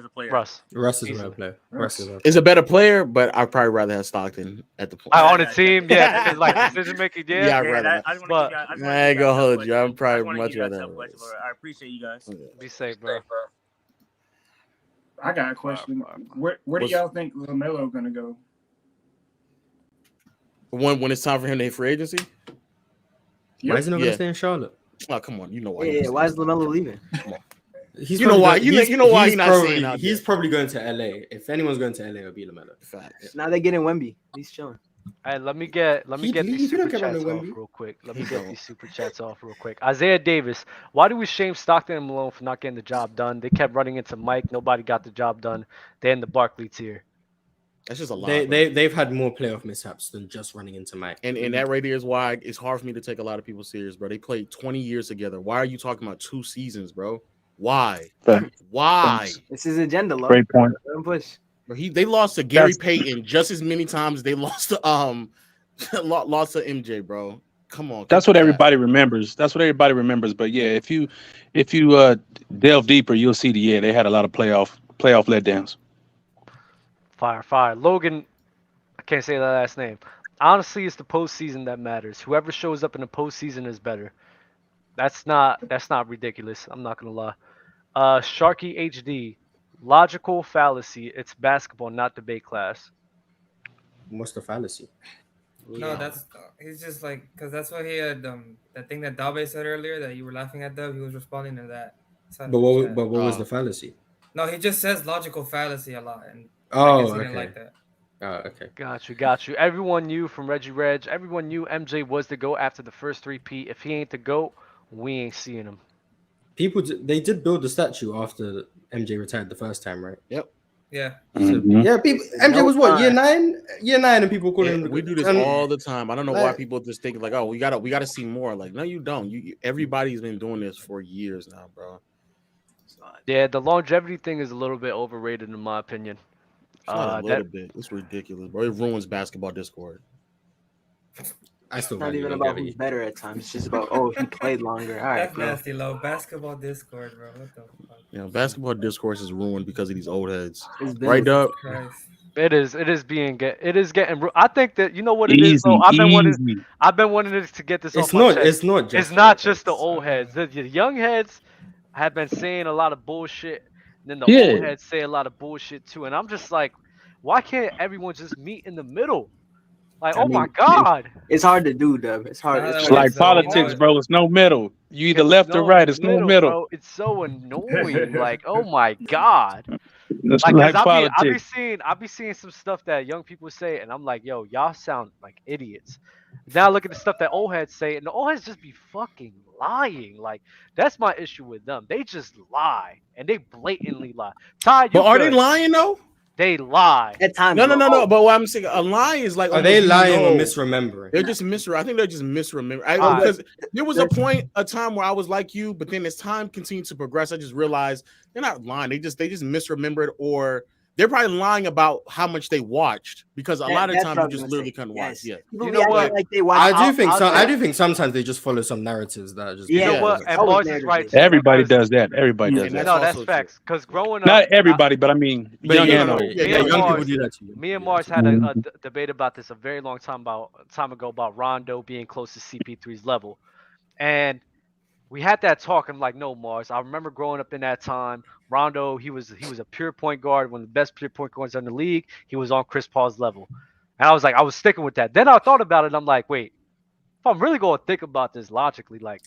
a player. Russ is a better player. Russ is a better player, but I'd probably rather have Stockton at the point. On the team, yeah. It's like decision making, yeah. I'd rather. I ain't gonna hold you. I'm probably much rather. I appreciate you guys. Be safe, bro. I got a question. Where do y'all think LaMelo gonna go? When it's time for him to hit free agency? Why is he not gonna stay in Charlotte? Oh, come on. You know why. Yeah, why is LaMelo leaving? Come on. You know why he's not saying that. He's probably going to LA. If anyone's going to LA, it'll be LaMelo. Facts. Now they're getting Wemby. He's chilling. Hey, let me get these super chats off real quick. Isaiah Davis, why do we shame Stockton and Malone for not getting the job done? They kept running into Mike. Nobody got the job done. They're in the Barkley tier. That's just a lot. They've had more playoff mishaps than just running into Mike. And that right there is why it's hard for me to take a lot of people serious, bro. They played 20 years together. Why are you talking about 2 seasons, bro? Why? Why? It's his agenda, love. Great point. Push. They lost to Gary Payton just as many times they lost to lost to MJ, bro. Come on. That's what everybody remembers. But yeah, if you delve deeper, you'll see they had a lot of playoff letdowns. Fire. Logan, I can't say that last name. Honestly, it's the postseason that matters. Whoever shows up in the postseason is better. That's not ridiculous. I'm not gonna lie. Sharky HD, logical fallacy. It's basketball, not debate class. What's the fallacy? No, he's just like, because that's what he had that thing that Dalbe said earlier that you were laughing at. He was responding to that. But what was the fallacy? No, he just says logical fallacy a lot, and I didn't like that. Okay. Got you. Everyone knew from Reggie Reg. Everyone knew MJ was the GOAT after the first 3P. If he ain't the GOAT, we ain't seeing him. They did build the statue after MJ retired the first time, right? Yep. Yeah. Yeah, people. MJ was what, year 9? Year 9, and people call him. We do this all the time. I don't know why people just think like, oh, we gotta see more. Like, no, you don't. Everybody's been doing this for years now, bro. Yeah, the longevity thing is a little bit overrated in my opinion. It's not a little bit. It's ridiculous, bro. It ruins basketball Discord. I still It's not even about who's better at times. It's just about he played longer. All right, That's nasty, low. Basketball Discord, bro. What the fuck? Yeah, basketball discourse is ruined because of these old heads. It's Right, Dub? It is getting. I think that you know what it is. Though I've been wanting to get this. It's off my not. chest. It's not just the old heads. The young heads have been saying a lot of bullshit. And then the old heads say a lot of bullshit too. And I'm just like, why can't everyone just meet in the middle? Like, my God. It's hard to do, Dub. It's hard. It's like politics, bro. It's no middle. You either left or right. It's no middle. Bro. It's so annoying. Like, oh my God. It's like politics. I be seeing some stuff that young people say, and I'm like, yo, y'all sound like idiots. Now look at the stuff that old heads say, and the old heads just be fucking lying. Like, that's my issue with them. They just lie, and they blatantly lie. Ty, but are they lying though? They lie at times. No. But what I'm saying, a lie is like. Are they lying or misremembering? They're just I think they're just misremembering. Because there was a time where I was like you, but then as time continued to progress, I just realized they're not lying. They just misremembered, or they're probably lying about how much they watched. Because a lot of times you just literally couldn't watch. Yeah. You know what? Like they watch. I do think sometimes they just follow some narratives that are just. You know what? And Mars is right. Everybody does that. Everybody does that. No, that's facts. Because growing up, not everybody, but I mean, young and old. Young people do that too. Me and Mars had a debate about this a very long time ago about Rondo being close to CP3's level, and we had that talk. I'm like, no, Mars. I remember growing up in that time. Rondo, he was a pure point guard, one of the best pure point guards in the league. He was on Chris Paul's level, and I was sticking with that. Then I thought about it. I'm like, wait, if I'm really going to think about this logically, like,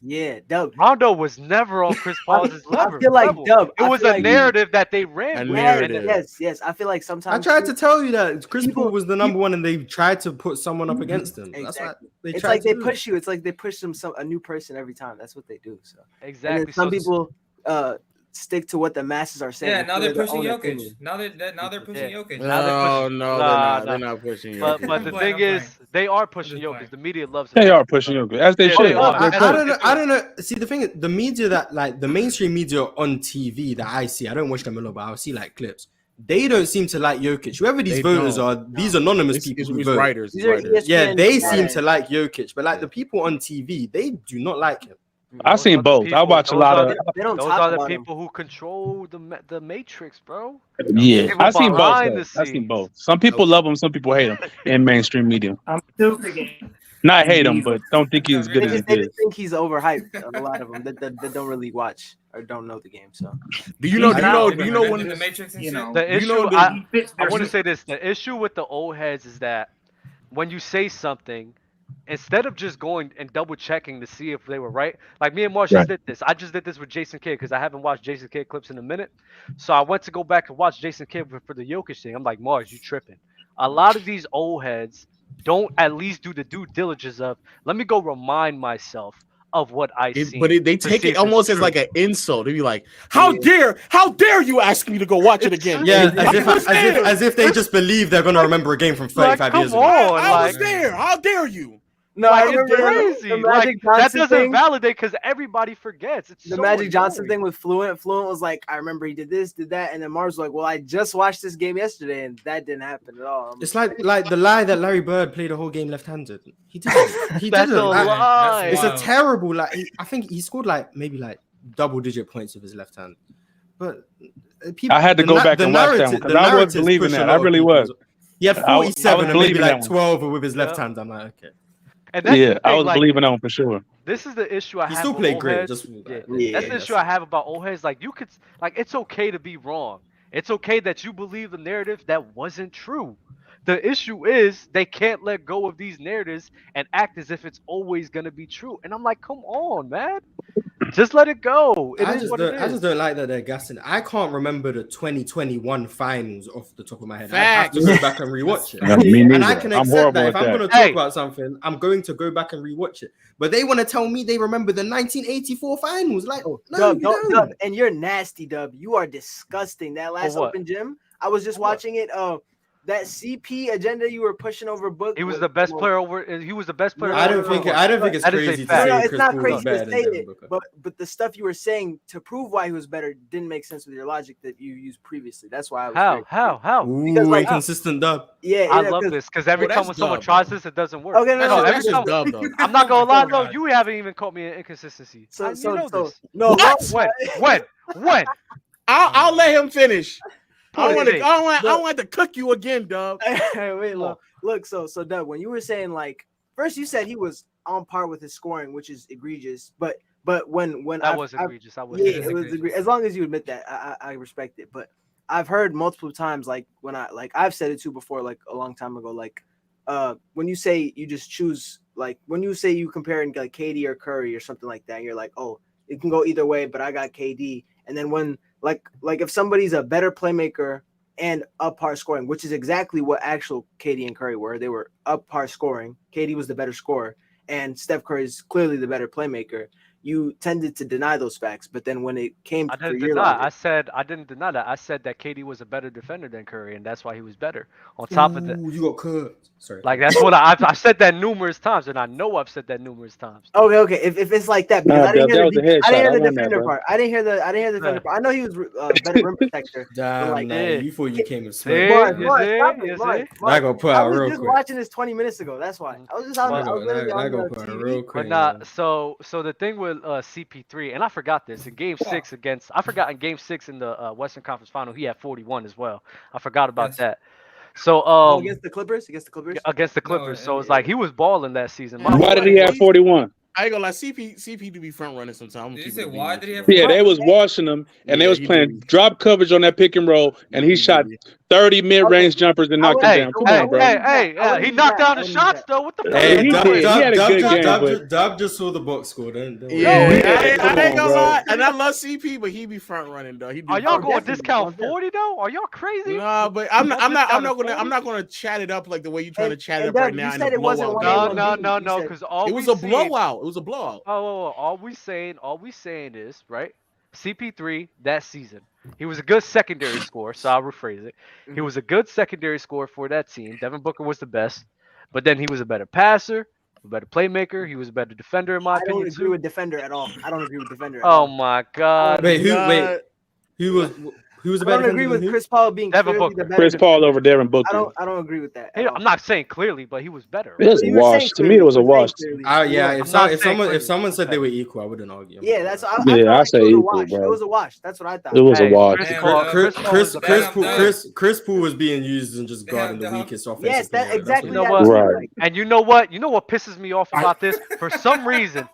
Dub. Rondo was never on Chris Paul's level. I feel like Dub. It was a narrative that they ran with. Yes. I feel like sometimes I tried to tell you that Chris Paul was the number one, and they tried to put someone up against him. Exactly. That's what they it's tried like to they do. push you. It's like they push a new person every time. That's what they do. So exactly. Some people stick to what the masses are saying. Yeah, now they're pushing Jokic. Now they're pushing Jokic. No, they're not pushing Jokic. But the thing is, they are pushing Jokic. The media loves it. They are pushing Jokic, as they should. I don't know. See, the thing is, the media that like the mainstream media on TV that I see, I don't watch them a lot, but I'll see like clips. They don't seem to like Jokic. Whoever these voters are, these anonymous people who vote. Writers. Yeah, they seem to like Jokic, but like the people on TV, they do not like him. I've seen both. I watch a lot of. Those are the people who control the matrix, bro. Yeah, I've seen both. I've seen both. Some people love him, some people hate him in mainstream media. I'm still thinking. Not hate him, but don't think he's as good as he is. They think he's overhyped. A lot of them that don't really watch or don't know the game. So, do you know when the Matrix and shit? The issue, I want to say this: the issue with the old heads is that when you say something, instead of just going and double checking to see if they were right, like me and Mars just did this. I just did this with Jason Kidd because I haven't watched Jason Kidd clips in a minute. So I went to go back and watch Jason Kidd for the Jokic thing. I'm like, Mars, you tripping. A lot of these old heads don't at least do the due diligence of, let me go remind myself of what I see. But they take it almost as like an insult. They'd be like, how dare you ask me to go watch it again? Yeah, as if they just believe they're going to remember a game from 35 years ago. I was there. How dare you? No, I remember crazy. Like, that doesn't validate because everybody forgets. It's the Magic Johnson thing with Fluent. Fluent was like, I remember he did this, did that, and then Mars was like, well, I just watched this game yesterday, and that didn't happen at all. It's like the lie that Larry Bird played a whole game left-handed. He didn't. He That's didn't. a lie. It's a terrible I think he scored maybe double-digit points with his left hand, but people. I had to go back and watch that one because I wasn't believing that. I really was. He had 47 and maybe 12 with his left hand. I'm like, okay. And that's I was believing on for sure. This is the issue I have. He still with played old great. heads. That's the issue I have about old heads. Like, you could, like, it's okay to be wrong. It's okay that you believe the narrative that wasn't true. The issue is they can't let go of these narratives and act as if it's always gonna be true. And I'm like, come on, man. Just let it go. It is what it I is. just don't like that they're gassing. I can't remember the 2021 finals off the top of my head. Facts. I have to go back and rewatch it. Yeah, me And I neither. can I'm accept horrible that. at If I'm that. going to talk about something, I'm going to go back and rewatch it. But they want to tell me they remember the 1984 finals. Like, no, Dub, you Dub, don't. and you're nasty, Dub. You are disgusting. That last what? open gym, I was just watching it. That CP agenda you were pushing over Book. He was the best player over. He was the best player. I don't think it's That is a crazy to fact. say No, it's Chris not Paul crazy was to better say than Devin it, Booker. but the stuff you were saying to prove why he was better didn't make sense with your logic that you used previously. That's why I was How? Because Ooh, like inconsistent Dub. yeah, I yeah, love 'cause- this because every Well, time that's when someone dub, tries though. this, it doesn't work. Okay, no, No, no, every That's just time. dub though. I'm not gonna lie, though. God. You haven't even caught me in inconsistency. So You know this. no, What? When? I'll let him finish. I Put it want to cook you again, Dub. Wait, look. So Doug, when you were saying like first you said he was on par with his scoring, which is egregious, but when That was egregious. I was. yeah, it was egregious. As long as you admit that, I respect it. But I've heard multiple times, like when I've said it too before, like a long time ago, like when you say you just choose, like when you say you comparing like KD or Curry or something like that, you're like, oh, it can go either way, but I got KD. And then when like if somebody's a better playmaker and up par scoring, which is exactly what actual KD and Curry were. They were up par scoring. KD was the better scorer, and Steph Curry is clearly the better playmaker. You tended to deny those facts, but then when it came I to didn't your deny. logic, I didn't deny that. I said that KD was a better defender than Curry, and that's why he was better. On top of that, you got cut. Sorry. like that's what I've said that numerous times, and I know I've said that numerous times. okay. If it's like that, because Nah, I didn't that was a hear headshot. I the won that, defender bro. part. I didn't hear the defender part. I know he was better rim protector. but Damn, like, nah, you thought you came and See? sweat. Mark, You stop see? it, You Mark. see? I got put I out was real just quick. watching this 20 minutes ago. That's why I was just on. I was literally on the Put out TV. real But quick. nah, man. so the thing with CP3, and I forgot this in Game 6 against. I forgot in Game 6 in the Western Conference Final, he had 41 as well. I forgot about that. So Against the Clippers. against the Clippers. So it's like he was balling that season. Yeah, Why did he have 41? I ain't gonna lie, CP do be front running sometimes. Did you say why did he have? Yeah, they was washing him, and they was playing drop coverage on that pick and roll, and he shot 30 mid-range jumpers and knocked them down. Come on, bro. He knocked down the shots though. What the fuck? Hey, he did. He had a good game, but Dub just saw the box score. Don't Yeah, come I ain't on, gonna bro. lie, and I love CP, but he be front running though. He do Are y'all going definitely. discount 40 though? Are y'all crazy? Nah, but I'm not gonna chat it up like the way you trying to chat it up right now. You said it wasn't No, because all it was a blowout. It was a blowout. Oh, all we saying is right. CP3 that season, he was a good secondary scorer. So I'll rephrase it. He was a good secondary scorer for that team. Devin Booker was the best, but then he was a better passer, a better playmaker. He was a better defender in my opinion. I don't agree with defender at all. I don't agree with defender at all. Oh my God! Wait, who was the I better don't agree with Chris Paul being Devin clearly Booker. the better Chris Paul over Devin Booker. I don't agree with that. I'm not saying clearly, but he was better. It was a wash. To me, it was a wash. Yeah, I'm if someone said they were equal, I wouldn't argue. Yeah, that's I I say it was a equal, wash. bro. It was a wash. That's what I thought. It was a wash. Chris Paul was being used and just guarding the weakest offensive. Yes, that exactly. You know what? Right. And you know what? You know what pisses me off about this? For some reason,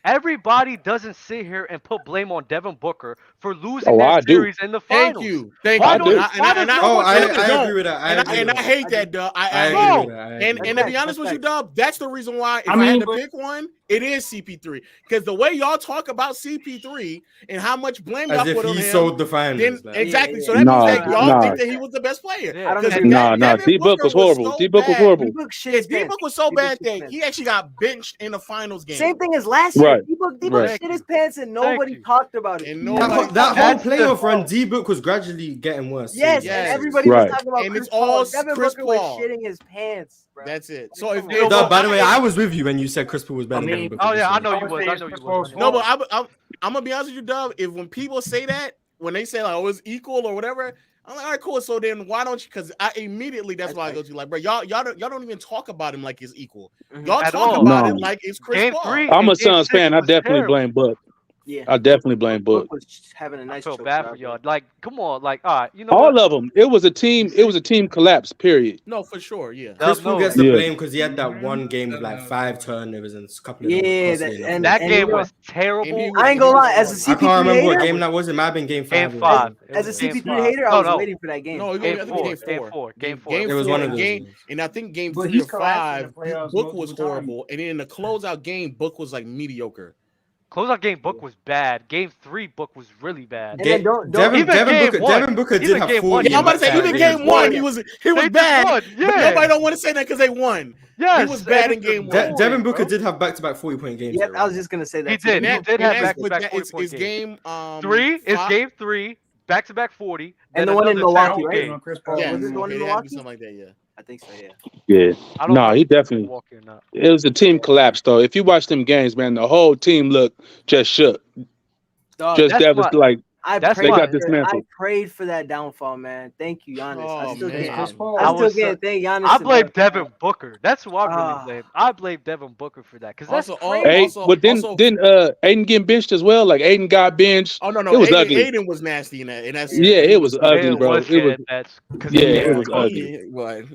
everybody doesn't sit here and put blame on Devin Booker for losing that series in the finals. Thank Why you. don't- I agree with that. I hate that, Dub. I agree with that. And to be honest with you, Dub, that's the reason why if I had to pick one, it is CP3. Because the way y'all talk about CP3 and how much blame y'all As if put on he him, sold the finals. exactly. So that means that y'all think that he was the best player. D-Book was horrible. D-Book was horrible. D-Book was so bad that he actually got benched in the finals game. Same thing as last year. Right. D-Book shit his pants and nobody talked about it. And That whole playoff run, D-Book was gradually getting worse. Yes, and everybody was talking about and Chris it's all Paul. Devin Chris Booker was Paul. shitting his pants, bro. That's it. So if By the way, I was with you when you said Chris Paul was better than Booker. Oh yeah, I know you was. I know you was. No, but I'm gonna be honest with you, Dub. If when people say that, when they say like, "Oh, it's equal" or whatever, I'm like, "All right, cool." So then why don't you? Because I immediately that's why I go to like, bro, y'all don't even talk about him like it's equal. Y'all talk about it like it's Chris Paul. I'm a Suns fan. I definitely blame Book. Yeah, I definitely blame Book. Was having a nice. I feel bad for y'all. Like, come on, like, all right, you know All what? of them. It was a team. It was a team collapse. Period. No, for sure. Yeah. Chris Paul gets Yeah. the blame because he had that one game with like 5 turnovers and a couple of them were costly enough. That game was terrible. I ain't gonna lie, as a I CP3 can't remember what hater, game that was. It might have been game 5. Game 5. as a Game CP3 5. hater, I No, was no. waiting for that game. No, Game I think four. Game 4. Game 4. Game It was 4 one of those game, games. and I think Game But 3 he's or collapsed in 5, the playoffs Book was multiple times. horrible, and then in the closeout game, Book was like mediocre. Closeout game Book was bad. Game 3 Book was really bad. And then Devin Booker did have 40. Yeah, I'm about to say even Game 1 he was bad. But nobody don't want to say that because they won. Yes, he was bad in Game 1. Devin Booker did have back-to-back 40-point games. Yep, I was just gonna say that. He did. He did have back-to-back it's 40-point games. game 3 is five- game 3, back-to-back 40, And then the one in another Milwaukee, 10 right? game. Yeah, Was it the one in it had to be Milwaukee? something like that. Yeah, I think so. Yeah. Yeah. I don't No, know he if it's definitely. Milwaukee or not. It was a team collapse though. If you watch them games, man, the whole team looked just shook. Dog, Just that's that was my- like I That's they prayed, got for, I dismantled. prayed for that downfall, man. Thank you, Giannis. I still man. can't. Chris Paul. I still can't thank Giannis. I enough. blame Devin Booker. That's who I really Ah. blame. I blame Devin Booker for that because that's Also, crazy. Hey, also, but then also, Aiden getting benched as well. Like Aiden got benched. oh no, It was ugly. Aiden was nasty in that. Yeah, it was ugly, It bro. was It was. getting that's because Yeah, it was ugly.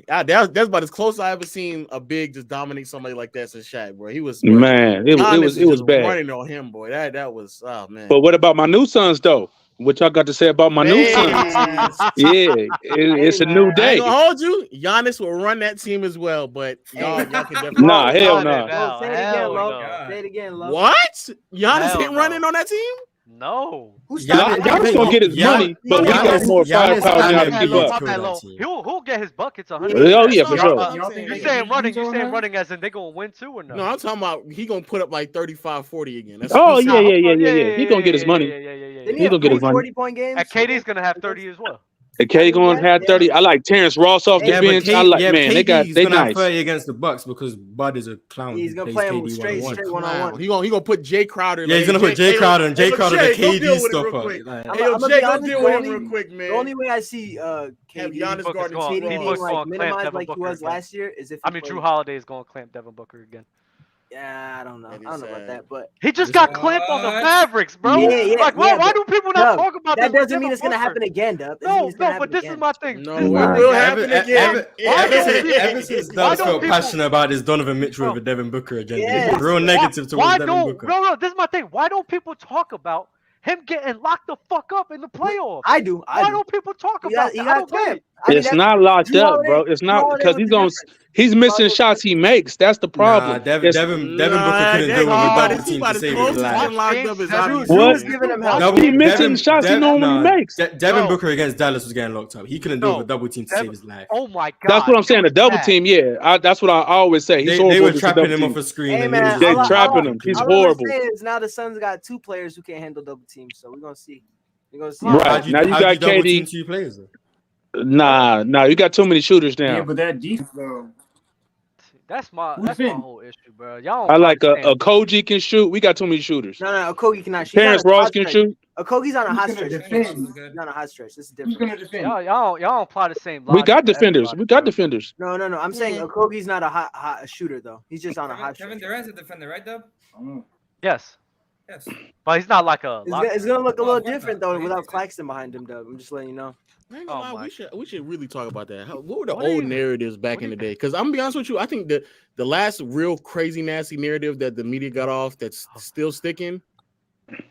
That's about as close I ever seen a big just dominate somebody like that since Shaq, bro. He was Man, it Giannis was just bad. running on him, boy. That was man. But what about my new sons though? What y'all got to say about my new sons? Yeah, it's a new I ain't day. gonna hold you. Giannis will run that team as well, but y'all can definitely. Nah, hell no. Say it again, Love. Say it again, Love. What? Giannis Hell ain't no. running on that team? No. Giannis gonna get his money, but we got more firepower now to keep up. He'll get his buckets 100. Oh yeah, for sure. You saying running? You saying running as in they gonna win too or no? No, I'm talking about he gonna put up like 35, 40 again. That's Oh what he yeah. He gonna get his money. Didn't He gonna get his money. 40-point games? And KD's gonna have 30 as well. And K gonna have 30. I like Terrence Ross off the Yeah, but bench. I like man, they KD's they gonna have nice. 30 against the Bucks because Bud is a clown. He's who gonna plays play him KD straight one-on-one. one-on-one. He gonna put Jay Crowder. Yeah, he's like, gonna put Jay Crowder and Jay Crowder the KD real stopper. quick. Like- Hey, yo, Jay, go deal with him real quick, man. The only way I see Have KD Giannis guarding going- being Booker's like gonna clamp minimized Devin like he Booker was again. last year is if I he mean, Drew plays- Holiday is gonna clamp Devin Booker again. Yeah, I don't know. I don't know about that, but He just got clamped on the Mavericks, bro. Yeah, like, why do people not Dub, talk about that? this? Doesn't mean it's gonna happen again, Dub. No, but this is my thing. No, This is it my will thing. happen again. Ever since Why Dubs don't felt people- passionate about this Donovan Mitchell with Devin Booker agenda. Yeah. He's real negative towards Why Devin don't? Booker. No, this is my thing. Why don't people talk about him getting locked the fuck up in the playoffs? I do. Why don't people talk about He that? got I don't get it. It's not locked up, bro. It's not because he's missing shots he makes. That's the problem. Nah, Devin Booker couldn't do it with double team to save his life. He missing shots he normally makes. Devin Booker against Dallas was getting locked up. He couldn't do it with double team to save his life. Oh my god. That's what I'm saying. A double team, yeah. That's what I always say. He's They were horrible trapping against him double off a team. screen. Hey, and man, They're trapping him. He's horrible. All I'm saying is now the Suns got two players who can't handle double teams, so we're gonna see. We're gonna see. Right now you got double team KD. two players. Nah, you got too many shooters now. Yeah, but that defense though. That's my whole issue, bro. Y'all. I like a understand. Koji can shoot. We got too many shooters. No, Okogie cannot shoot. Terrence Ross can shoot. Okogie's on a hot Who's gonna stretch. defend? He's on a hot stretch. This is Who's different. gonna defend? Y'all don't apply the same. We logic got to defenders. everybody, We got bro. defenders. No. I'm saying Okogie's not a hot shooter though. He's just on a hot Kevin stretch. Durant's a defender, right, Dub? Yes, Yes. but he's not like a. It's gonna look a little different though without Claxton behind him, Dub. I'm just letting you know. I ain't gonna lie, we should really talk about that. What were the What do old you- narratives back in the day? Because I'm gonna be honest with you, I think the last real crazy nasty narrative that the media got off that's still sticking.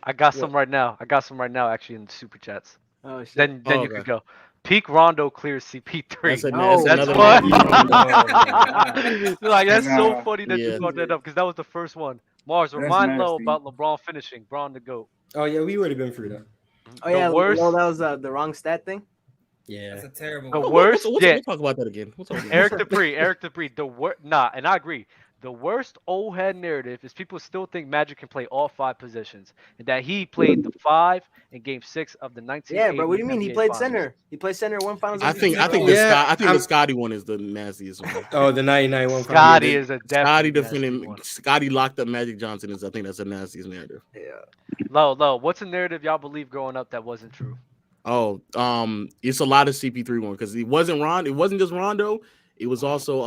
I got some right now. Actually in the super chats. Oh shit. Then Oh, you okay. could go. Peak Rondo clears CP3. That's No, That's another what. nasty one. Like that's so Nah. funny that Yeah. you brought that up because that was the first one. Mars, That's remind Lo nasty. about LeBron finishing. Braun the GOAT. Oh yeah, we already been through that. Oh yeah, The worst- well, that was the wrong stat thing. Yeah. That's a terrible. The one. worst. We'll Yeah. talk about that again. We'll talk about Eric that. Dupree. The worst. Nah, and I agree. The worst old head narrative is people still think Magic can play all 5 positions, and that he played the 5 in Game 6 of the 1980s. Yeah, bro. What do you mean? He NBA played Finals. center. He played center one finals. I think MVP. the Scotty one is the nastiest one. Oh, the 99 one. Scotty is a Scotty definitely nasty defending one. Scotty locked up Magic Johnson is I think that's the nastiest narrative. Yeah. Lo, what's a narrative y'all believe growing up that wasn't true? Oh, it's a lot of CP3 one because it wasn't just Rondo. It was also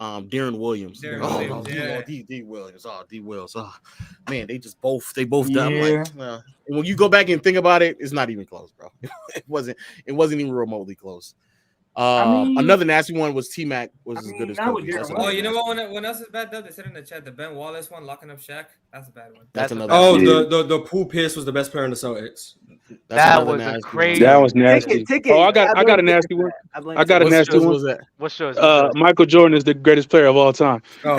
Darren Williams. Darren Oh, Williams, yeah. D Williams. Oh, D Williams. Oh, man, they both done. Yeah. Like, and when you go back and think about it, it's not even close, bro. It wasn't even remotely close. Another nasty one was T-Mac was as good as Kobe. Oh, you know what? When else is bad? Though? They said in the chat the Ben Wallace one locking up Shaq. That's a bad one. That's another. Oh, the Paul Pierce was the best player in the Celtics. That was a crazy. That was nasty. Oh, I got a nasty one. I got a nasty one. What's yours? Michael Jordan is the greatest player of all time. Oh.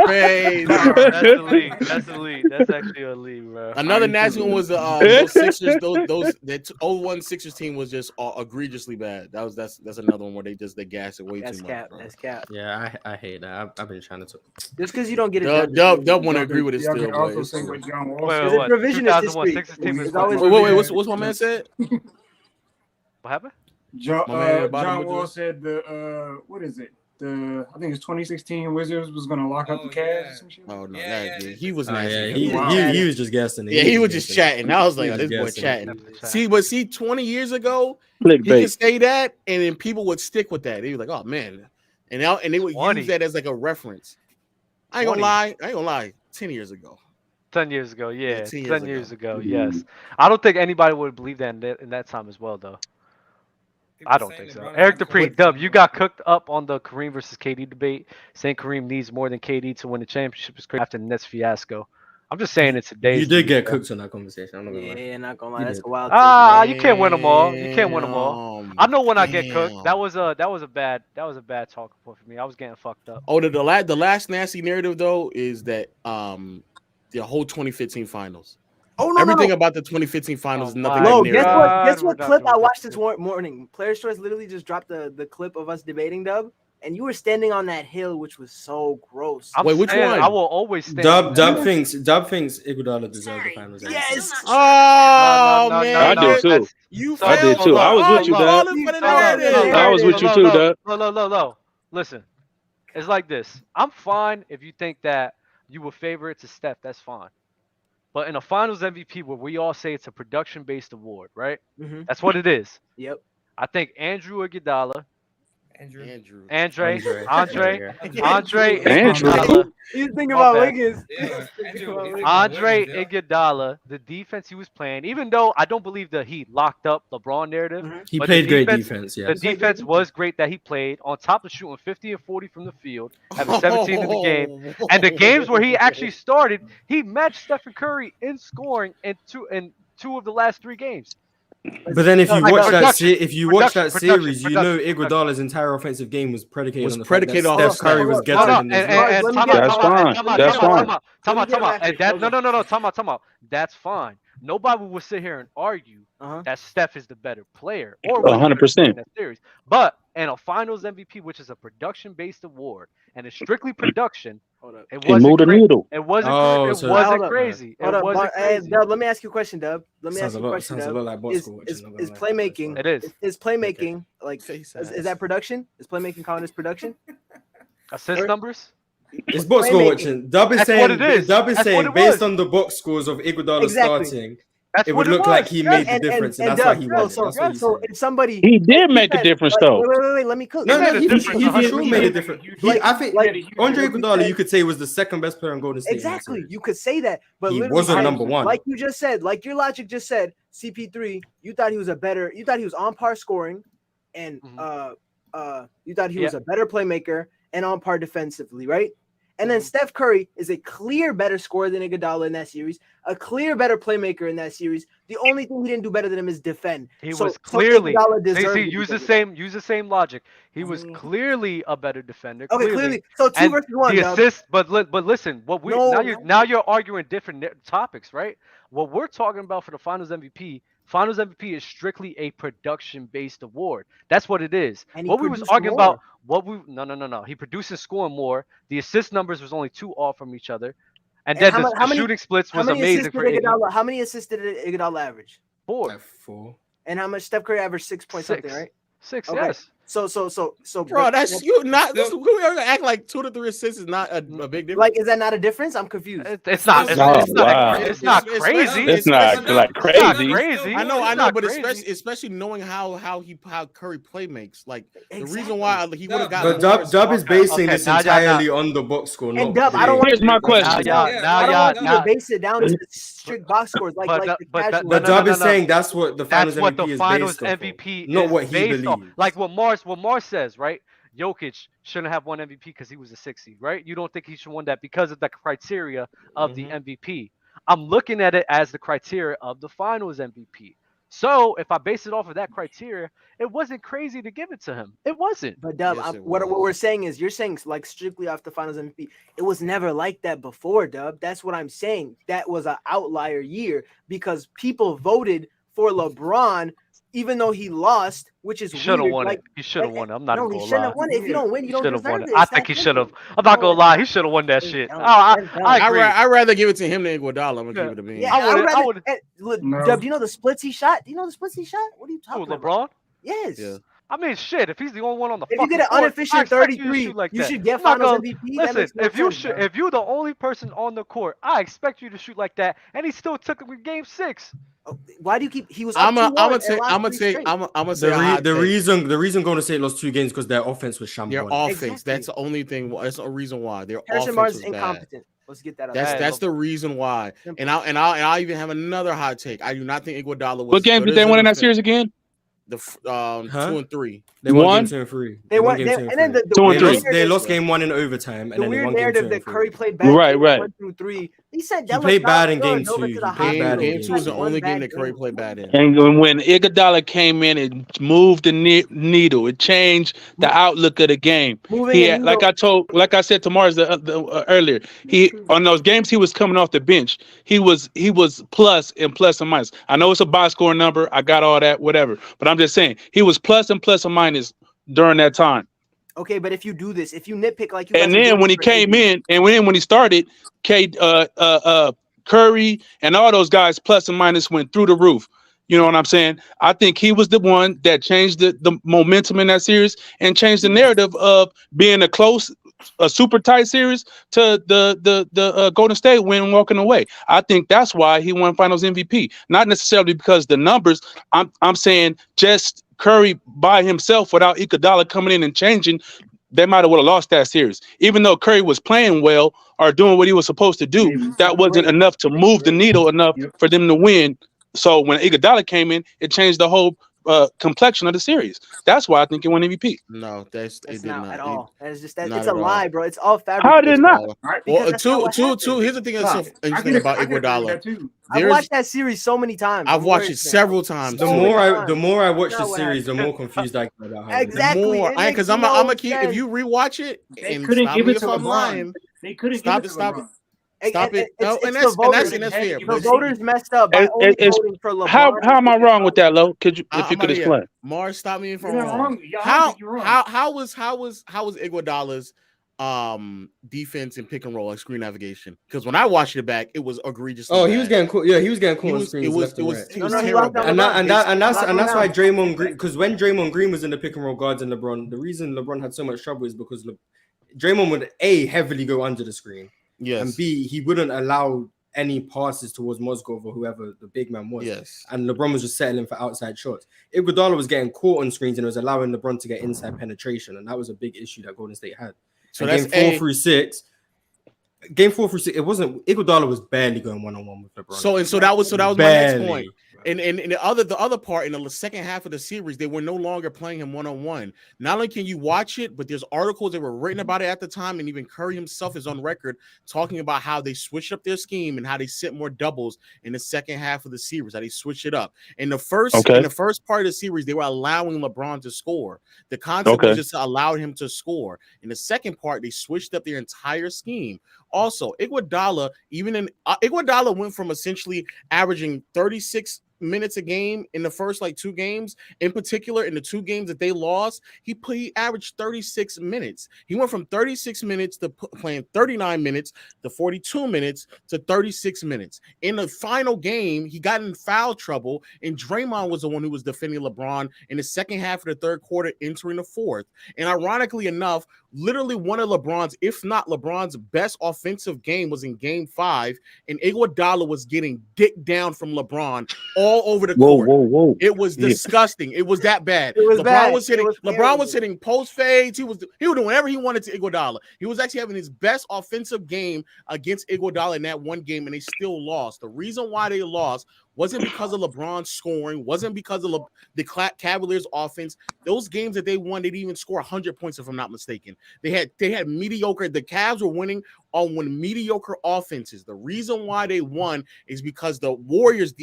Crazy. That's elite. That's elite. That's actually elite, bro. Another nasty one was those Sixers. That 01 Sixers team was just egregiously bad. That's another one where they gas it way too much. That's cap. Yeah, I hate that. I've been trying to. Just because you don't get it. Dub want to agree with it Y'all still. can also say what John Wall Wait, said. what? Provisionist 2001 history. Sixers team is It's always Wait, what's my man said? What happened? John bottom Wall said what is it? I think it's 2016 Wizards was gonna lock up the Cavs. Or some shit. Oh no, he was nasty. He was just guessing. Yeah, he was just chatting. I was like, this boy chatting. See, 20 years ago, he could say that, and then people would stick with that. They were like, oh man, and they would use that as like a reference. I ain't gonna lie. 10 years ago. 10 years ago, yeah. 10 years ago, yes. I don't think anybody would believe that in that time as well, though. I don't think so. Eric Dupree, Dub, you got cooked up on the Kareem versus KD debate, saying Kareem needs more than KD to win the championship after the Nets fiasco. I'm just saying it's today's. You did get cooked on that conversation. I'm not gonna lie. Yeah, not gonna lie. That's a wild. You can't win them all. You can't win them all. I know when I get cooked. That was a bad talking point for me. I was getting fucked up. Oh, the last nasty narrative though is that the whole 2015 finals. Oh, everything about the 2015 finals is nothing. No, guess what clip I watched this morning? Players' Choice literally just dropped the clip of us debating, Dub, and you were standing on that hill, which was so gross. Wait, which one? I will always stand. Dub thinks Iguodala deserved the finals. Yes. Oh man, I did too. I did too. I was with you, Dub. I was with you too, Dub. No. Listen, it's like this. I'm fine if you think that you were favorite to Steph. That's fine. But in a Finals MVP, where we all say it's a production-based award, right? Mm-hmm. That's what it is. Yep. I think Andrew Iguodala, Andre Iguodala. You think about Wiggins. Andre Iguodala, the defense he was playing, even though I don't believe that he locked up LeBron narrative. He played great defense. Yeah. The defense was great that he played, on top of shooting 50 and 40 from the field, having 17 in the game. And the games where he actually started, he matched Stephen Curry in scoring in two of the last 3 games. But then if you watch that series, you know Iguodala's entire offensive game was predicated on the fact that Steph Curry was getting That's fine. Time out. That's fine. Nobody will sit here and argue that Steph is the better player or 100% in that series. But in a Finals MVP, which is a production-based award and it's strictly production, it wasn't crazy. It wasn't crazy. Dub, let me ask you a question, Dub. Let me ask you a question, Dub. Is playmaking? It is. Is playmaking like? Is that production? Is playmaking counted as production? Assist numbers? It's box score watching. Dub is saying based on the box scores of Iguodala starting, it would look like he made the difference, and that's why he won. So if somebody he did make a difference though. Wait, let me cook. No, he for sure made a difference. I think Andre Iguodala, you could say, was the second best player on Golden State. Exactly, you could say that, but he wasn't number one. Like you just said, like your logic just said, CP3. You thought he was on par scoring, and you thought he was a better playmaker and on par defensively, right? And then Steph Curry is a clear better scorer than Iguodala in that series, a clear better playmaker in that series. The only thing he didn't do better than him is defend. He was clearly use the same logic. He was clearly a better defender. Okay, clearly. So 2 versus 1. The assist, but listen, now you're arguing different topics, right? What we're talking about for the Finals MVP is strictly a production-based award. That's what it is. What we was arguing about, no. He produced and scoring more. The assist numbers was only 2 off from each other, and then the shooting splits was amazing for Iguodala. How many assists did Iguodala average? 4. 4. And how much Steph Curry averaged? 6 point something, right? 6. Okay. Yes. Bro, that's you not. This, we gonna act like 2 to 3 assists is not a big difference. Like, is that not a difference? I'm confused. It's not. It's not crazy. It's not like crazy. I know, but especially knowing how Curry play makes, like the reason why he would have got. But Dub is basing this entirely on the box score. And Dub, I don't want Here's my question. I don't want you to base it down to strict box scores. But Dub is saying that's what the finals That's what MVP the is finals based off of, MVP not is what he based off. believes. Like what Mars says, right? Jokic shouldn't have won MVP because he was a 6 seed, right? You don't think he should win that because of the criteria of the MVP. I'm looking at it as the criteria of the finals MVP. So if I base it off of that criteria, it wasn't crazy to give it to him. It wasn't. But Dub, what we're saying is, you're saying like strictly off the finals MVP. It was never like that before, Dub. That's what I'm saying. That was an outlier year because people voted for LeBron. Even though he lost, which is He should have weird. won Like, it. He should have won it. I'm not no, gonna he lie. shouldn't have won it. If you don't win, you don't Should've deserve won it. I think he should have. I'm not gonna lie. He should have won that shit. I agree. I'd rather give it to him than Iguodala. I'm gonna give it to me. Yeah, I would. Look, Dub, do you know the splits he shot? Do you know the splits he shot? What are you talking Who, about? LeBron? Yes. Yeah. I mean, shit. If he's the only one on the If you get an court, unofficial I expect you to 33, shoot like you that. should get I'm not finals gonna- MVP. That Listen, makes no sense, bro. if you're the only person on the court, I expect you to shoot like that, and he still took it with Game 6. Why do you keep? He was. I'm gonna say the reason Golden State lost 2 games because their offense was shambolic. Their offense. That's the only thing. That's a reason why their Harrison offense Barnes was is incompetent. Let's get that out. That's the reason why. And I even have another hot take. I do not think Iguodala was. What game did they win in that series again? The 2 and 3. They won game 2 and 3. They won game 2 and 3. They lost game 1 in overtime, and The then they weird won game 2 narrative and that 3. Curry played bad. Right. 1 through 3. He said He played bad in game 2. Game 2 was the only game that Curry played bad in. And when Iguodala came in, it moved the needle. It changed the outlook of the game. He had, like I said to Mars earlier, he on those games he was coming off the bench. He was plus and minus. I know it's a box score number. I got all that, whatever. But I'm just saying he was plus and minus during that time. Okay, but if you do this, if you nitpick like you. And then when he came in, and when he started, Curry and all those guys plus and minus went through the roof. You know what I'm saying? I think he was the one that changed the momentum in that series and changed the narrative of being a super tight series to the Golden State win walking away. I think that's why he won Finals MVP. Not necessarily because the numbers. I'm saying just Curry by himself without Iguodala coming in and changing. They might have lost that series. Even though Curry was playing well or doing what he was supposed to do, that wasn't enough to move the needle enough for them to win. So when Iguodala came in, it changed the whole complexion of the series. That's why I think it won MVP. No, that's not at all. That is just that. Not It's a at all. lie, bro. It's all fabricated. How did it not? Well, two. Here's the thing that's so interesting about Iguodala. I've watched that series so many times. I've watched it several times. The more I watch the series, the more confused I get about how. Exactly. Because I'm gonna keep. If you rewatch it, They and couldn't stop give me it if to I'm LeBron. lying. They couldn't Stop give it. it to Stop it. LeBron. Stop it. No, and it's that's fair. The But voters messed up by only voting for LeBron. How am I wrong with that, Lo? If you could explain. Mars, stop me if I'm You're wrong. wrong. I think you're wrong. How was Iguodala's defense and pick and roll, like screen navigation? Because when I watched it back, it was egregious. Oh, he was getting caught. Yeah, he was getting caught on screens. It was terrible. And that's why Draymond Green. Because when Draymond Green was in the pick and roll guards and LeBron, the reason LeBron had so much trouble is because Draymond would heavily go under the screen. Yes. And B, he wouldn't allow any passes towards Mozgov or whoever the big man was. Yes. And LeBron was just settling for outside shots. Iguodala was getting caught on screens and it was allowing LeBron to get inside penetration. And that was a big issue that Golden State had. So that's game 4 through 6, it wasn't Iguodala was barely going one-on-one with LeBron. So that was my next point. And the other part in the second half of the series, they were no longer playing him one-on-one. Not only can you watch it, but there's articles that were written about it at the time, and even Curry himself is on record talking about how they switched up their scheme and how they sent more doubles in the second half of the series, how they switched it up. In the first part of the series, they were allowing LeBron to score. The concept was just allowed him to score. In the second part, they switched up their entire scheme. Also, Iguodala went from essentially averaging 36 minutes a game in the first like 2 games. In particular, in the 2 games that they lost, he averaged 36 minutes. He went from 36 minutes to playing 39 minutes to 42 minutes to 36 minutes. In the final game, he got in foul trouble, and Draymond was the one who was defending LeBron in the second half of the third quarter, entering the fourth. And ironically enough, literally one of LeBron's, if not LeBron's best offensive game was in game 5, and Iguodala was getting dick down from LeBron all over the court. Whoa. It was disgusting. It was that bad. It was LeBron bad. was hitting post fades. He was doing whatever he wanted to Iguodala. He was actually having his best offensive game against Iguodala in that one game, and they still lost. The reason why they lost wasn't because of LeBron scoring, wasn't because of the Cavaliers offense. Those games that they won, they didn't even score 100 points, if I'm not mistaken. They had mediocre. The Cavs were winning on mediocre offenses. The reason why they won is because the Warriors'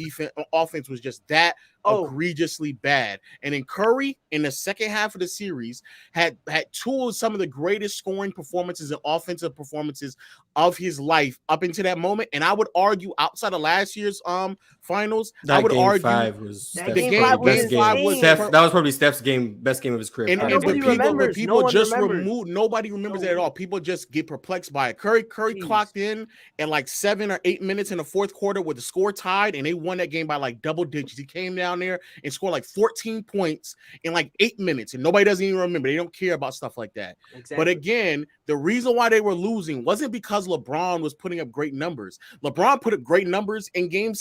offense was just that egregiously bad. And then Curry, in the second half of the series, had two of some of the greatest scoring performances and offensive performances of his life up until that moment. And I would argue, outside of last year's finals, that I would game argue 5 was the Steph's game best game. was That was probably Steph's best game of his career. and people just remove. Nobody remembers that at all. People just get perplexed by it. Curry clocked in at like 7 or 8 minutes in the fourth quarter with the score tied, and they won that game by like double digits. He came down there and scored like 14 points in like 8 minutes, and nobody doesn't even remember. They don't care about stuff like that. Exactly. But again, the reason why they were losing wasn't because LeBron was putting up great numbers. LeBron put up great numbers in game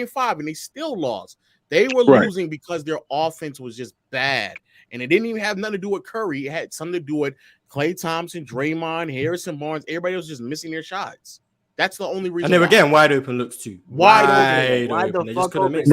5, and they still lost. They were losing because their offense was just bad. And it didn't even have nothing to do with Curry. It had something to do with Klay Thompson, Draymond, Harrison Barnes. Everybody was just missing their shots. That's the only reason. And they were getting wide open looks too. Wide open. They just couldn't mix.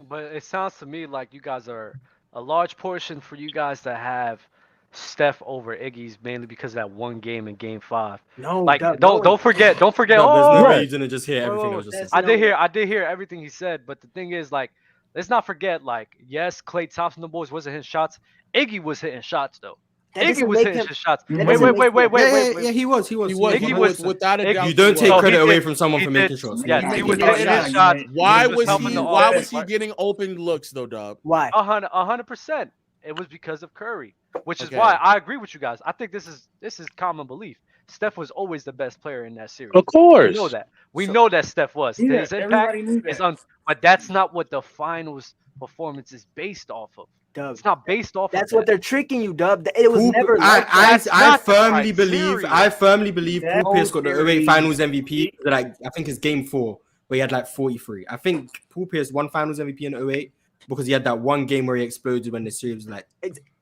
But it sounds to me like you guys are a large portion for you guys to have Steph over Iggy's mainly because of that one game in Game 5. No, like don't forget. No, there's no reason to just hear everything I was just saying. I did hear everything he said, but the thing is, like, let's not forget, like, yes, Klay Thompson, the boys wasn't hitting shots. Iggy was hitting shots though. Iggy was hitting his shots. Wait. Yeah, he was. Iggy was without a doubt. You don't take credit away from someone for making shots. Yeah, he was hitting his shots. Why was he getting open looks though, Dub? Why? 100%. It was because of Curry, which is why I agree with you guys. I think this is common belief. Steph was always the best player in that series. Of course, we know that. We know that Steph was. Yeah, His impact is but that's not what the finals performance is based off of. Dub. It's not based off. That's of what they're tricking you, Dub. It was never. I firmly believe Paul Pierce got the 08 Finals MVP. Like I think it's Game 4 where he had like 43. I think Paul Pierce won Finals MVP in 08 because he had that one game where he exploded when the series was like.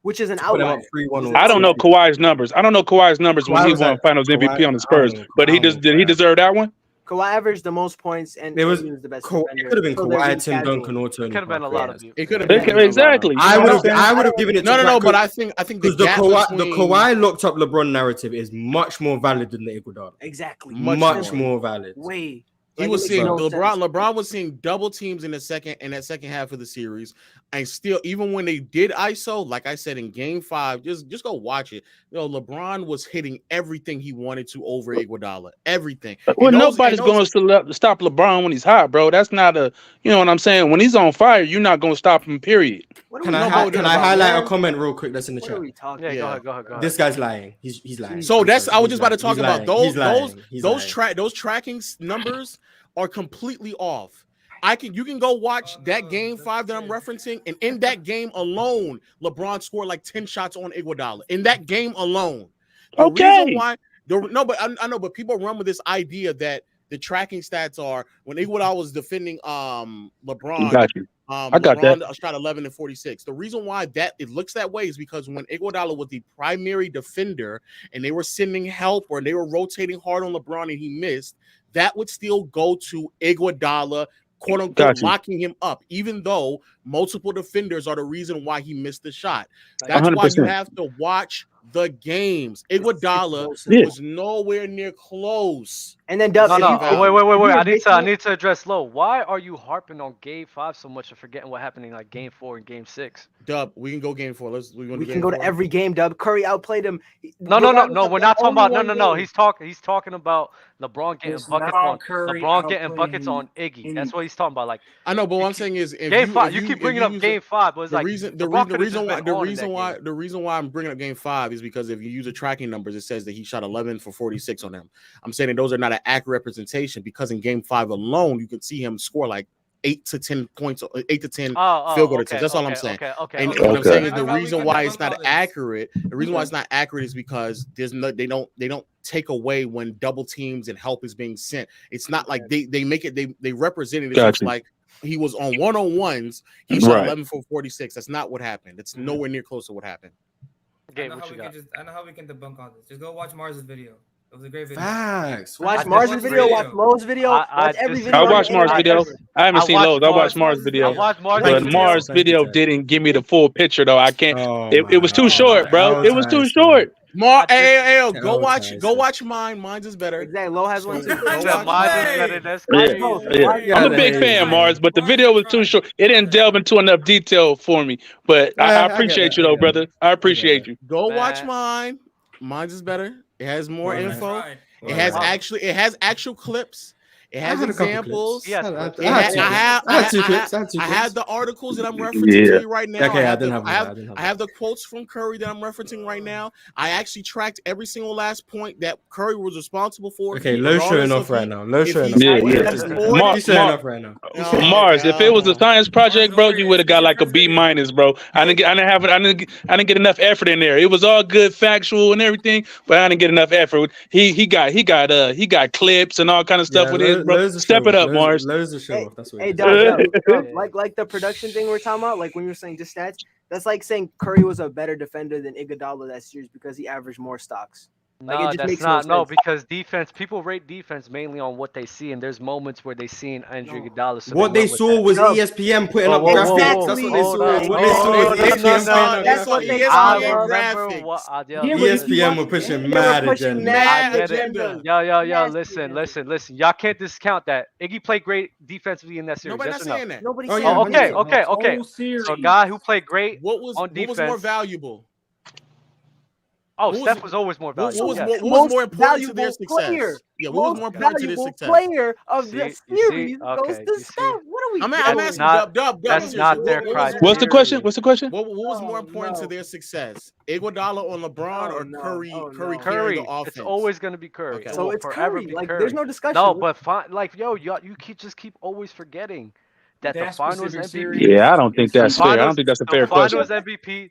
Which is an outlier. I don't know Kawhi's numbers. When he won Finals MVP on the Spurs, but did he deserve that one? Kawhi averaged the most points, and it was the best. It could have been Kawhi, Tim Duncan, or Tony. It could have been a lot of you. It could have been exactly. I would have given it. No. But I think the Kawhi locked up LeBron narrative is much more valid than the Iguodala. Exactly. Much more valid. Way. He was seeing LeBron was seeing double teams in that second half of the series, and still, even when they did ISO, like I said in Game 5, just go watch it. LeBron was hitting everything he wanted to over Iguodala, everything. Well, nobody's going to stop LeBron when he's hot, bro. That's not you know what I'm saying. When he's on fire, you're not going to stop him. Period. Can I highlight a comment real quick that's in the chat? Yeah, go ahead. This guy's lying. He's lying. So I was just about to talk about those tracking numbers are completely off. You can go watch that Game 5 that I'm referencing, and in that game alone, LeBron scored like 10 shots on Iguodala. In that game alone. The reason why I know, but people run with this idea that the tracking stats are when Iguodala was defending LeBron. Got you. I got LeBron shot 11 and 46. The reason why it looks that way is because when Iguodala was the primary defender and they were sending help or they were rotating hard on LeBron and he missed, that would still go to Iguodala, quote unquote, locking him up, even though multiple defenders are the reason why he missed the shot. That's 100%. Why you have to watch the games. Iguodala was nowhere near close And then Dub, No, if no. you, if, Wait. if you were I basing it- need to address Low. Why are you harping on Game 5 so much and forgetting what happened in like Game 4 and Game 6? Dub, we can go Game 4. We can go to every game, Dub. Curry outplayed him. No. Regardless of We're the not talking only about one no. game. He's talking about LeBron getting It's buckets not on Curry LeBron getting buckets outplaying on Iggy. any- That's what he's talking about. Like I know, but what I'm saying is, if Game 5. if You keep if bringing you up use Game 5, but it's the like reason LeBron could've just been on in that game. the reason why I'm bringing up Game 5 is because if you use the tracking numbers, it says that he shot 11 for 46 on them. I'm saying that those are not an accurate representation because in Game 5 alone, you can see him score like 8 to 10 points, 8 to 10 field goal attempts. That's all I'm saying. Okay. And what I'm saying is the reason why it's not accurate. The reason why it's not accurate is because they don't take away when double teams and help is being sent. It's not like they make it they represent it as like he was on one-on-ones. He shot 11 for 46. That's not what happened. It's nowhere near close to what happened. I know how we can debunk all this. Just go watch Mars's video. It was a great video. Facts. Watch Mars's video. Watch Lowe's video. Watch every video. I watched Mars' video. I haven't seen Lowe's. I watched Mars' video. But Mars' video didn't give me the full picture though. I can't. It was too short, bro. It was too short. Go watch mine. Mine's is better. Exactly. Low has one too. I'm a big fan, Mars, but the video was too short. It didn't delve into enough detail for me. But I appreciate you though, brother. I appreciate you. Go watch mine. Mine's is better. It has more info. It has actual clips. It has examples. I had the articles that I'm referencing to you right now. Okay, I have the quotes from Curry that I'm referencing right now. I actually tracked every single last point that Curry was responsible for. Okay, low showing off right now. Low showing off. Mars, if it was a science project, bro, you would have got like a B-, bro. I didn't get enough effort in there. It was all good, factual and everything, but I didn't get enough effort. He got clips and all kind of stuff with it. Bro, step it up, Mars. Loads of show off. That's what. Hey, Dub, like the production thing we're talking about, like when you're saying just stats, that's like saying Curry was a better defender than Iguodala that series because he averaged more stocks. Like, No, it just that's makes not. no No, sense. because defense. People rate defense mainly on what they see, and there's moments where they seen Andre Iguodala. So What they went with saw that. was ESPN putting up graphics. That's what they saw. What they saw was ESPN. That's what they I saw. remember what ESPN were pushing mad agenda. I get it. Yo, listen. Y'all can't discount that. Iggy played great defensively in that series. Nobody's Yes or not no? saying that. Nobody's Oh, saying that. okay. So a guy who played great What was more valuable? Oh, What Steph was- was always more what valuable. was yes. more- what was more important to valuable their success? player. Yeah, what was Most more important to their valuable success? player of the You see? series goes Okay, to you see? Steph. What are we I'm doing? asking Dub. That's not their criteria. What's the question? What's the question? What was more important to their success? Iguodala on LeBron or Curry? Curry carrying Curry. the offense. It's always going to be Curry. Okay. It So will it's forever Curry. be Like, Curry. there's no discussion. No, but like, yo, you keep always forgetting that the That Finals specific MVP. series- Yeah, I don't think that's fair. I Finals- don't think that's a the fair question.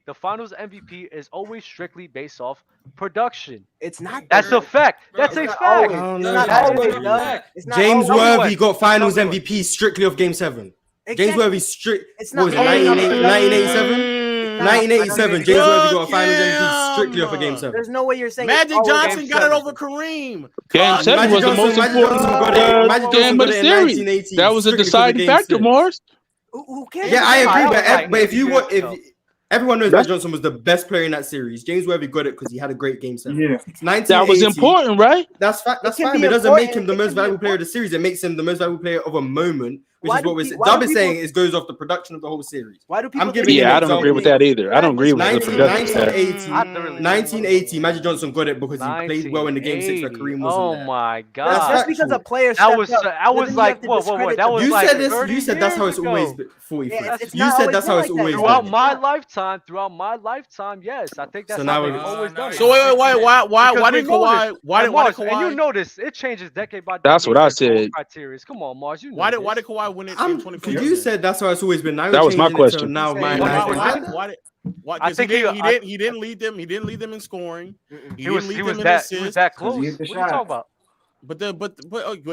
The Finals MVP is always strictly based off production. It's not. That's a fact. That's a It's not fact. always. Oh, It's no, not that's always. not Doug. It's not James always. Worthy got Finals MVP strictly off Game 7. James Exactly. Worthy strict. It's What was not it? always. 1987. 1987. James Worthy got Finals MVP strictly off of Game 7. There's no way you're saying Magic it's always Johnson got it over Kareem. Game 7 was the most important game of the series. That was a deciding factor, Mars. Who cares? Yeah, I agree. Right. But if everyone knows Magic Johnson was the best player in that series, James Worthy got it because he had a great Game 7. Yeah. 1980, That was important, right? That's can fine. be It doesn't make him important. the It most can be valuable player of the series. It makes him the most valuable player of a moment, which Why is do what we're pe- saying. why do Dub is people- saying it goes off the production of the whole series. Why do people? I'm giving you Yeah, an I don't agree example. with that either. I don't agree with the production. 1980, Magic Johnson got it because he played well in the Game 6 where Kareem wasn't Oh there. my That's God. Just because a player That was stepped up, I was doesn't like, mean you have to whoa. discredit That the was You like said this. 30 You said that's how years it's always ago. been. 43. Yeah, it's You not said always that's been how it's like that. always Throughout been. my lifetime, yes. I think that's So how now they've we're- always done it. So why did Kawhi? Why did Mars, and Kawhi? you notice it changes decade by decade. That's what I There's no said. criteria. Come on, Mars. You know Why did this. Kawhi win it in Because 2014? you said that's how it's always been. Now That you're was my changing it to question. now. Why- Why? I 'Cause think he didn't lead them. He didn't lead them in scoring. He was didn't lead them in that assists. close. He hit What the are you talking shot. about? But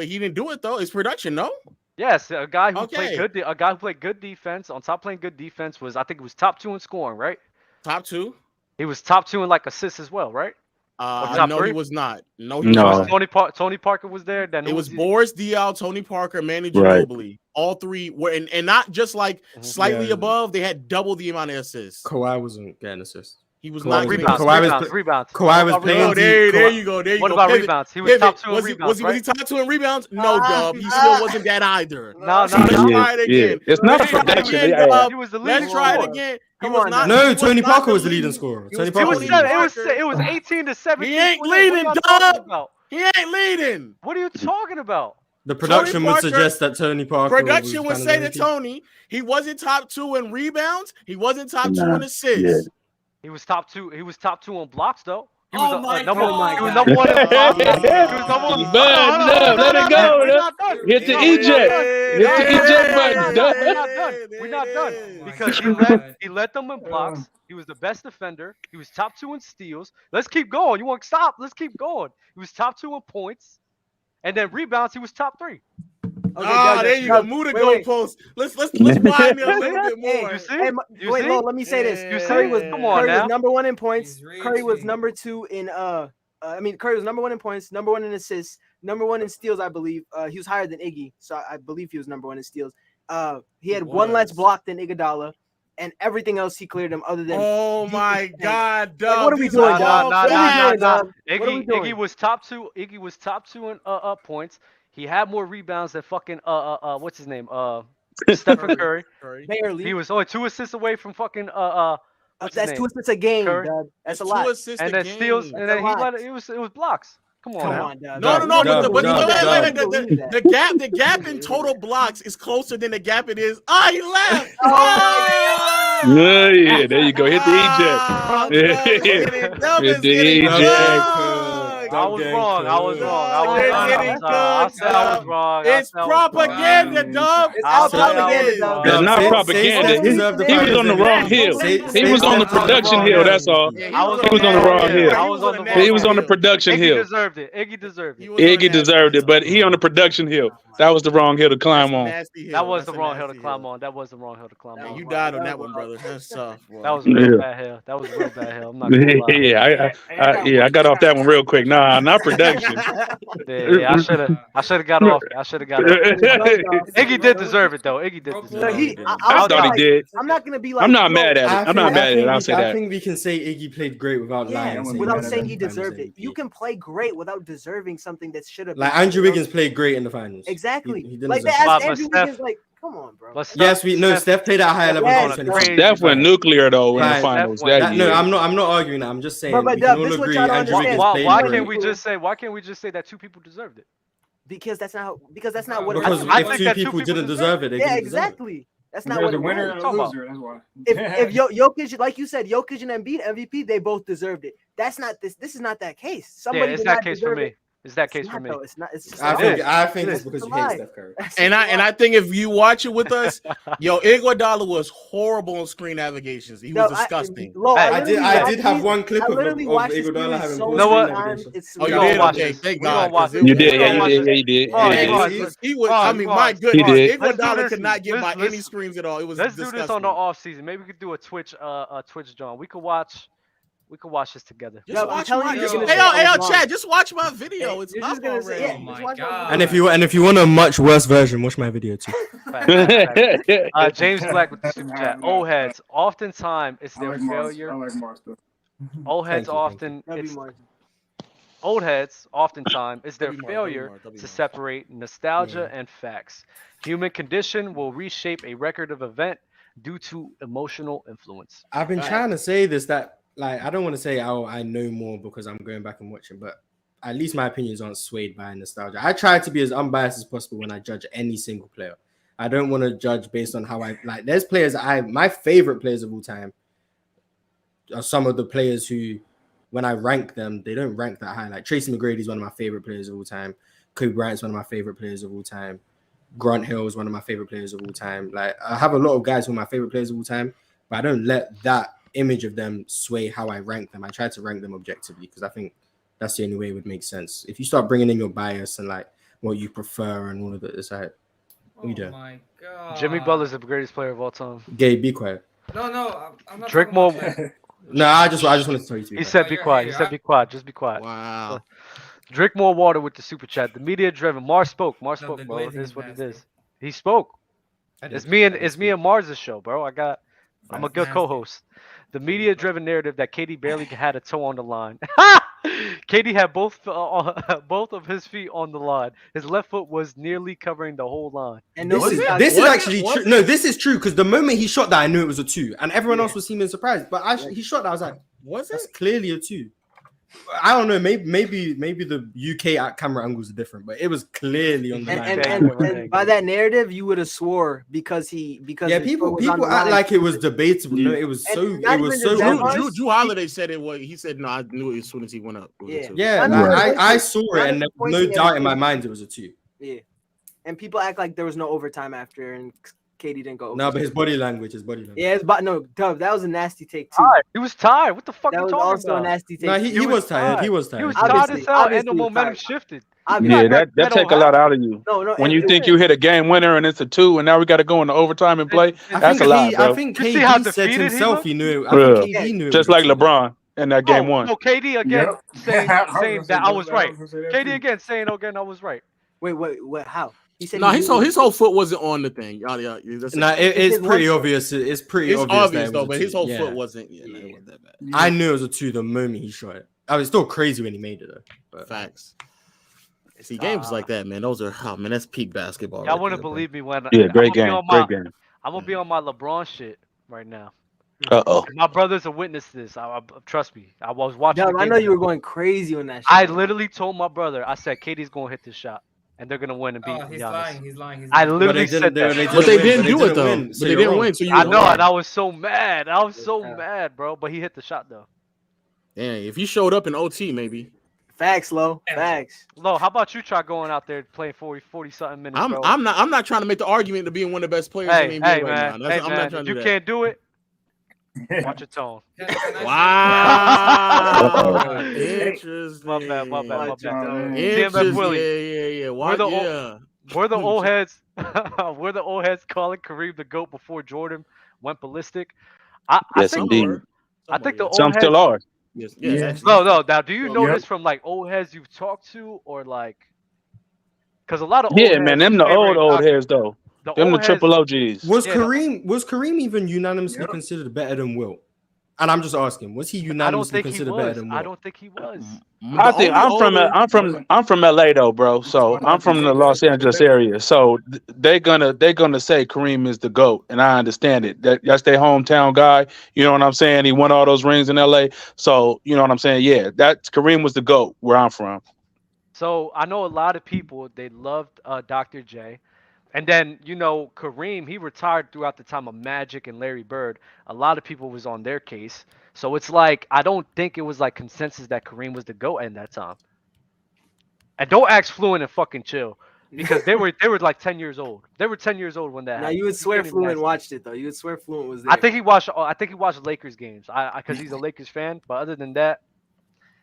he didn't do it though. It's production, no? Yes, a guy who Okay. played good defense. On top playing good defense was, I think it was top 2 in scoring, right? Top 2. He was top 2 in like assists as well, right? No, he was not. No, he No. was not. Tony Parker was there. Then It who was he? Boris Diaw, Tony Parker, Manu Right. Ginobili. All three were, and not just like slightly Yeah. above. They had double the amount of assists. Kawhi wasn't getting assists. He was Kawhi not was- getting Rebounds. Kawhi was playing. Oh, there you go. There you What go. about Pivot, rebounds? He was pivot. top 2 in Was rebounds, he top 2 in rebounds? No, Dub. He still wasn't that either. No. Let's try it again. It's not a Let's try it production. again, Yeah. Dub. He was the Let's leading try it scorer. again. He Come was on, not. No, he was Tony not Parker the was the leading scorer. He Tony was Parker was the leading scorer. It was 18 to 17. He ain't What are leading, y'all talking Dub. about? He ain't leading. What are you talking about? The production would Parker- suggest that Tony Parker. Production would was say to Tony, he wasn't top 2 in rebounds. He wasn't top 2 in assists. Yeah. He was top 2. He was top 2 on blocks though. He Oh was my number, God. He was number 1 in blocks. He was number 1. Let it go. Hit the eject. Hit the eject button. We're not done. Because he led them in blocks. He was the best defender. He was top 2 in steals. Let's keep going. You want to stop? Let's keep going. He was top 2 in points. And then rebounds, he was top 3. There you go. Move the goalpost. Let's wind it a little bit more. You see? Wait, Lo, let me say this. You Curry see? was Come on Curry now. was number 1 in points. He's Curry was reaching. number 2 in Curry was number 1 in points, number 1 in assists, number 1 in steals, I believe. He was higher than Iggy, so I believe he was number 1 in steals. He had one less block than Iguodala, and everything else he cleared him other than. Oh my God, Dub. Like, what are we doing, Dub? What are we doing, Dub? What are we doing? Iggy was top 2. Iggy was top 2 in points. He had more rebounds than fucking what's his name? Stephen Curry. Barely. He was only 2 assists away from fucking what's his That's name? 2 assists a game, Curry. Dub. That's a 2 lot. assists And a then game. steals, and That's then a he lot. let it was blocks. Come on now. No. But Dub. the gap in total blocks is closer than the gap it is. He left. Yeah, there you go. Hit the eject. Hit the eject. I was wrong. I said I was wrong. It's propaganda, Dub. It's all propaganda, Dub. It's not propaganda. He was on the wrong hill. He was on the production hill. That's all. He was on the wrong hill. He was on the production hill. Iggy deserved it. Iggy deserved it, but he on the production hill. That was the wrong hill to climb on. That was the wrong hill to climb on. You died on that one, brother. That's tough. Boy. That was a real bad hill. I'm not gonna lie. Yeah, I got off that one real quick. Nah, not production. Yeah, I should have got off. Iggy did deserve it though. Iggy did deserve it. I thought he did. I'm not gonna be like. I'm not mad at it. I'm not mad at it. I'll say I that. think we can say Iggy played great without lying. Without saying he deserved it. You can play great without deserving something that should have. Like Andrew Wiggins played great in the finals. Exactly. He didn't Like deserve that. it. Andrew Wiggins, like, come on, bro. Yes, Steph played at a higher level. Yes, than bro. 2020. Steph went nuclear though in the Right. finals. No, I'm not arguing that. I'm just saying. But we Dub, can this all what agree y'all don't Andrew Wiggins understand. played Why great. can't we just say that 2 people deserved it? Because that's not what. Because I if think 2 that people didn't deserve it, they yeah, didn't deserve it. exactly. That's not There's what a it winner was. and a loser. That's why. If Jokic, like you said, Jokic and Embiid MVP, they both deserved it. That's not this. This is not that case. Somebody it's did that not case for deserve me. it. It's that case It's for not, me. though. It's not. It's just. I think it's because It's you a hate lie. Steph Curry. And I think if you watch it with us, Iguodala was horrible on screen navigations. He was disgusting. I did have one clip of Iguodala having so poor many screen times. navigation. It's Oh, you gonna did? watch Okay, this. thank We gonna God. watch 'cause this. You did, We yeah, gonna watch you did, this. yeah, you did. Oh, Yeah, you you watch did. this. He was. Oh, I you mean, watch my this. goodness, He did. Iguodala could not get Let's by do any this. screens at all. It was Let's do disgusting. this on the off season. Maybe we could do a Twitch John. We could watch this together. Just watch my. you're Just, gonna hey, say I yo, was Chad, wrong. just watch my video. It's You're up just gonna already. say, Oh my just watch God. And if you want a much worse version, watch my video too. James Black with the super chat. Old heads. Oftentimes it's I their like Mars. failure. I like Mars though. Old heads Thank you. it's old heads oftentimes it's their failure to separate nostalgia and facts. Human condition will reshape a record of event due to emotional influence. I've been trying to say this, that like I don't want to say I know more because I'm going back and watching, but at least my opinions aren't swayed by nostalgia. I try to be as unbiased as possible when I judge any single player. I don't want to judge based on how I like. There's players my favorite players of all time are some of the players who, when I rank them, they don't rank that high. Like Tracy McGrady is one of my favorite players of all time. Kobe Bryant's one of my favorite players of all time. Grant Hill is one of my favorite players of all time. Like I have a lot of guys who are my favorite players of all time, but I don't let that image of them sway how I rank them. I try to rank them objectively because I think that's the only way it would make sense. If you start bringing in your bias and like what you prefer and all of it, it's like, what you doing? My God. Jimmy Butler's the greatest player of all time. Gabe, be quiet. No, I'm not. Drink talking more. about that. No, I just wanted to tell you to be He quiet. said be quiet. He said be quiet. Just be quiet. Wow. Drink more water with the super chat. The media driven. Mars spoke. Mars No, spoke, the bro. It glazing is what it bastard. is. He spoke. I It's did. me and Mars's show, bro. I got I'm a good co-host. The media-driven narrative that KD barely had a toe on the line. KD had both of his feet on the line. His left foot was nearly covering the whole line. And this is actually true. No, this is true because the moment he shot that, I knew it was a 2, and everyone else was seeming surprised. But he shot that, I was like, that's clearly a 2. I don't know. Maybe the UK camera angles are different, but it was clearly on the line. And by that narrative, you would have swore because people act like it was debatable. No, it was so. Drew Holiday said it was. He said, "No, I knew it as soon as he went up." I saw it, and there was no doubt in my mind it was a 2. Yeah, and people act like there was no overtime after, and KD didn't go. No, but his body language. Yeah, Dub, that was a nasty take too. He was tired. What the fuck? That was talking also about? a nasty take. No, he was tired. He was tired. He was tired as hell, and the momentum shifted. Yeah, that take a lot out of you. When you think you hit a game winner and it's a 2, and now we got to go into overtime and play. That's a lot, bro. I think KD said himself he knew. I think KD knew. Just like LeBron in that game 1. No, KD again saying that I was right. KD again saying again I was right. Wait, what? How? He said his whole foot wasn't on the thing. It's pretty obvious. It's pretty obvious though, but his whole foot wasn't. Yeah, it wasn't that bad. I knew it was a 2 the moment he shot it. I was still crazy when he made it though. But. Facts. See, games like that, man. Those are that's peak basketball. Y'all wouldn't believe me when great game. Great game. I'm gonna be on my LeBron shit right now. Uh-oh. My brothers will witness this. Trust me. I was watching. I know you were going crazy on that shit. I literally told my brother, I said, KD's gonna hit this shot. And they're gonna win and beat. He's lying. I literally said that. But they didn't do it though. But they didn't win. So I know, and I was so mad. Mad, bro. But he hit the shot though. Yeah, if you showed up in OT, maybe. Facts, Lo. Facts. Lo, how about you try going out there playing 40 something minutes? Bro? I'm not trying to make the argument to being one of the best players in the NBA right now. I'm not trying to do that. You can't do it. Watch your tone. Wow. Interesting. My bad. Interesting. Yeah. We're the old heads. We're the old heads calling Kareem the GOAT before Jordan went ballistic. Yes, indeed. I think the old some heads, still are. Yes. No. Now, do you know this from like old heads you've talked to, or like? Because a lot of old heads, man, them the old heads though. Them the triple OGs. Was Kareem even unanimously considered better than Wilt? And I'm just asking, was he unanimously considered better than Wilt? I don't think he was. I'm from LA though, bro. So I'm from the Los Angeles area. So they're gonna say Kareem is the GOAT, and I understand it. That's their hometown guy. You know what I'm saying? He won all those rings in LA. So you know what I'm saying? Yeah, that Kareem was the GOAT where I'm from. So I know a lot of people, they loved Dr. J. And then, Kareem, he retired throughout the time of Magic and Larry Bird. A lot of people was on their case. So it's like, I don't think it was like consensus that Kareem was the GOAT in that time. And don't ask Fluent and fucking chill. Because they were like 10 years old. They were 10 years old when that happened. Now you would swear Fluent watched it though. You would swear Fluent was there. I think he watched Lakers games. Because he's a Lakers fan. But other than that.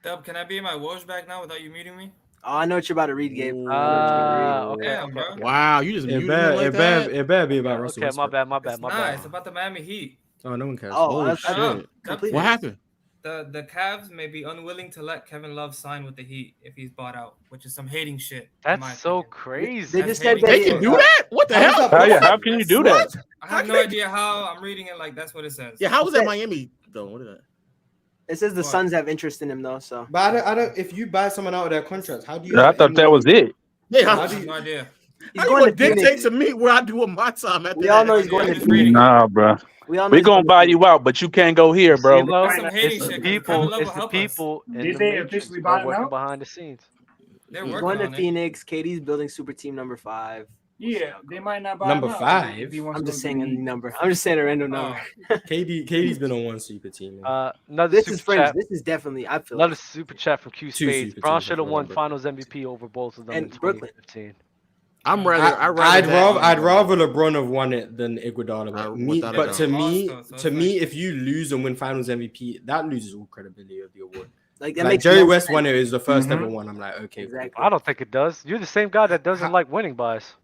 Dub, can I be in my Woj back now without you muting me? Oh, I know what you're about to read, Gabe. Okay. Wow, you just muted me like that? It better be about Russell. Okay, my bad. It's about the Miami Heat. Oh, no one cares. Oh shit. What happened? The Cavs may be unwilling to let Kevin Love sign with the Heat if he's bought out, which is some hating shit. That's so crazy. They just said they can do that? What the hell? How can you do that? I have no idea how. I'm reading it like that's what it says. Yeah, how was that Miami though? What is that? It says the Suns have interest in him though. So, but I don't. If you buy someone out of their contract, how do you? I thought that was it. Yeah, I have no idea. He's going to dictate to me where I do a my time. We all know he's going to Phoenix. Nah, bro. We gonna buy you out, but you can't go here, bro. It's the people. Did they officially buy him out? Behind the scenes. He's going to Phoenix. KD's building super team number 5. Yeah, they might not buy number him out. 5. I'm just saying a number. I'm just saying a random number. KD's been on one super team. This is friends. This is definitely. I feel another super chat from Q Spades. Bron should have won Finals MVP over both of them in 2015. I'd rather LeBron have won it than Iguodala. But to me, if you lose and win Finals MVP, that loses all credibility of the award. Like Jerry West won it is the first ever one. I'm like, okay, exactly. I don't think it does. You're the same guy that doesn't like winning bias.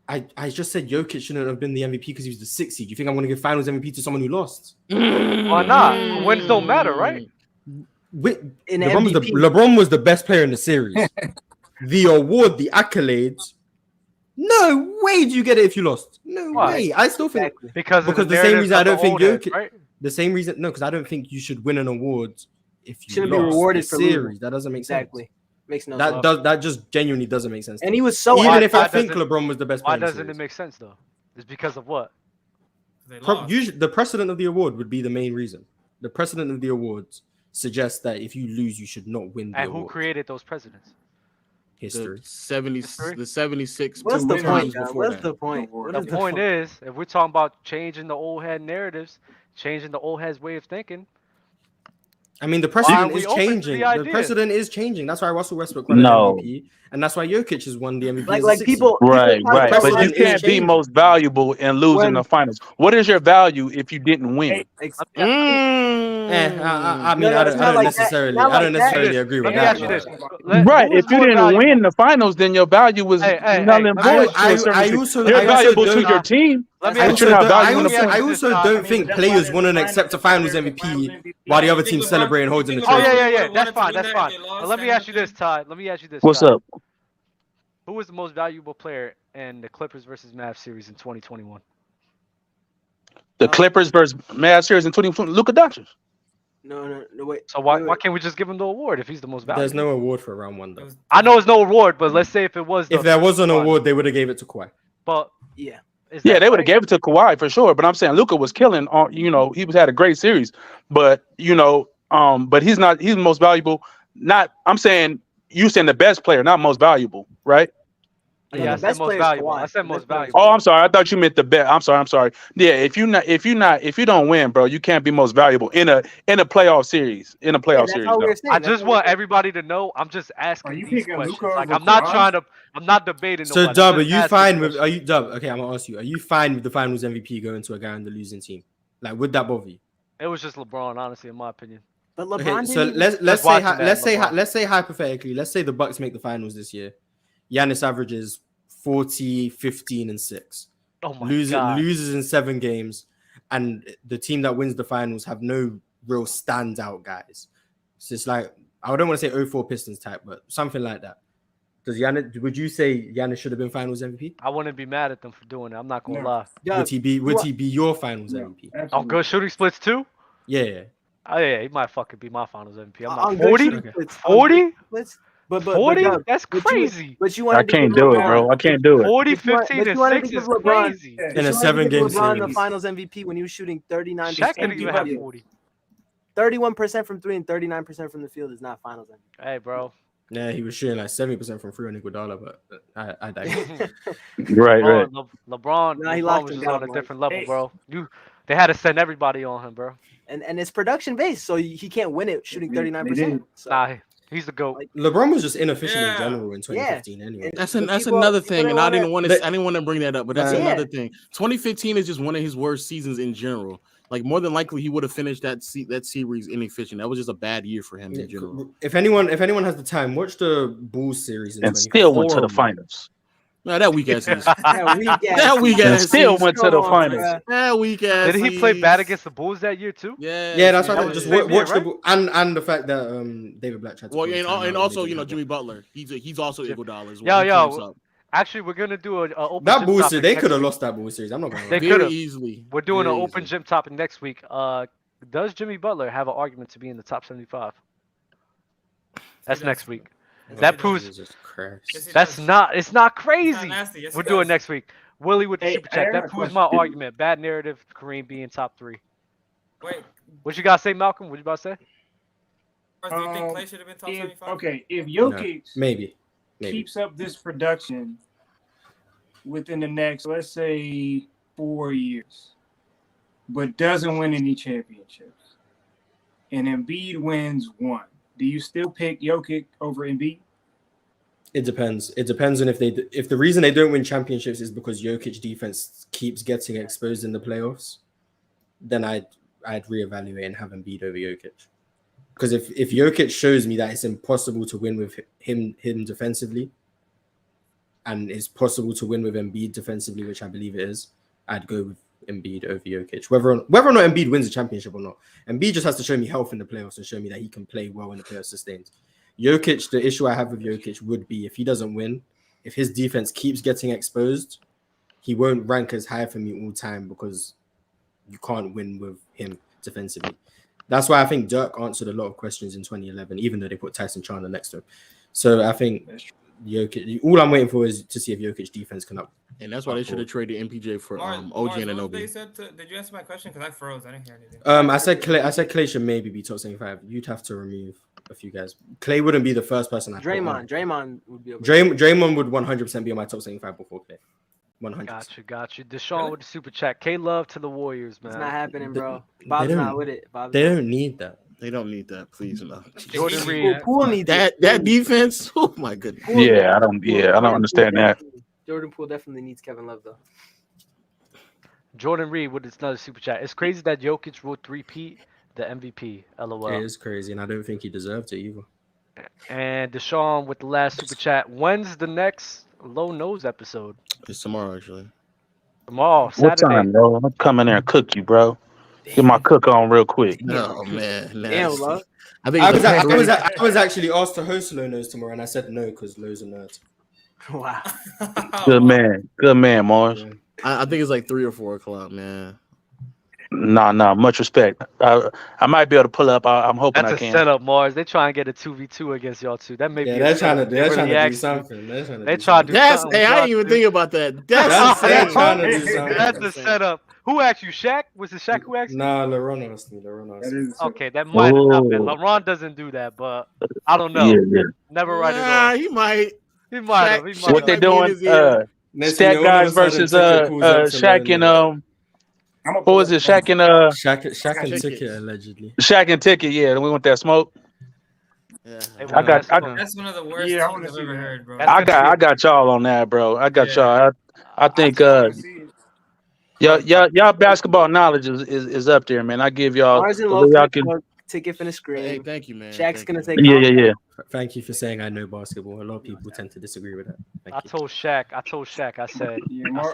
I just said Jokic shouldn't have been the MVP because he was the 6th seed. You think I'm going to give Finals MVP to someone who lost? Why not? Wins don't matter, right? LeBron was the best player in the series. The award, the accolades, No way do you get it if you lost. No Why? way. I still think because the same narratives reason I of the don't think old heads, Jokic. right? The same reason, no, because I don't think you should win an award if you Shouldn't lost be rewarded the for losing. series. That doesn't make Exactly. sense. Makes no That sense. that just genuinely doesn't make sense. And he was so even if I why think doesn't- LeBron was the best Why player. doesn't it make sense though? It's because of what? Usually, the precedent of the award would be the main reason. The precedent of the awards suggests that if you lose, you should not win the And who award. created those precedents? History. The 76 What's the times point, John? before What's that. the point? What The is the point point? is, if we're talking about changing the old head narratives, changing the old head's way of thinking, I mean, the Why precedent aren't we is open to the changing. The idea? precedent is changing. That's why Russell Westbrook won No. the MVP, and that's why Jokic has won the MVP. Like- as a like sixth people- seed. Right, people right. talk But about you it can't be changing. most valuable and lose in When- the finals. What is your value if you didn't win? I mean, I it's not don't like that. necessarily, Not I don't like that. necessarily agree let with me that. ask you but- this. Right. Who is If you more didn't valuable? win the finals, then your value was Hey, null and let me void. ask you to a I certain also- extent. You're I also valuable to don't- your team, Let me I but ask also you're not don't, I valuable also, in the I point. also don't think players want to accept a Finals MVP while the other team's celebrating and holding the Oh trophy. yeah. That's fine. That's fine. But let me ask you this, Ty. Let me ask you this. What's Ty. up? Who was the most valuable player in the Clippers versus Mavs series in 2021? The Clippers versus Mavs series in 2020. Luka Doncic. No, wait. So why wait. can't we just give him the award if he's the most valuable? There's no award for round one though. I know it's no award, but let's say if it was. If there was an award, they would have gave it to Kawhi. But yeah, Yeah, they would have gave it to Kawhi for sure. But I'm saying Luka was killing. He had a great series. But but he's not. He's the most valuable. Not. I'm saying you saying the best player, not most valuable, right? Yeah, I said most valuable. I said most valuable. Oh, I'm sorry. I thought you meant the best. I'm sorry. Yeah, if you don't win, bro, you can't be most valuable in a playoff series. In a playoff series, though. I just want everybody to know. I'm just asking you these picking questions. Luka Like over I'm not Kawhi? trying to. I'm not debating. So nobody. Dub, I'm are just you asking fine with? questions. Are you Dub? Okay, I'm gonna ask you. Are you fine with the Finals MVP going to a guy on the losing team? Like, would that bother you? It was just LeBron, honestly, in my opinion. But Okay, LeBron so didn't let's even- say watching that, LeBron. let's say hypothetically, let's say the Bucks make the finals this year. Giannis averages 40, 15, and 6. Oh my God. Loses in 7 games, and the team that wins the finals have no real standout guys. So it's like, I don't want to say 04 Pistons type, but something like that. Would you say Giannis should have been finals MVP? I wouldn't be mad at them for doing it. I'm not gonna lie. Would he be your finals MVP? On good shooting splits too? Yeah. Oh yeah, he might fucking be my finals MVP. I'm On not good 40. shooting splits, on 40? good splits. But 40? Dub, That's but you- crazy. But you I wanted to can't give do it, LeBron- bro. I can't do it. 40, but you want- 15, but and you wanted 6 to give is LeBron- crazy. but In a you wanted to give 7-game LeBron the series. Finals MVP when he was shooting 39%. Shaq didn't even have 40. 31% from 3 and 39% from the field is not Finals MVP. Hey, bro. Yeah, he was shooting like 70% from 3 on Iguodala, but I digress. Right. LeBron Nah, he LeBron locked was him just down, on a bro. different level, Hey. bro. They had to send everybody on him, bro. And it's production based, so he can't win it shooting 39%. So, Nah, he's the GOAT. LeBron was just inefficient in general in 2015 anyway. That's But that's people- another people thing, didn't and I wanna- didn't want to bring that up, but that's Yeah. another thing. 2015 is just one of his worst seasons in general. Like more than likely, he would have finished that series inefficient. That was just a bad year for him in general. If anyone has the time, watch the Bulls series in And still went to the 2015. finals. No, that weak ass. that weak And ass. still went to the finals. That weak ass. Did he play bad against the Bulls that year too? Yeah, that's why I was just the same year, watch the right? Bull- and the fact that David Black tried to Well, call and, the timeout and when also they you know didn't Jimmy have Butler. He's also Iguodala as well. Yo. Actually, we're gonna do an open that gym Bulls topic series. They next could have week. lost that Bulls series. I'm not gonna They lie. could have easily. We're doing Very an open gym topic next week. Does Jimmy Butler have an argument to be in the top 75? That's next week. That proves Jesus Christ. that's not. It's not crazy. nasty. Yes, We're he doing does. next week. Willie with the Hey, super I chat. have That a proves my question. argument. Bad narrative. Kareem being top 3. Wait, What you gotta say, Malcolm? What you about to say? first, do you think Clay should have been top 75? If No, Jokic maybe. keeps up this production within the next, let's say, 4 years, but doesn't win any championships, and Embiid wins 1, do you still pick Jokic over Embiid? It depends. It depends on if the reason they don't win championships is because Jokic defense keeps getting exposed in the playoffs, then I'd reevaluate and have Embiid over Jokic. Because if Jokic shows me that it's impossible to win with him defensively, and it's possible to win with Embiid defensively, which I believe it is, I'd go with Embiid over Jokic. Whether or not Embiid wins a championship or not, Embiid just has to show me health in the playoffs and show me that he can play well in the playoffs sustained. Jokic, the issue I have with Jokic would be if he doesn't win, if his defense keeps getting exposed, he won't rank as high for me all time because you can't win with him defensively. That's why I think Dirk answered a lot of questions in 2011, even though they put Tyson Chandler next to him. So I think Jokic, all I'm waiting for is to see if Jokic defense can up. And that's why they should have traded MPJ for OG and Anunoby. Did you answer my question? Because I froze. I didn't hear anything. I said Clay should maybe be top 75. You'd have to remove a few guys. Clay wouldn't be the first person. Draymond would be. Draymond would 100% be on my top 75 before Clay. 100. Got you. Deshaun with the super chat. K love to the Warriors, man. It's not happening, bro. Bob's not with it. They don't need that. They don't need that, please. No. Jordan Reed. Poole needs that defense. Oh my goodness. I don't understand that. Jordan Poole definitely needs Kevin Love though. Jordan Reed with another super chat. It's crazy that Jokic wrote 3-peat the MVP. LOL. It is crazy, and I don't think he deserved it either. And Deshaun with the last super chat. When's the next Low Nose episode? It's tomorrow, actually. Tomorrow, What Saturday. time, bro? I'm coming there and cook you, bro. Get my cook on real quick. Oh man, damn, love. I was actually asked to host Low Nose tomorrow, and I said no because Lowe's a nerd. Wow. Good man, Mars. I think it's like 3 or 4 o'clock, man. Nah. Much respect. I might be able to pull up. I'm hoping That's I can. a setup, Mars. They try and get a 2v2 against y'all two. That may be. They're trying to do something. something. They try to do something. Hey, I didn't even think about that. That's a setup. Who asked you, Shaq? Was it Shaq who asked you? Nah, LeBron asked me. Okay, that might have not been. LeBron doesn't do that, but I don't know. Yeah. Never write it off. He might. He might have. What they doing? Stat guys versus Shaq and what was it? Shaq and Shaq and Ticket allegedly. Shaq and Ticket, yeah. We want that smoke. Yeah. That's one of the worst things I've ever heard, bro. I got y'all on that, bro. I got y'all. I think y'all basketball knowledge is up there, man. I give y'all. Mars and y'all Low can. Ticket for the screen. Hey, thank you, man. Shaq's gonna take. Yeah. Thank you for saying I know basketball. A lot of people tend to disagree with that. I told Shaq. I said,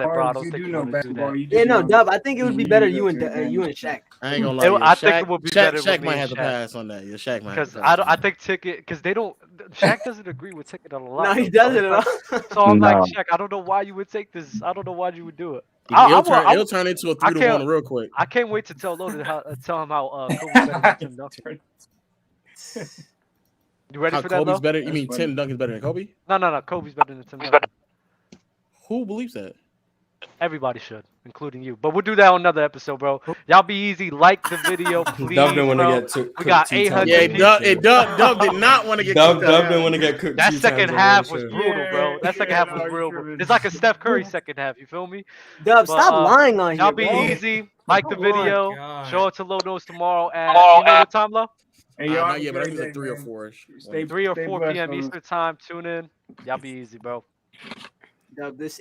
bro, I don't think you want to do that. Yeah, no, Dub. I think it would be better you and Shaq. I ain't gonna lie. I think it would be better. Shaq might have to pass on that. Yeah, Shaq might. Because I think Ticket, because they don't. Shaq doesn't agree with Ticket a lot. No, he doesn't at all. So I'm like, Shaq, I don't know why you would take this. I don't know why you would do it. It'll turn into a 3-1 real quick. I can't wait to tell Loaded tell him how Kobe's better than Tim Duncan. You ready for that? Kobe's better? You mean Tim Duncan's better than Kobe? No. Kobe's better than Tim Duncan. Who believes that? Everybody should, including you. But we'll do that on another episode, bro. Y'all be easy. Like the video, please. Dub didn't want to get we got 800. Yeah, Dub did not want to get cooked. Dub didn't want to get cooked. That second half was brutal, bro. That second half was brutal. It's like a Steph Curry second half. You feel me? Dub, stop lying on y'all here. Y'all be easy. Like the video. Show it to Low Nose tomorrow at you know what time, Lo? Hey, not yet, but I think it's like 3 or 4. 3 or 4 p.m. Eastern time. Tune in. Y'all be easy, bro. Dub, this